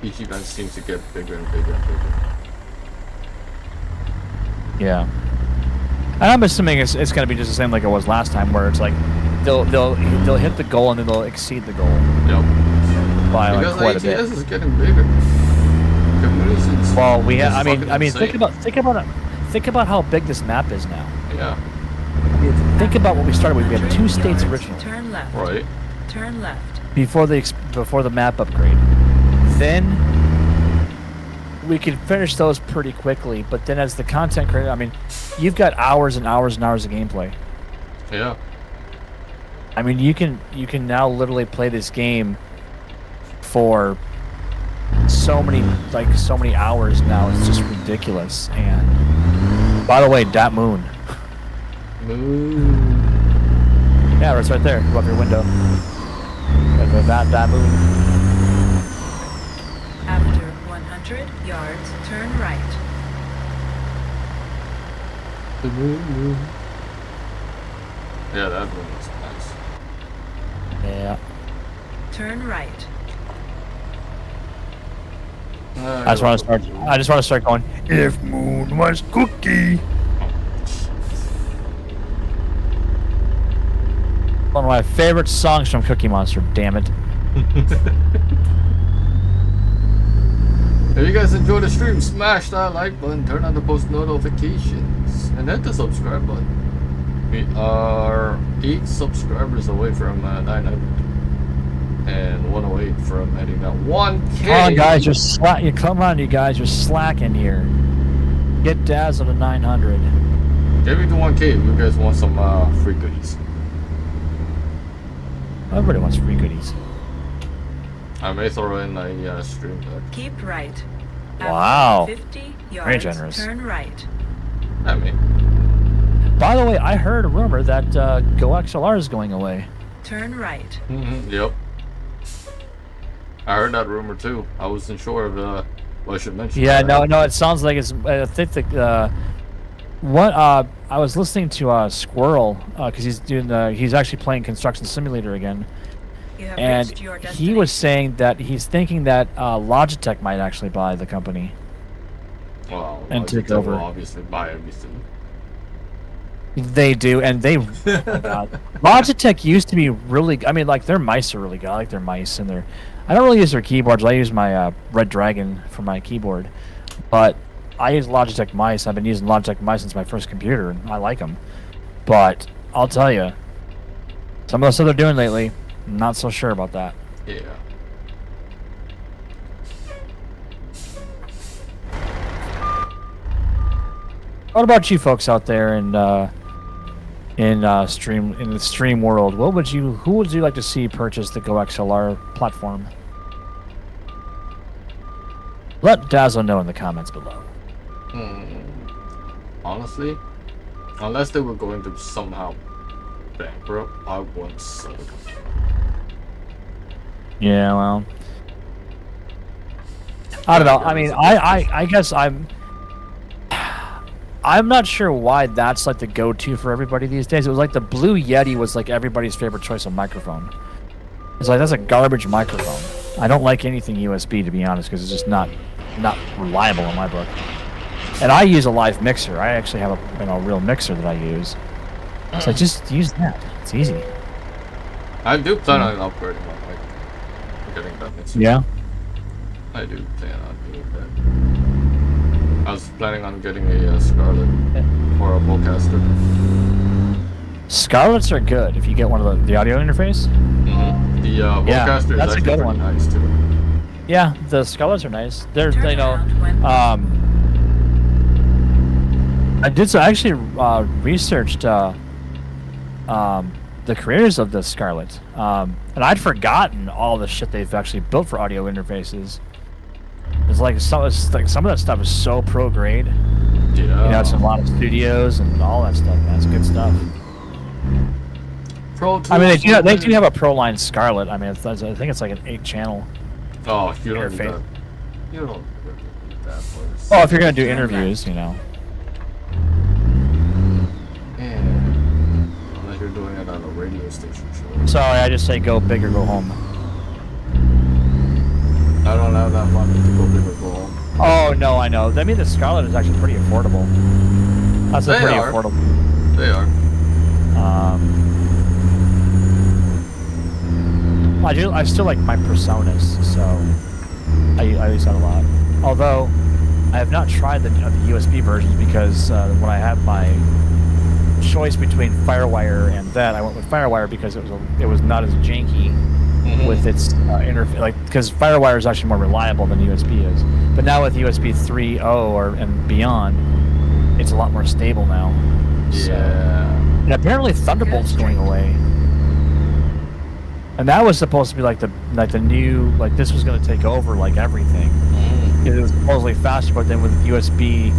each event seems to get bigger and bigger and bigger. Yeah. And I'm assuming it's going to be just the same like it was last time, where it's like they'll hit the goal and then they'll exceed the goal. Yep. By like Because quite a bit. ATS is getting bigger. Communities. Well, we have. It's I mean, fucking think about how big this map is now. Yeah. Think about what we started with. We have 2 states originally Turn left. Right. Turn left. before the map upgrade. Then we could finish those pretty quickly. But then as the content creator, I mean, you've got hours and hours and hours of gameplay. Yeah. I mean, you can now literally play this game for so many hours now. It's just ridiculous. And by the way, that moon. Moon. Yeah, it's right there. Go up your window. That moon. After 100 yards, turn right. The moon. Yeah, that moon is nice. Yeah. Turn right. I just want to start going. If moon was cookie. One of my favorite songs from Cookie Monster. Damn it. If you guys enjoyed the stream, smash that like button, turn on the post notifications, and hit the subscribe button. We are 8 subscribers away from 900, and 108 from heading down 1K. Come on, guys, come on, you guys, you're slacking here. Get Dazzo to 900. Get me to 1K if you guys want some free goodies. Everybody wants free goodies. I may throw in a stream deck. Keep right. Wow. After 50 yards, Very generous. turn right. I mean, By the way, I heard a rumor that Go XLR is going away. Turn right. yep. I heard that rumor too. I wasn't sure of what I should mention. Yeah, no, it sounds like it's. I think I was listening to Squirrel because he's actually playing Construction Simulator again, You have and reached your he was destination. saying that he's thinking that Logitech might actually buy the company. Well, and take Logitech over. will obviously buy everything. They do, and they. Oh my God. Logitech used to be really. I mean, like their mice are really good. I like their mice and their. I don't really use their keyboards. I use my Red Dragon for my keyboard, but I use Logitech mice. I've been using Logitech mice since my first computer, and I like them. But I'll tell you, some of the stuff they're doing lately, I'm not so sure about that. Yeah. What about you folks out there in the stream world? Who would you like to see purchase the Go XLR platform? Let Dazzo know in the comments below. Honestly, unless they were going to somehow bankrupt, I wouldn't sell it. Yeah, well, I don't know. I mean, I guess I'm not sure why that's like the go-to for everybody these days. It was like the Blue Yeti was like everybody's favorite choice of microphone. It's like that's a garbage microphone. I don't like anything USB, to be honest, because it's just not reliable in my book. And I use a live mixer. I actually have a real mixer that I use. So just use that. It's easy. I do plan on upgrading my mic. Getting that mixer. Yeah. I do plan on doing that. I was planning on getting a Scarlett or a Bowcaster. Scarletts are good if you get one of the audio interface. The Bowcaster is that's a actually good pretty one. nice too. Yeah, the Scarletts are nice. They're Turn you know. around when I actually researched the creators of the Scarlett, and I'd forgotten all the shit they've actually built for audio interfaces. It's like some of that stuff is so pro grade. Yeah. You know, it's in a lot of studios and all that stuff. Man, it's good stuff. Pro I mean, they Tools. do have a Pro Line Scarlett. I mean, I think it's like an 8-channel. Oh, you don't need Interface. that. You don't need that for Well, if you're gonna do interviews, you know. Yeah. Unless you're doing it on a radio station show. Sorry, I just say go big or go home. I don't have that money to go big or go home. Oh no, I know. I mean, the Scarlet is actually pretty affordable. That's They pretty are. affordable. They are. I still like my Personas, so I use that a lot. Although I have not tried the USB versions because when I had my choice between FireWire and that, I went with FireWire because it was not as janky with its interface. Like because FireWire is actually more reliable than USB is. But now with USB 3.0 and beyond, it's a lot more stable now. So, Yeah. and apparently Thunderbolt's going away. And that was supposed to be like the new, like this was going to take over like everything. It was supposedly faster, but then with USB,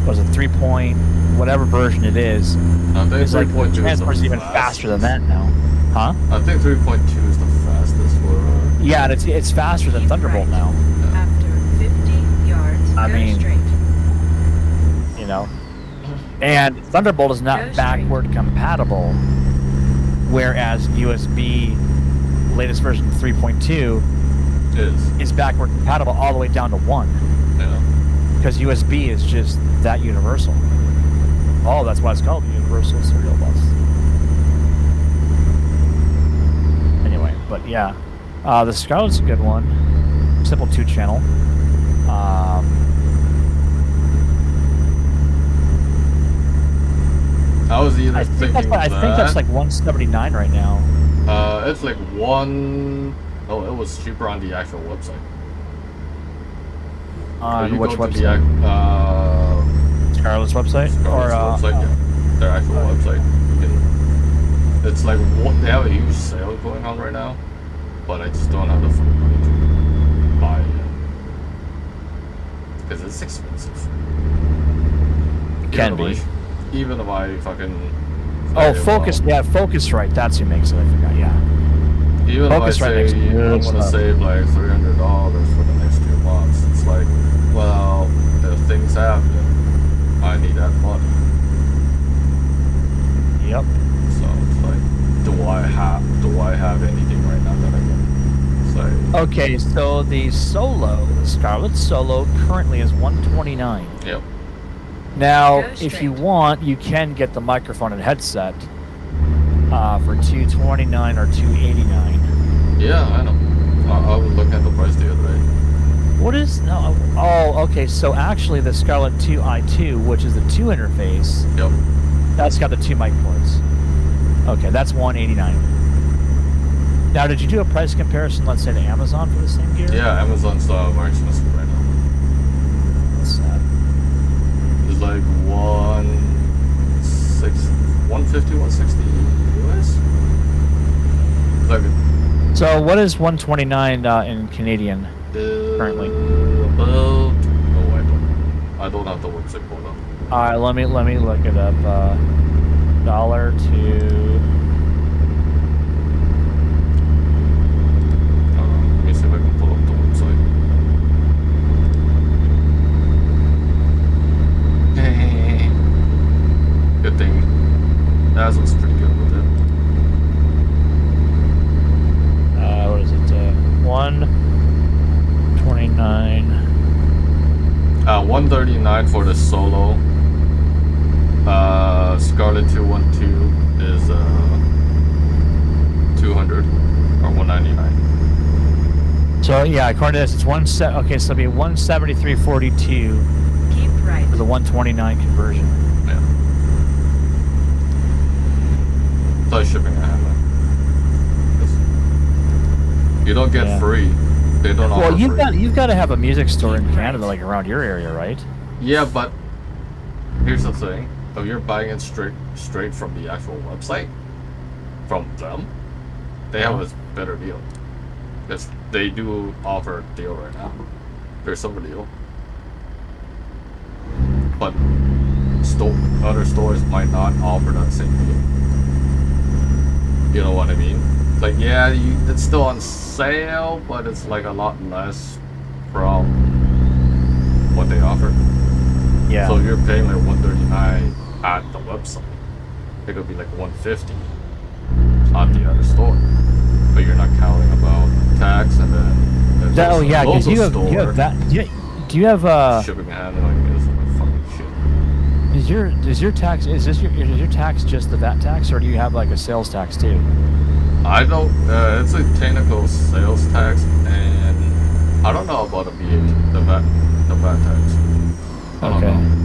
was it 3 point whatever version it is? I think It's like 3.2 is the transport's even fastest. faster than that now, huh? I think 3.2 is the fastest for. Yeah, and it's faster than Keep Thunderbolt right. now. After 50 yards, I go mean- straight. You know, and Thunderbolt is not Go straight. backward compatible, whereas USB latest version 3.2 is backward compatible all the way down to 1. Yeah. Because USB is just that universal. Oh, that's why it's called the Universal Serial Bus. Anyway, but yeah. The Scarlet's a good one. Simple 2-channel. I was either I think thinking that's, I think that's like 179 right now. it's like one oh it was cheaper on the actual website. On you which go to the website? Scarlet's website? Scarlett's website, yeah. Their actual website. You can, it's like they have a huge sale going on right now, but I just don't have the full money to buy it because it's expensive. Can be. Even if I fucking. Oh, Focus. Yeah, Focusrite. That's who makes it. I forgot. Yeah. Even if I Focusrite makes say good I'm gonna stuff. save like $300 for the next 2 months, it's like, well, if things happen, I need that money. Yep. So it's like, do I have anything right now that I can say? Okay, so the Scarlet Solo currently is 129. Yep. Now, Go if you straight. want, you can get the microphone and headset for $229 or $289. Yeah, I know. I was looking at the price the other day. What is no? Oh, okay. So actually, the Scarlet 2i2, which is the 2 interface, Yep. that's got the 2 mic ports. Okay, that's $189. Now, did you do a price comparison, let's say, to Amazon for the same gear? Yeah, Amazon's more expensive right now. That's sad. It's like 150, 160 US. Like So, what is 129 in Canadian? Currently. About I don't have the website pulled up. All right, let me look it up. Dollar to Let me see if I can pull up the website. Good thing Dazzo's pretty good with it. what is it? 129. 139 for the solo. Scarlet 212 is 200 or 199. So yeah, according to this, it's okay, so it'll be 173.42 Keep right. for the 129 conversion. Yeah. Plus shipping, I have that. You don't get Yeah. free. They don't offer Well, free. you've got to have a music store in Canada, like around your area, right? Yeah, but here's the thing: if you're buying it straight from the actual website, from them, they have a better deal. They do offer a deal right now. There's some deal, but other stores might not offer that same deal. You know what I mean? It's like, yeah, it's still on sale, but it's like a lot less from what they offer. Yeah. So you're paying like $139 at the website. It could be like $150 on the other store, but you're not counting about tax and then. Oh yeah, because you have that. Do you have shipping and handling is like fucking shit. Is your tax is your tax just the VAT tax, or do you have like a sales tax too? I don't. It's a technical sales tax, and I don't know about the VAT, the VAT tax. I don't Okay. know.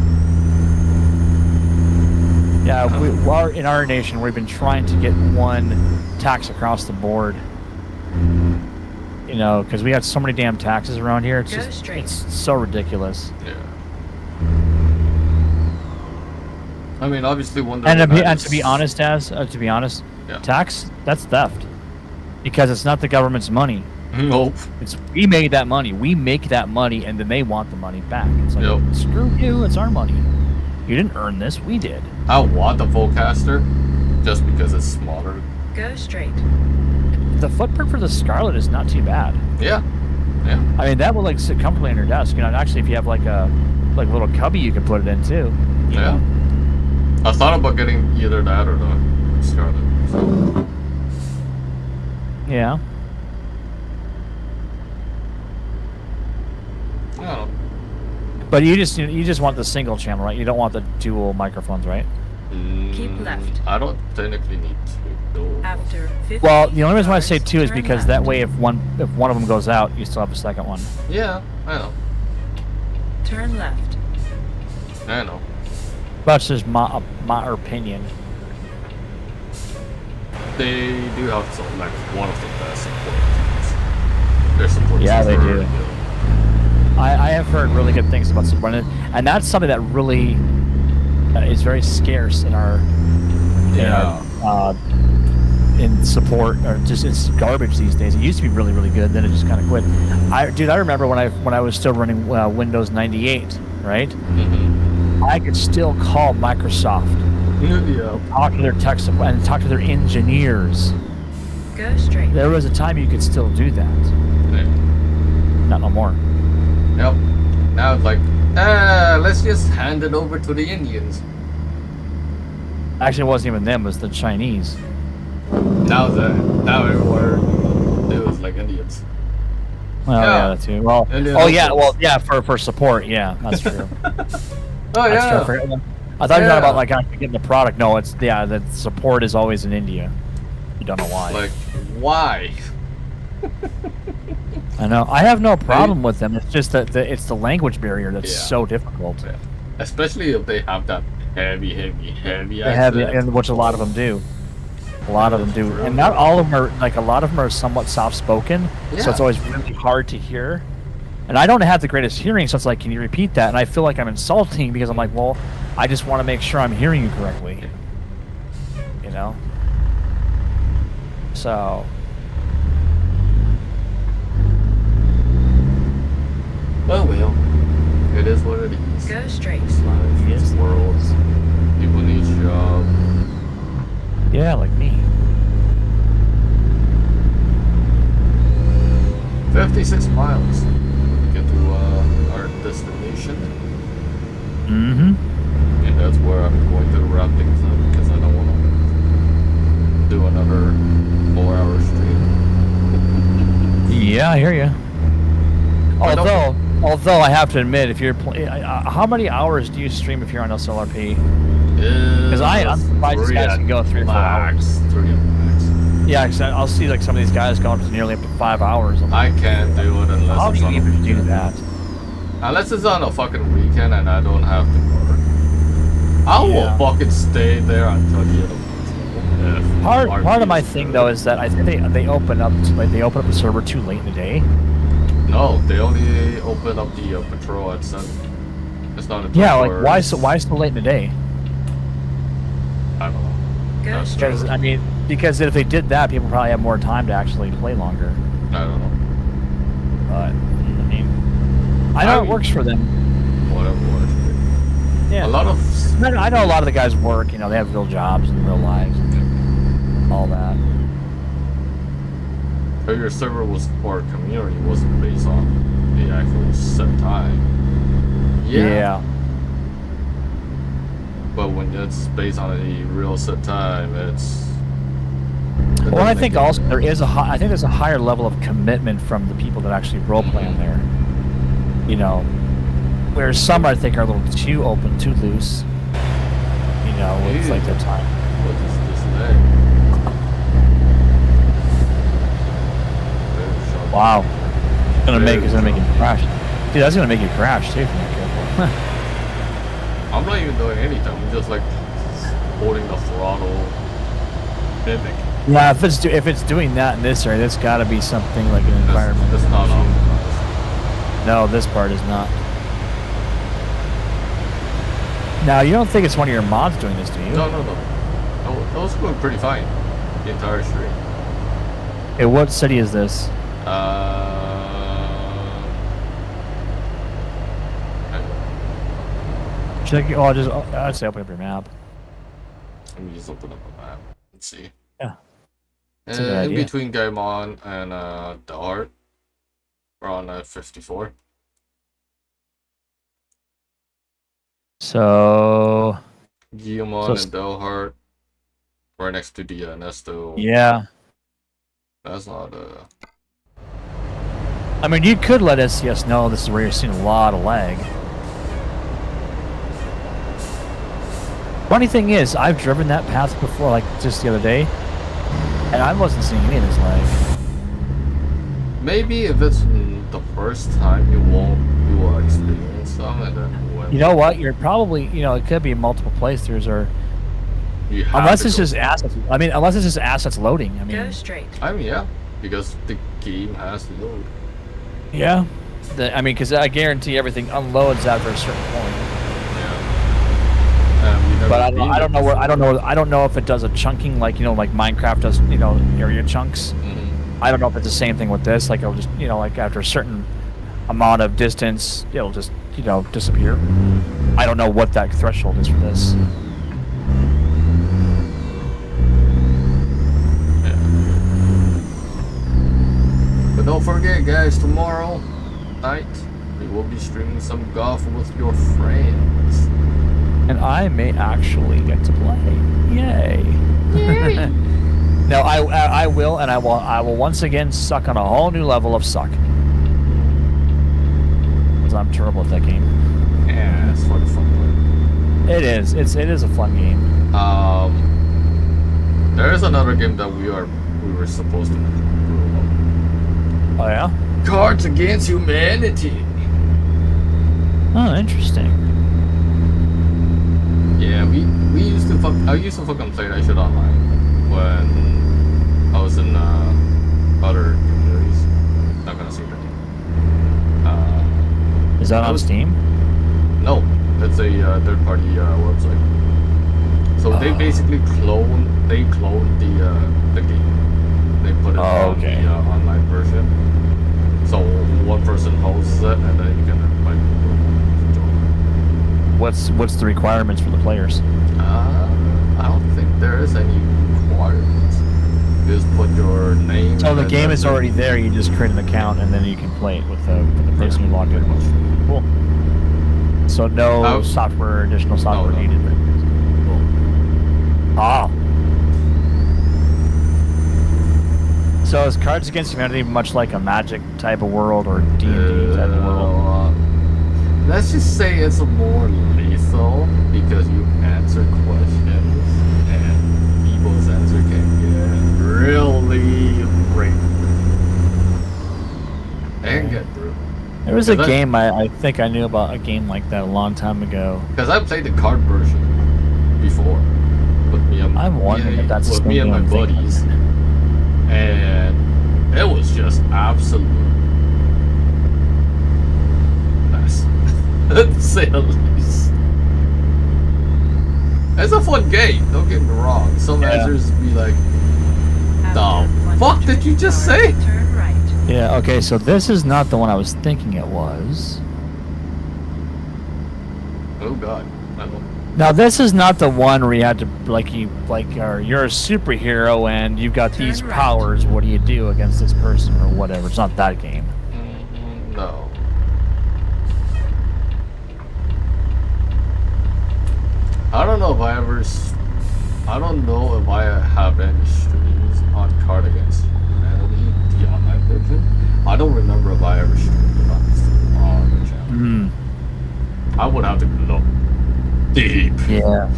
Yeah, in our nation, we've been trying to get one tax across the board. You know, because we have so many damn taxes around here. It's Go just straight. it's so ridiculous. Yeah. I mean, obviously, one. And to be honest, Yeah. tax, that's theft, because it's not the government's money. Nope. It's we made that money. We make that money, and then they want the money back. It's like, Yep. screw you. It's our money. You didn't earn this. We did. I want the Volcaster just because it's smaller. Go straight. The footprint for the Scarlet is not too bad. Yeah. Yeah. I mean, that will like sit comfortably on your desk. You know, and actually, if you have like a little cubby, you can put it in too. You Yeah. know? I thought about getting either that or the Scarlet. So, Yeah. I don't know. But you just want the single channel, right? You don't want the dual microphones, right? Keep left. I don't technically need to do. After 50 Well, the only reason why I say yards, two is turn because left. that way, if one of them goes out, you still have a second one. Yeah, I know. Turn left. I know. That's just my opinion. They do have some, like one of the best support teams. Their support Yeah, teams they are do. really good. I have heard really good things about support, and that's something that really is very scarce in our in support, or just it's garbage these days. It used to be really, really good, then it just kind of quit. I remember when I was still running Windows 98, right? Mm-hmm. I could still call Microsoft, Yeah. talk to their tech support, and talk to their engineers. Go straight. There was a time you could still do that. Yeah. Not no more. Yep. Now it's like, let's just hand it over to the Indians. Actually, it wasn't even them; it was the Chinese. Now everywhere it was like Indians. Well, Yeah. yeah, that too. Well, Indian oh yeah, locals. well, yeah, for support, yeah, that's true. Oh That's yeah. true. I thought you were talking Yeah. about like actually getting the product. No, it's the support is always in India. You don't know why. Like, why? I know. I have no problem with them. It's just that it's the language barrier that's Yeah. so difficult. Yeah. Especially if they have that heavy They have, accent. and which a lot of them do. A lot of them do, True. and not all of them are like. A lot of them are somewhat soft-spoken, so Yeah. it's always really hard to hear. And I don't have the greatest hearing, so it's like, can you repeat that? And I feel like I'm insulting because I'm like, well, I just want to make sure I'm hearing you correctly. You know. So. Oh well. It is what it is. Go straight. It's life. It's the world. People need jobs. Yeah, like me. 56 miles. Get to our destination. Mm-hmm. And that's where I'm going to wrap things up because I don't want to do another 4-hour stream. Yeah, I hear you. I don't- Although I have to admit, if you're how many hours do you stream if you're on SLRP? Because I'm surprised these guys can go 3 or 4 hours. 3 at max. Yeah, because I'll see like some of these guys going up to nearly up to 5 hours. I'm like, I can't do it unless how do it's you on even a do weekend. that? Unless it's on a fucking weekend and I don't have to work. I Yeah. will fucking stay there until the end of the month. Part of my thing though is that I think they open up the server too late in the day. No, they only open up the patrol at 7. It's not a Yeah, like 24 why so late in the day? I don't know. Go That's straight. Because I mean, because if they did that, people probably have more time to actually play longer. I don't know. But I mean, I know it works for them. Whatever works. Yeah. A lot of I know a lot of the guys work. You know, they have real jobs and real lives and all that. But your server was, or community wasn't based on the actual set time. Yeah. But when it's based on a real set time, it's. Well, I think also there is I think there's a higher level of commitment from the people that actually roleplay on there. You know, whereas some I think are a little too open, too loose. You know, with like their time. What is this leg? Wow. It's gonna make you crash. Dude, that's gonna make you crash too if you're not careful. I'm not even doing anything. I'm just like holding the throttle. Mimic. Yeah, if it's doing that in this area, that's got to be something like an environment. That's not on. No, this part is not. Now, you don't think it's one of your mods doing this, do you? No. That was going pretty fine. The entire stream. Hey, what city is this? Should I'd say open up your map. Let me just open up a map. Let's see. Yeah. In idea. between Gaimon and Dalhart, we're on 54. So. Guillemon and Dalhart, right next to the Nesto. Yeah. That's not I mean, you could let SCS know this is where you're seeing a lot of lag. Funny thing is, I've driven that path before, like just the other day, and I wasn't seeing any of this lag. Maybe if it's the first time you will experience some, and then when You know what? You're probably, it could be multiple playthroughs, or unless it's just assets. I mean, unless it's just assets loading. I mean, Go straight. I mean, yeah, because the game has to load. yeah. Because I guarantee everything unloads after a certain point. But I don't know where. I don't know if it does a chunking like like Minecraft does. Area chunks. Mm-hmm. I don't know if it's the same thing with this. Like it'll just like after a certain amount of distance, it'll just disappear. I don't know what that threshold is for this. Yeah. But don't forget, guys. Tomorrow night we will be streaming some golf with your friends. And I may actually get to play. Yay! Yay. No, I will, and I will once again suck on a whole new level of suck. Because I'm terrible at that game. Yeah, it's for the fun one. It is. It is a fun game. There is another game that we were supposed to do. Oh yeah? Cards Against Humanity. Oh, interesting. Yeah, we used to I used to fucking play that shit online when I was in other communities. Not gonna say that name. Is that on Steam? No, it's a third-party website. So they basically clone the game. They put it on the online version. So one person hosts it, and then you can invite people to join. What's the requirements for the players? I don't think there is any requirements. You just put your name. So the game is already there. You just create an account and then you can play it with the person who logged in. Cool. So no additional software needed. Cool. Ah. So is Cards Against Humanity much like a Magic type of world or D&D type of world? Let's just say it's more lethal because you answer questions and people's answer can get really rigged. And get through. There was a game I think I knew about a game like that a long time ago. Because I played the card version before with me and I'm wondering if that's with me and my buddies, and it was just absolute mess. To say the least. It's a fun game, don't get me wrong. Some answers be like, the fuck did you just say? Turn right. Yeah, okay, so this is not the one I was thinking it was. Oh god, I don't. Now this is not the one where you had to you're a superhero and you've got these Turn right. powers. What do you do against this person or whatever? It's not that game. No. I don't know if I ever. I don't know if I have any streams on Card Against Humanity, the online version. I don't remember if I ever streamed it on the channel. I would have to look deep. Yeah.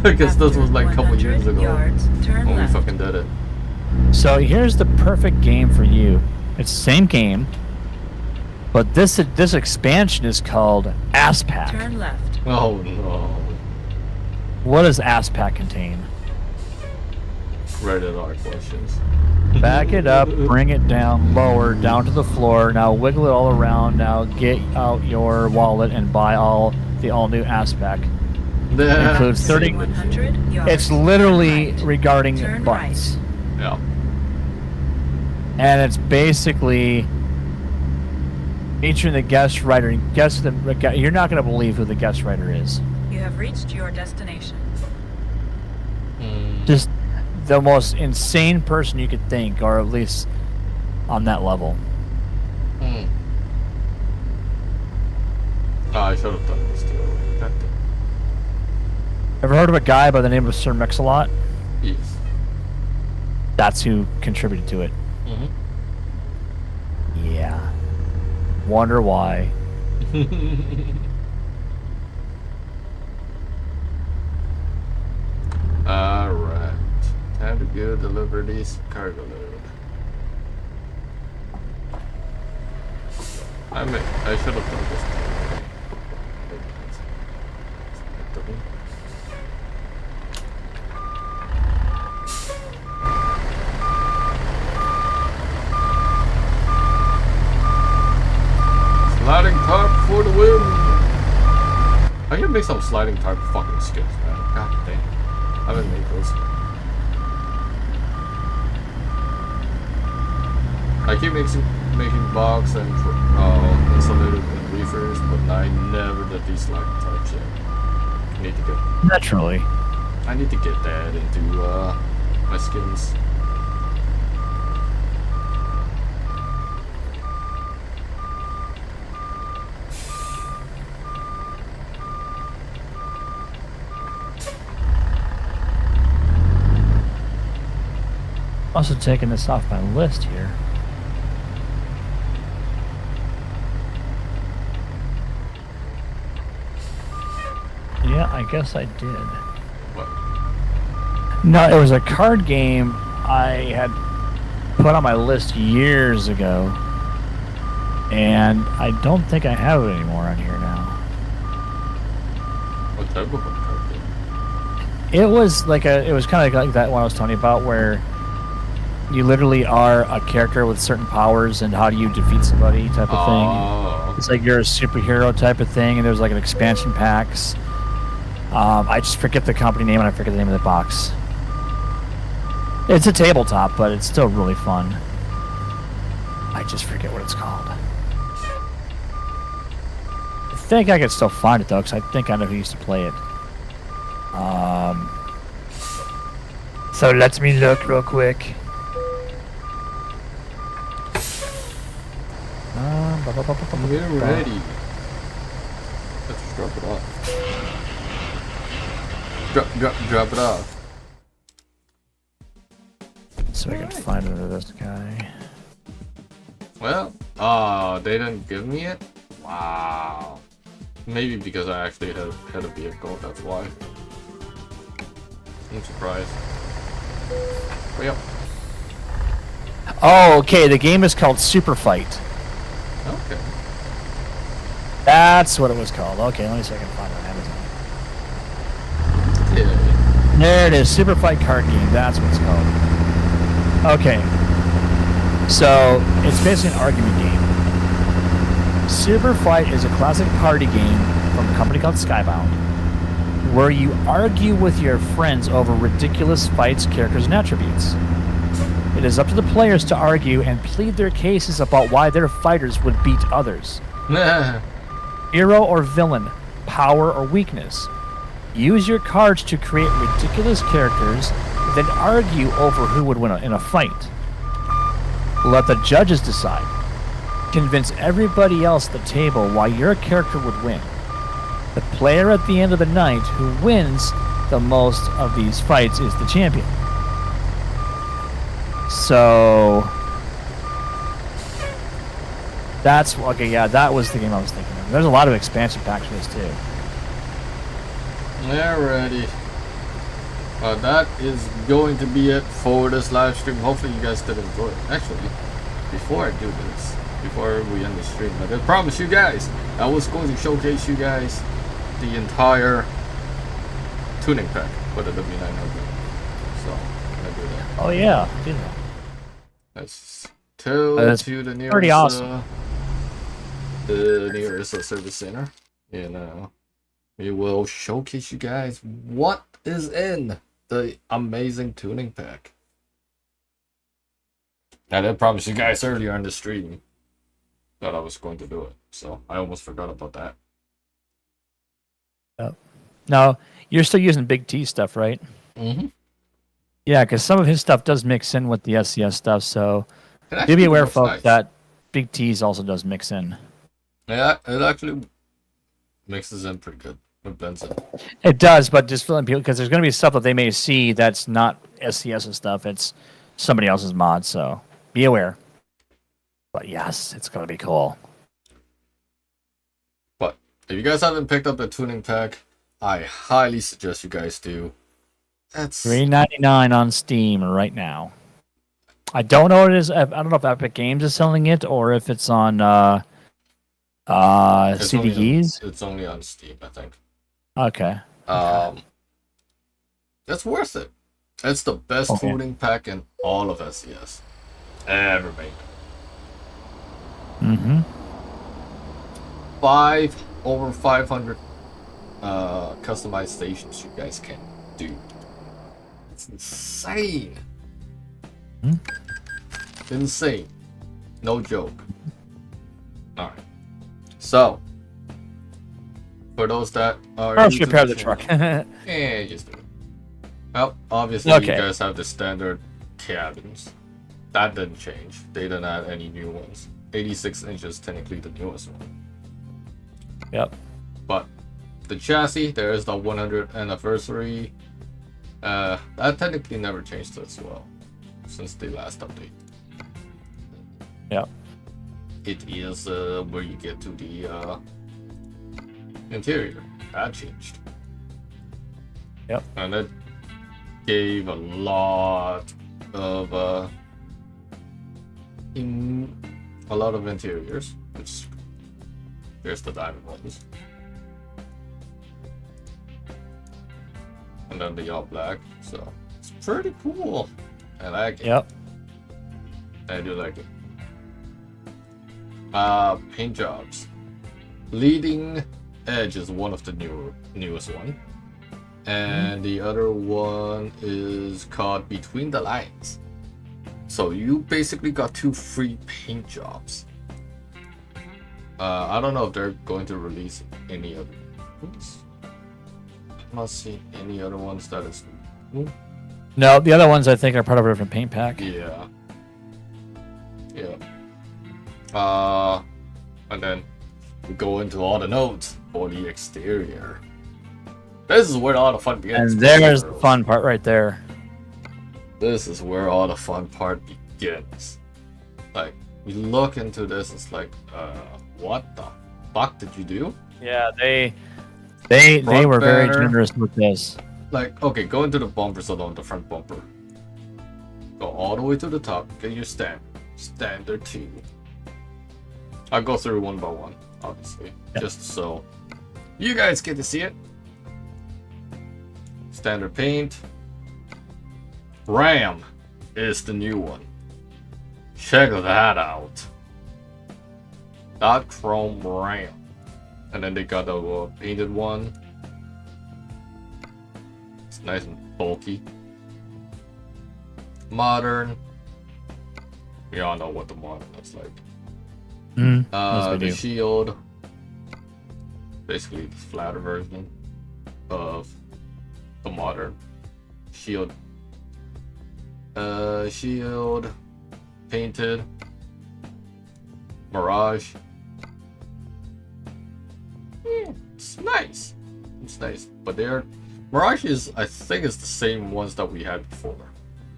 Because this After was like a couple 100 years ago yards, turn when we left. fucking did it. So here's the perfect game for you. It's the same game, but this expansion is called Ass Pack. Turn left. Oh no. What does Ass Pack contain? Rated R questions. Back it up, bring it down, lower, down to the floor. Now wiggle it all around. Now get out your wallet and buy the all-new Ass Pack. Includes 30. 100 yards. It's literally Turn right. regarding Turn butts, Yeah. and it's basically featuring the guest writer. You're not going to believe who the guest writer is. You have reached your destination. Just the most insane person you could think, or at least on that level. Oh, I should have done this too. Ever heard of a guy by the name of Sir Mix-a-Lot? Yes. That's who contributed to it. Yeah. Wonder why. Alright. Time to go deliver this cargo load. I should have done this. Sliding tarp for the win! I can make some sliding tarp fucking skills, man. God damn. I haven't made those. I keep making box and insulated and reefers, but I never did these sliding tarps yet. I need to get. Naturally. I need to get that into my skins. Also taking this off my list here. Yeah, I guess I did. What? No, it was a card game I had put on my list years ago, and I don't think I have it anymore on here now. What type of card game? It was kind of like that one I was telling you about, where you literally are a character with certain powers, and how do you defeat somebody type of thing. Oh. It's like you're a superhero type of thing, and there's like an expansion packs. I just forget the company name and I forget the name of the box. It's a tabletop, but it's still really fun. I just forget what it's called. I think I could still find it though, because I think I know who used to play it. So let me look real quick. We're ready. Let's just drop it off. Drop it off. So I can find under this guy. Well, they didn't give me it? Wow. Maybe because I actually had a vehicle, that's why. I'm surprised. But yeah. Oh, okay, the game is called Super Fight. Okay. That's what it was called. Okay, let me see if I can find it on Amazon. Yeah. There it is, Super Fight card game. That's what it's called. Okay. So, it's basically an argument game. Super Fight is a classic party game from a company called Skybound, where you argue with your friends over ridiculous fights, characters, and attributes. It is up to the players to argue and plead their cases about why their fighters would beat others. Hero or villain, power or weakness. Use your cards to create ridiculous characters, then argue over who would win in a fight. Let the judges decide. Convince everybody else at the table why your character would win. The player at the end of the night who wins the most of these fights is the champion. So that's okay. Yeah, that was the game I was thinking of. There's a lot of expansion packs for this too. Alrighty. That is going to be it for this live stream. Hopefully you guys did enjoy it. Actually, before I do this, before we end the stream, I did promise you guys I was going to showcase you guys the entire tuning pack for the W900. So I'm gonna do that. Oh yeah, I did that. Let's tell That's to the nearest, pretty awesome. The nearest service center, and we will showcase you guys what is in the amazing tuning pack. I did promise you guys earlier in the stream that I was going to do it, so I almost forgot about that. No, you're still using Big T stuff, right? Mm-hmm. Yeah, because some of his stuff does mix in with the SCS stuff, so be aware, folks, nice. that Big T's also does mix in. Yeah, it actually mixes in pretty good. It blends in. It does, but just filling people, because there's going to be stuff that they may see that's not SCS's stuff. It's somebody else's mod, so be aware. But yes, it's going to be cool. But if you guys haven't picked up the tuning pack, I highly suggest you guys do. That's $3.99 on Steam right now. I don't know what it is. I don't know if Epic Games is selling it or if it's on CDEs. It's only on Steam, I think. Okay. It's worth it. It's the best tuning pack in all of SCS ever made. Mm-hmm. Over 500 customized stations you guys can do. It's insane. Insane. No joke. Alright. So, for those that are First, repair the truck. yeah, just do it. Well, obviously you guys have the standard cabins. That didn't change. They didn't add any new ones. 86 inches, technically the newest one. Yep. But the chassis, there is the 100th anniversary. That technically never changed as well since the last update. Yep. It is where you get to the interior. That changed. Yep. And it gave a lot of interiors, which there's the diamond ones. And then the all black, so it's pretty cool. I like it. Yep. I do like it. Paint jobs. Leading Edge is one of the newest one. And the other one is called Between the Lines. So you basically got 2 free paint jobs. I don't know if they're going to release any other ones. I'm not seeing any other ones that is new. No, the other ones I think are part of a different paint pack. Yeah. Yeah. And then we go into all the notes for the exterior. This is where all the fun begins. And there's the fun part right there. This is where all the fun part begins. Like, we look into this, it's like, what the fuck did you do? Yeah, they were very generous with this. Like, okay, go into the bumpers alone, the front bumper. Go all the way to the top, get your standard 2. I'll go through one by one, obviously, just so you guys get to see it. Standard paint. Ram is the new one. Check that out. That chrome Ram. And then they got a painted one. It's nice and bulky. Modern. We all know what the modern looks like. The shield. Basically the flatter version of the modern shield. Shield, painted, Mirage. It's nice. It's nice, but Mirage is, I think, is the same ones that we had before.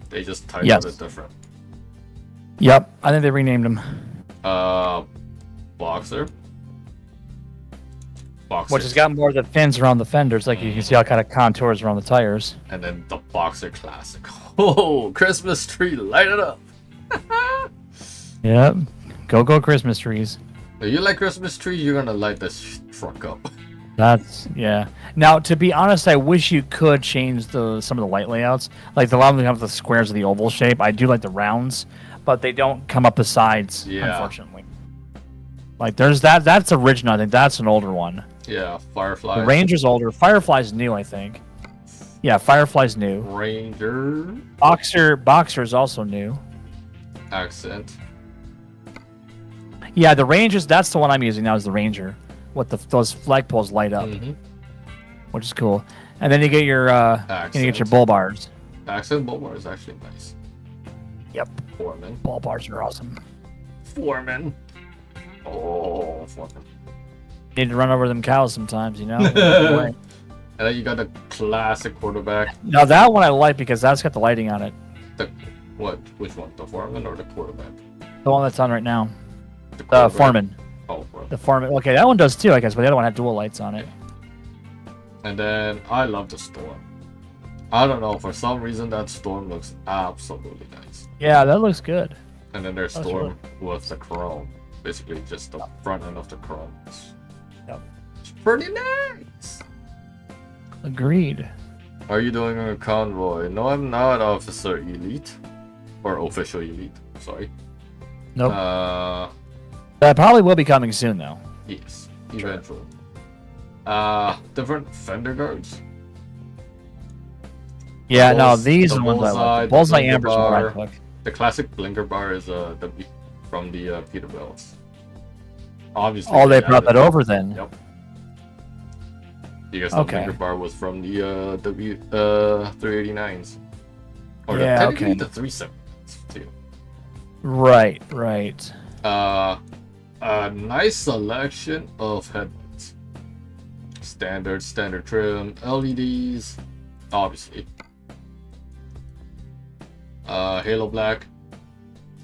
They just titled it different. Yep, I think they renamed them. Boxer. Which has got more of the fins around the fenders, like you can see how kind of contours around the tires. And then the Boxer Classic. Oh, Christmas tree, light it up. Yep, go Christmas trees. If you like Christmas trees, you're gonna light this truck up. That's, yeah. Now, to be honest, I wish you could change some of the light layouts. Like, a lot of them have the squares of the oval shape. I do like the rounds, but they don't come up the sides, unfortunately. Like, there's that's original. I think that's an older one. Yeah, Firefly. The Ranger's older. Firefly's new, I think. Yeah, Firefly's new. Ranger. Boxer is also new. Accent. Yeah, the Ranger's, that's the one I'm using now, is the Ranger. What those flagpoles light up, which is cool. And then you get your bull bars. Accent bull bar is actually nice. Yep. Foreman. Bull bars are awesome. Foreman. Oh, Foreman. Need to run over them cows sometimes, you know. And then you got the classic quarterback. Now that one I like because that's got the lighting on it. Which one? The Foreman or the quarterback? The one that's on right now. The Foreman. Oh, Foreman. The Foreman. Okay, that one does too, I guess, but the other one had dual lights on it. And then I love the Storm. I don't know, for some reason that Storm looks absolutely nice. Yeah, that looks good. And then there's Storm with the chrome. Basically just the front end of the chrome. It's pretty nice. Agreed. Are you doing a convoy? No, I'm not Officer Elite. Or Official Elite, sorry. Nope. That probably will be coming soon, though. Yes, eventually. Different fender guards. Yeah, no, these are the ones I like. Bullseye Amber's what I took. The classic blinker bar is from the Peterbilts. Obviously. Oh, they brought that over then. Yep. Because the blinker bar was from the 389s. Or the 370s too. Right. A nice selection of headlights. Standard trim, LEDs, obviously. Halo Black.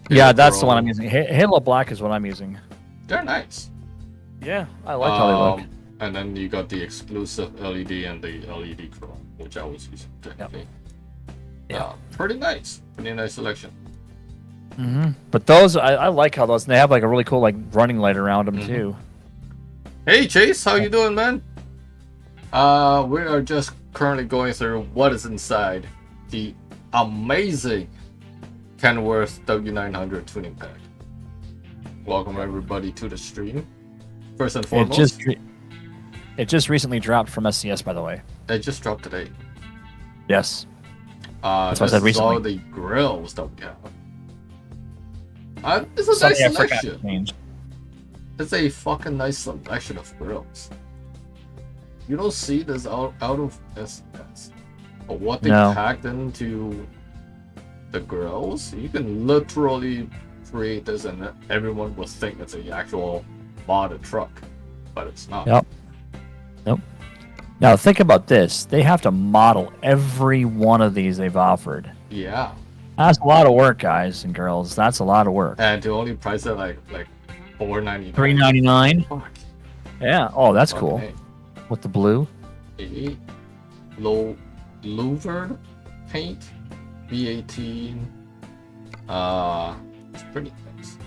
That's the one I'm using. Halo Black is what I'm using. They're nice. Yeah, I like how they look. And then you got the exclusive LED and the LED chrome, which I was using technically. Yeah. Pretty nice. Pretty nice selection. But those, I like how those, they have like a really cool like running light around them too. Hey Chase, how you doing, man? We are just currently going through what is inside the amazing Kenworth W900 tuning pack. Welcome everybody to the stream. First and foremost, it just recently dropped from SCS, by the way. It just dropped today. Yes. That's what I said recently. All the grills that we have. It's a nice selection. It's a fucking nice selection of grills. You don't see this out of SCS. But what they packed into the grills, you can literally create this and everyone will think it's an actual modded truck. But it's not. Nope. Now think about this. They have to model every one of these they've offered. Yeah. That's a lot of work, guys and girls. That's a lot of work. And to only price it like $4.99. $3.99. Fuck. Yeah. Oh, that's cool. With the blue. Louvered paint. V18. It's pretty nice.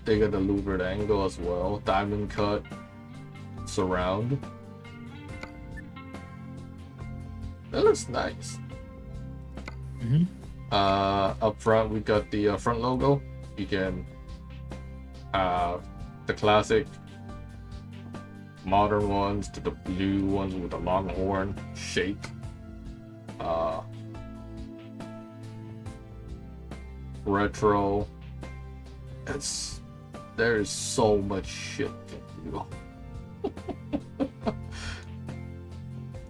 They got the louvered angle as well. Diamond cut. Surround. That looks nice. Up front we got the front logo. You can the classic modern ones to the blue ones with the longhorn shape. Retro. There's so much shit to do.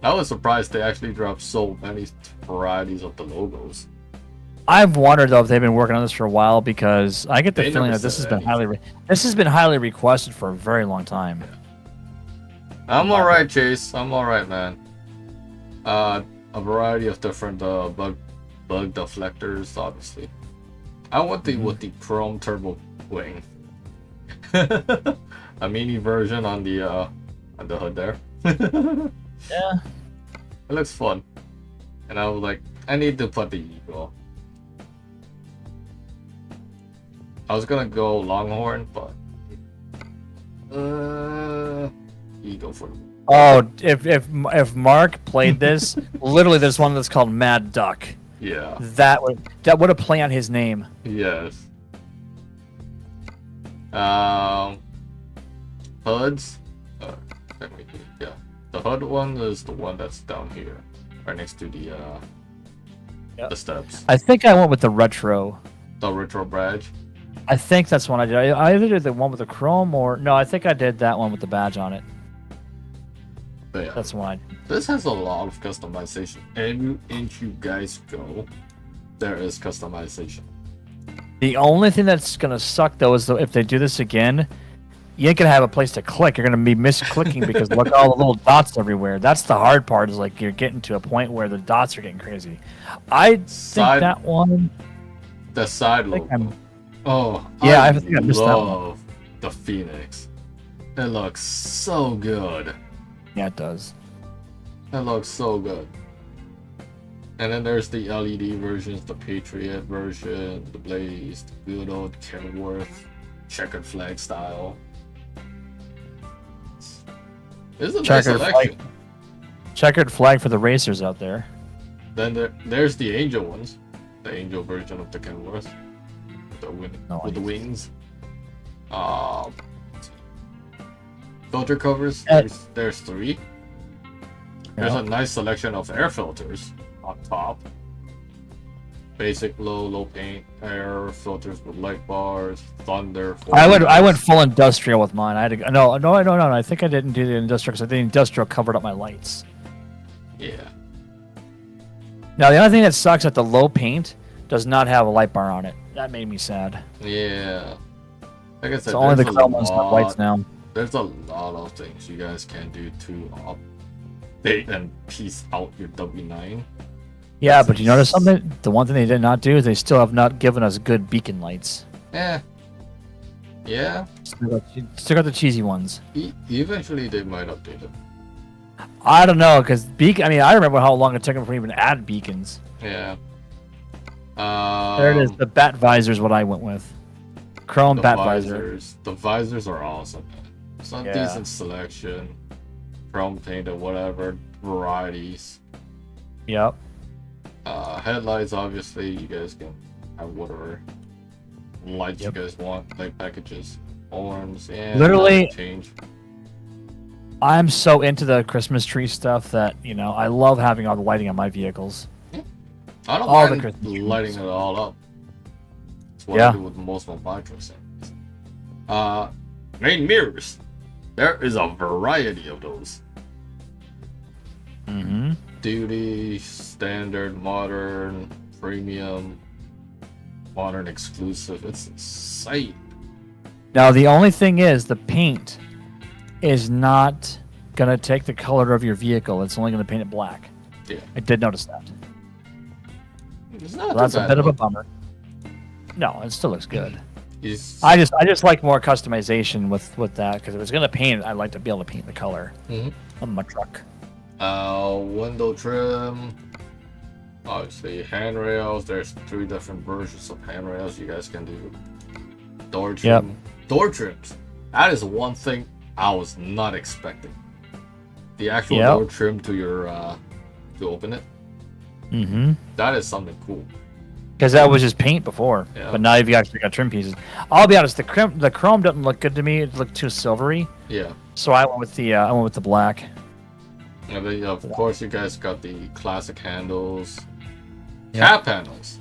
I was surprised they actually dropped so many varieties of the logos. I've wondered though if they've been working on this for a while because I get the They feeling never that this has said been highly requested for a very long time. I'm alright, Chase. I'm alright, man. A variety of different bug deflectors, obviously. I want the with the chrome turbo wing. A mini version on the hood there. Yeah. It looks fun. And I was like, I need to put the eagle. I was gonna go Longhorn, but eagle for me. Oh, if Mark played this, literally there's one that's called Mad Duck. Yeah. That would have play on his name. Yes. Hoods. Yeah. The hood one is the one that's down here, right next to the steps. I think I went with the retro. The retro badge. I think that's one I did. I either did the one with the chrome or no. I think I did that one with the badge on it. But yeah, That's one. this has a lot of customization. Every inch you guys go, there is customization. The only thing that's gonna suck though is if they do this again, you ain't gonna have a place to click. You're gonna be misclicking because look all the little dots everywhere. That's the hard part. Is like you're getting to a point where the dots are getting crazy. I think that one. The side think logo. Oh, Yeah, I think I missed that one. love the Phoenix. It looks so good. Yeah, it does. It looks so good. And then there's the LED versions, the Patriot version, the Blaze, the good old Kenworth, checkered flag style. This is a nice Checkered selection. flag. Checkered flag for the racers out there. Then there's the Angel ones, the Angel version of the Kenworth, with the wings. Filter covers. There's 3. There's a nice selection of air filters on top. Basic low paint, air filters with light bars, thunder. I went full industrial with mine. I had to no. I think I didn't do the industrial because I think industrial covered up my lights. Yeah. Now the only thing that sucks is that the low paint does not have a light bar on it. That made me sad. Yeah. Like I said, So only the there's chrome ones have lights now. There's a lot of things you guys can do to update and piece out your W9. Yeah, but you notice something? The one thing they did not do is they still have not given us good beacon lights. Yeah. Still got the cheesy ones. Eventually they might update it. I don't know, because I remember how long it took them to even add beacons. Yeah. There it is. The bat visor is what I went with. Chrome bat visor. The visors are awesome. Some Yeah. decent selection. Chrome painted, whatever varieties. Yep. Headlights, obviously, you guys can have whatever lights Yep. you guys want, light packages, horns, and Literally- change. I'm so into the Christmas tree stuff that, I love having all the lighting on my vehicles. I don't all the mind Christmas trees. lighting it all up. That's what Yeah. I do with most of my motorcycles. Main mirrors. There is a variety of those. Mm-hmm. Duty, standard, modern, premium, modern exclusive. It's insane. Now, the only thing is the paint is not going to take the color of your vehicle. It's only going to paint it black. Yeah. I did notice that. It's not So too that's a bad, bit of a though. bummer. No, it still looks good. It's- I just like more customization with that because if it's going to paint it, I'd like to be able to paint the color Mhm. of my truck. Window trim. Obviously, handrails. There's 3 different versions of handrails you guys can do. Door trim. Door trims. That is one thing I was not expecting. The actual Yep. door trim to your to open it. Mm-hmm. That is something cool. Because that was just paint before, Yeah. but now you've actually got trim pieces. I'll be honest, the chrome doesn't look good to me. It looked too silvery, Yeah. so I went with the black. And then of course you guys got the classic handles. Yep. Cap handles.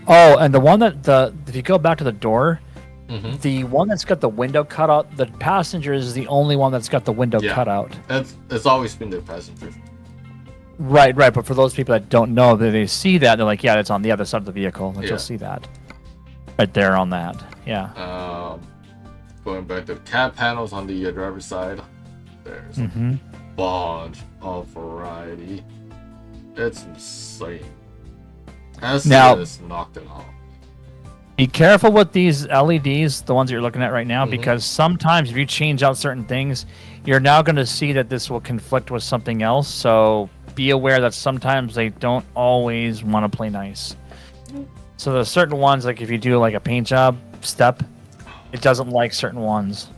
Oh, and the one if you go back to the door, The one that's got the window cut out, the passenger is the only one that's got the window cut out. It's always been the passenger. Right. But for those people that don't know, that they see that, they're like, yeah, it's on the other side of the vehicle. Like, you'll see that. Right there on that. Yeah. Going back to the cab panels on the driver's side, there's a bunch of variety. It's insane. SES knocked it off. Be careful with these LEDs, the ones that you're looking at right now, because sometimes if you change out certain things, you're now going to see that this will conflict with something else. So be aware that sometimes they don't always want to play nice. So there's certain ones, like if you do like a paint job step, it doesn't like certain ones.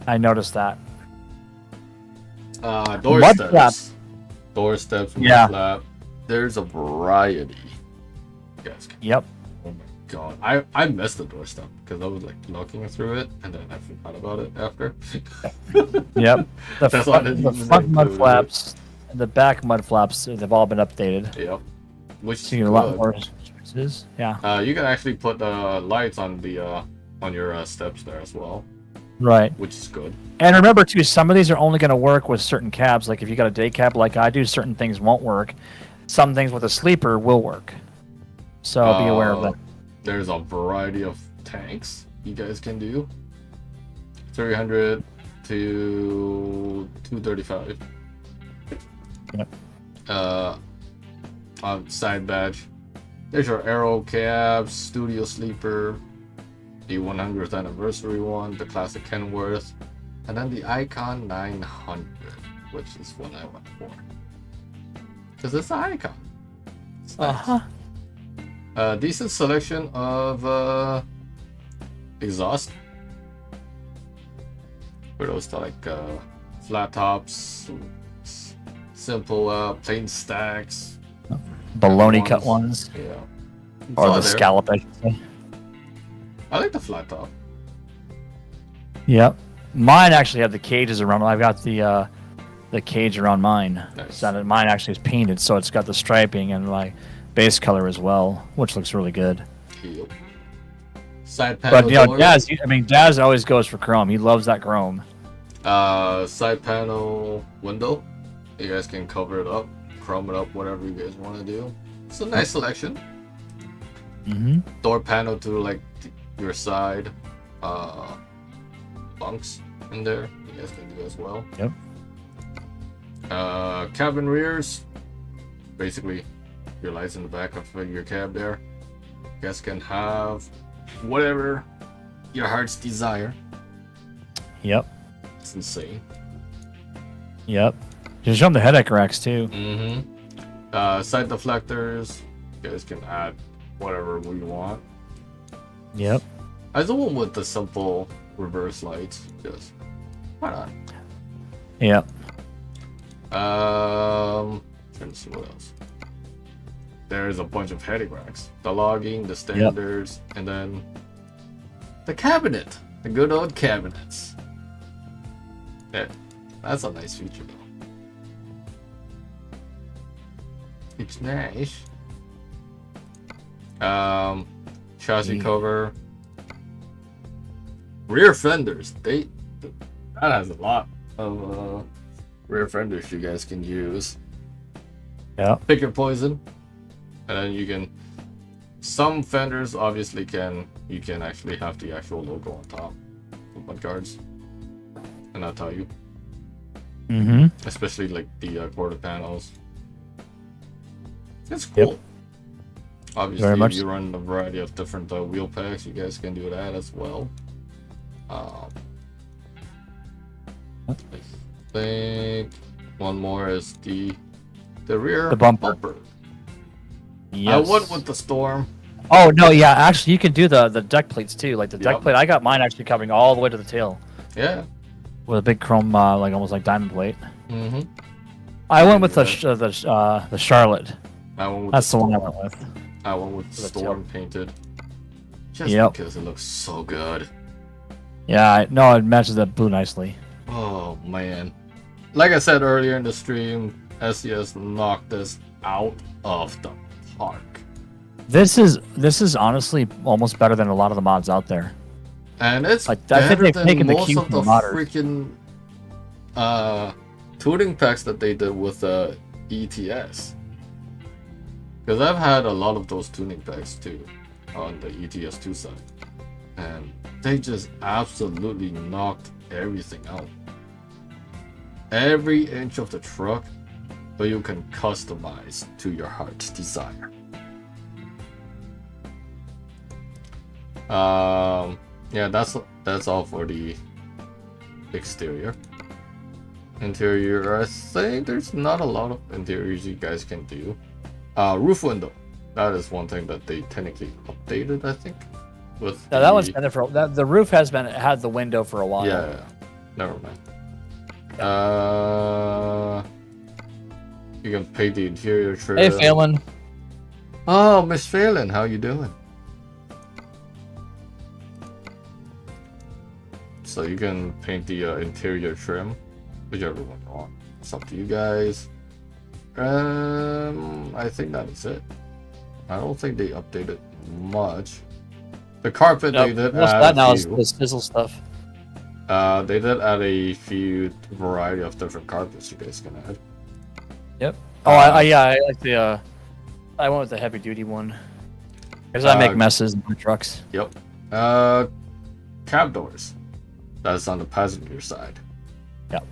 I noticed that. Door Mud steps. flap. Door steps, mud Yeah. flap. There's a variety. You guys can Yep. Oh my god. I missed the door step because I was like looking through it and then I forgot about it after. Yep. The That's why I didn't the even front mud include it. flaps and the back mud flaps, they've all been updated. Yep. Which So is you get a lot good. more choices. Yeah. You can actually put lights on the on your steps there as well, Right. which is good. And remember too, some of these are only going to work with certain cabs. Like if you got a day cab like I do, certain things won't work. Some things with a sleeper will work. So be aware of that. There's a variety of tanks you guys can do. 300 to 235. Yep. On side badge. There's your Aero cabs, Studio Sleeper, the 100th anniversary one, the classic Kenworth, and then the Icon 900, which is what I went for. Because it's the Icon. It's nice. Decent selection of exhaust. For those like flat tops, simple plain stacks. Baloney cut ones. Yeah. It's Or all the there. scallop, I should say. I like the flat top. Yep. Mine actually have the cages around. I've got the cage around mine. Nice. So mine actually is painted, so it's got the striping and like base color as well, which looks really good. Yep. Side panel But you know, door. Daz always goes for chrome. He loves that chrome. Side panel window. You guys can cover it up, chrome it up, whatever you guys want to do. It's a nice selection. Door panel to like your side bunks in there. You guys can do as well. Yep. Cabin rears. Basically, your lights in the back of your cab there. You guys can have whatever your heart's desire. Yep. It's insane. Yep. Just show them the headache racks too. Side deflectors. You guys can add whatever we want. Yep. I the one with the simple reverse lights. Just why not? Yep. Trying to see what else. There's a bunch of headache racks. The logging, the standards, and then the cabinet. The good old cabinets. Yeah, that's a nice feature though. It's nice. Chassis cover. Rear fenders. That has a lot of rear fenders you guys can use. Yeah. Pick your poison, and then you can. Some fenders obviously you can actually have the actual logo on top of mud guards, and I'll tell you. Especially like the quarter panels. It's cool. Yep. Obviously, Very much if you run a variety of different wheel packs, you guys can do that as well. I think one more is the rear The bumper. I went with the Storm. Oh no, yeah. Actually, you can do the deck plates too. Like the deck Yep. plate, I got mine actually covering all the way to the tail Yeah. with a big chrome, like almost like diamond plate. Mm-hmm. I went with the Charlotte. I went with That's the one I Storm. went with. I went with The Storm painted. Just Yep. because it looks so good. Yeah, no, it matches that blue nicely. Oh man. Like I said earlier in the stream, SES knocked this out of the park. This is honestly almost better than a lot of the mods out there. And it's I think better they've than taken the most cue of from the the modders. freaking tuning packs that they did with ETS. Because I've had a lot of those tuning packs too on the ETS2 side. And they just absolutely knocked everything out. Every inch of the truck, but you can customize to your heart's desire. Yeah, that's all for the exterior. Interior, I think there's not a lot of interiors you guys can do. Roof window, that is one thing that they technically updated, I think. With No, that one's been there for the roof had the window for a while. Yeah, never mind. You can paint the interior trim. Hey, Phelan. Oh, Miss Phelan, how you doing? So you can paint the interior trim, whichever one you want. It's up to you guys. I think that is it. I don't think they updated much. The carpet they did What's add that now a is few. the sizzle stuff. They did add a few variety of different carpets you guys can add. Yep. Oh, I like the. I went with the heavy duty one because I make messes in my trucks. Yep. Cab doors. That's on the passenger side. Yep.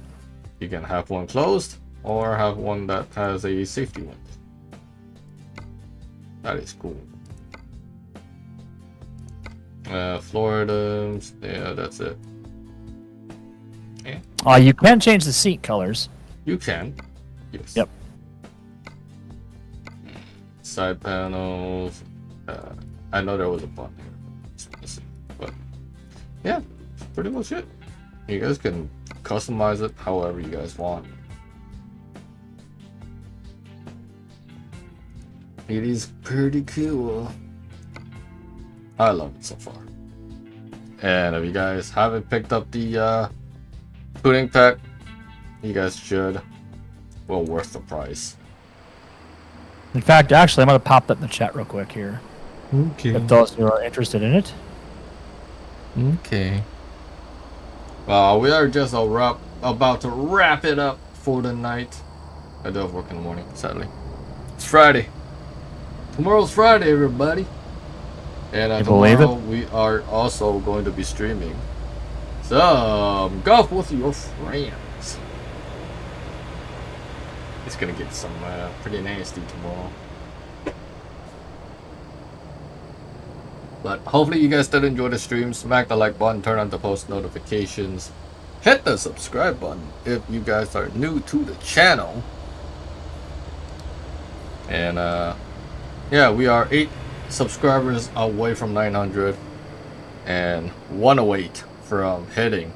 You can have one closed or have one that has a safety window. That is cool. Floor items. Yeah, that's it. Yeah. You can change the seat colors. You can. Yes. Yep. Side panels. I know there was a button here. It's missing, but yeah, that's pretty much it. You guys can customize it however you guys want. It is pretty cool. I love it so far. And if you guys haven't picked up the tuning pack, you guys should. Well worth the price. In fact, actually, I'm gonna pop that in the chat real quick here. Okay. If those who are interested in it. Okay. Well, we are just about to wrap it up for the night. I do have work in the morning, sadly. It's Friday. Tomorrow's Friday, everybody. And You believe tomorrow we are also going to be streaming some golf with your friends. It's gonna get some pretty nasty tomorrow. But hopefully you guys did enjoy the stream. Smack the like button, turn on the post notifications, hit the subscribe button if you guys are new to the channel. And yeah, we are 8 subscribers away from 900 and 1 away from hitting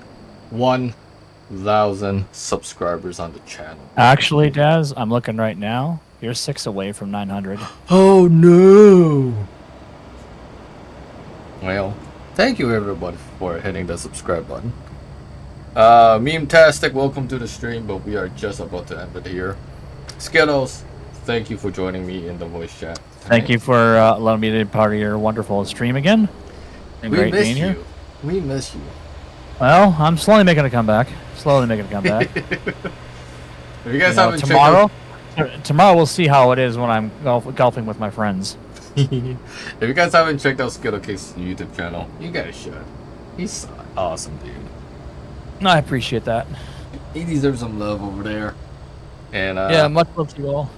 1,000 subscribers on the channel. Actually, Daz, I'm looking right now. You're 6 away from 900. Oh no! Well, thank you everybody for hitting the subscribe button. Meme-tastic, welcome to the stream, but we are just about to end it here. Skittles, thank you for joining me in the voice chat. Thank you for allowing me to be part of your wonderful stream again. Been We great miss being here. you. We miss you. Well, I'm slowly making a comeback. Slowly making a comeback. If you guys You know, haven't tomorrow we'll see how it is when I'm golfing with my friends. if you guys haven't checked out Skittlecase's YouTube channel, you guys should. He's awesome, dude. I appreciate that. He deserves some love over there. And Yeah, much love to you all.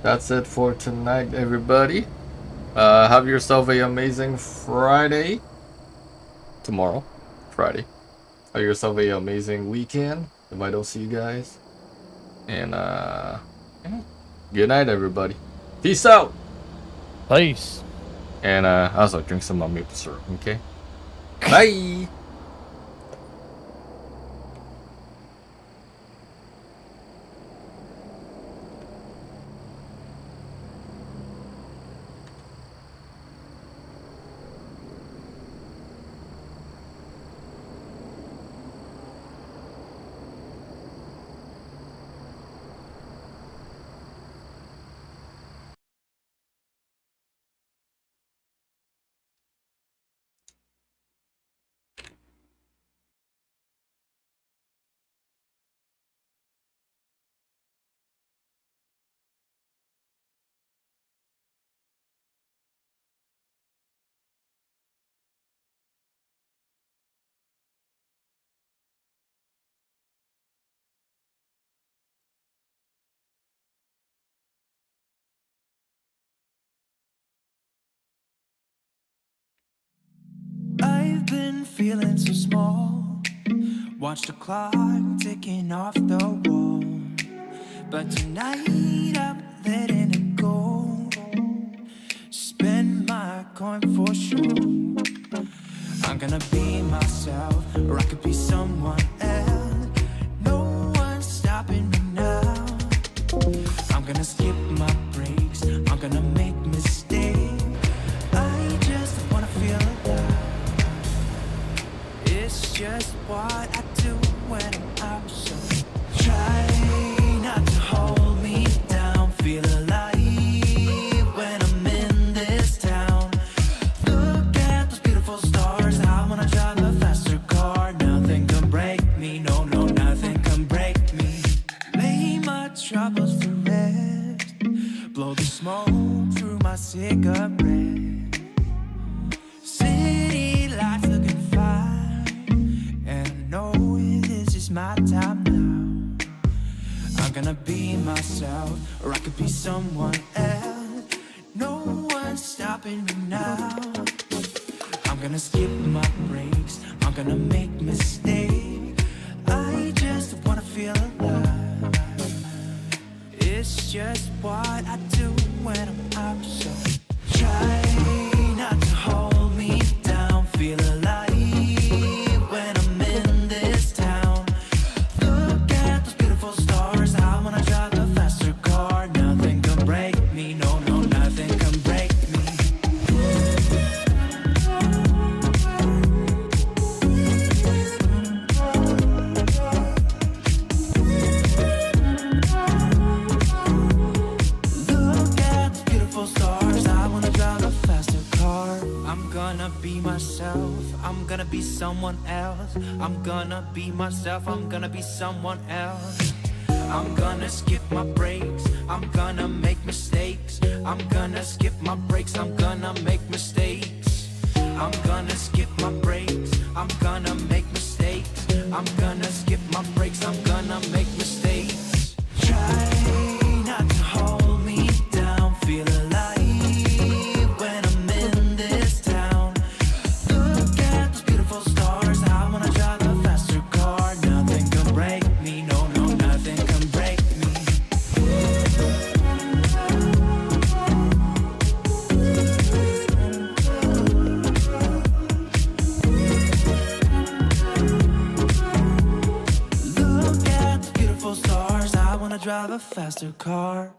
that's it for tonight, everybody. Have yourself an amazing Friday. Tomorrow, Friday. Have yourself an amazing weekend if I don't see you guys. And yeah. Good night, everybody. Peace out. Peace. And also drink some maple syrup, okay? Bye. been feeling so small. Watch the clock ticking off the wall. But tonight I'm letting it go. Spend my coin for sure. I'm gonna be myself, or I could be someone else. No one's stopping me now. I'm gonna skip my breaks, I'm gonna make mistakes. I just wanna feel alive. It's just what I do when I'm out. So try not to hold me down. Feel alive when I'm in this town. Look at those beautiful stars. I wanna drive a faster car. Nothing can break me, no, no, nothing can break me. Lay my troubles to rest. Blow the smoke through my cigarette. City lights looking fine, and I know this is my time now. I'm gonna be myself, or I could be someone else. No one's stopping me now. I'm gonna skip my breaks, I'm gonna make mistakes. I just wanna feel alive. It's just what I do when I'm out. So try not to hold me down. Feel alive when I'm in this town. Look at those beautiful stars. I wanna drive a faster car. Nothing can break me, no, no, nothing can break me. Look at those beautiful stars. I wanna drive a faster car. I'm gonna be myself, I'm gonna be someone else. I'm gonna be myself, I'm gonna be someone else. I'm gonna skip my breaks, I'm gonna make mistakes. I'm gonna skip my breaks, I'm gonna make mistakes. I'm gonna skip my breaks, I'm gonna make mistakes. I'm gonna skip my breaks, I'm gonna make mistakes. Try not to hold me down. Feel alive when I'm in this town. Look at those beautiful stars. I wanna drive a faster car. Nothing can break me, no, no, nothing can break me. Look at the beautiful stars. I wanna drive a faster car.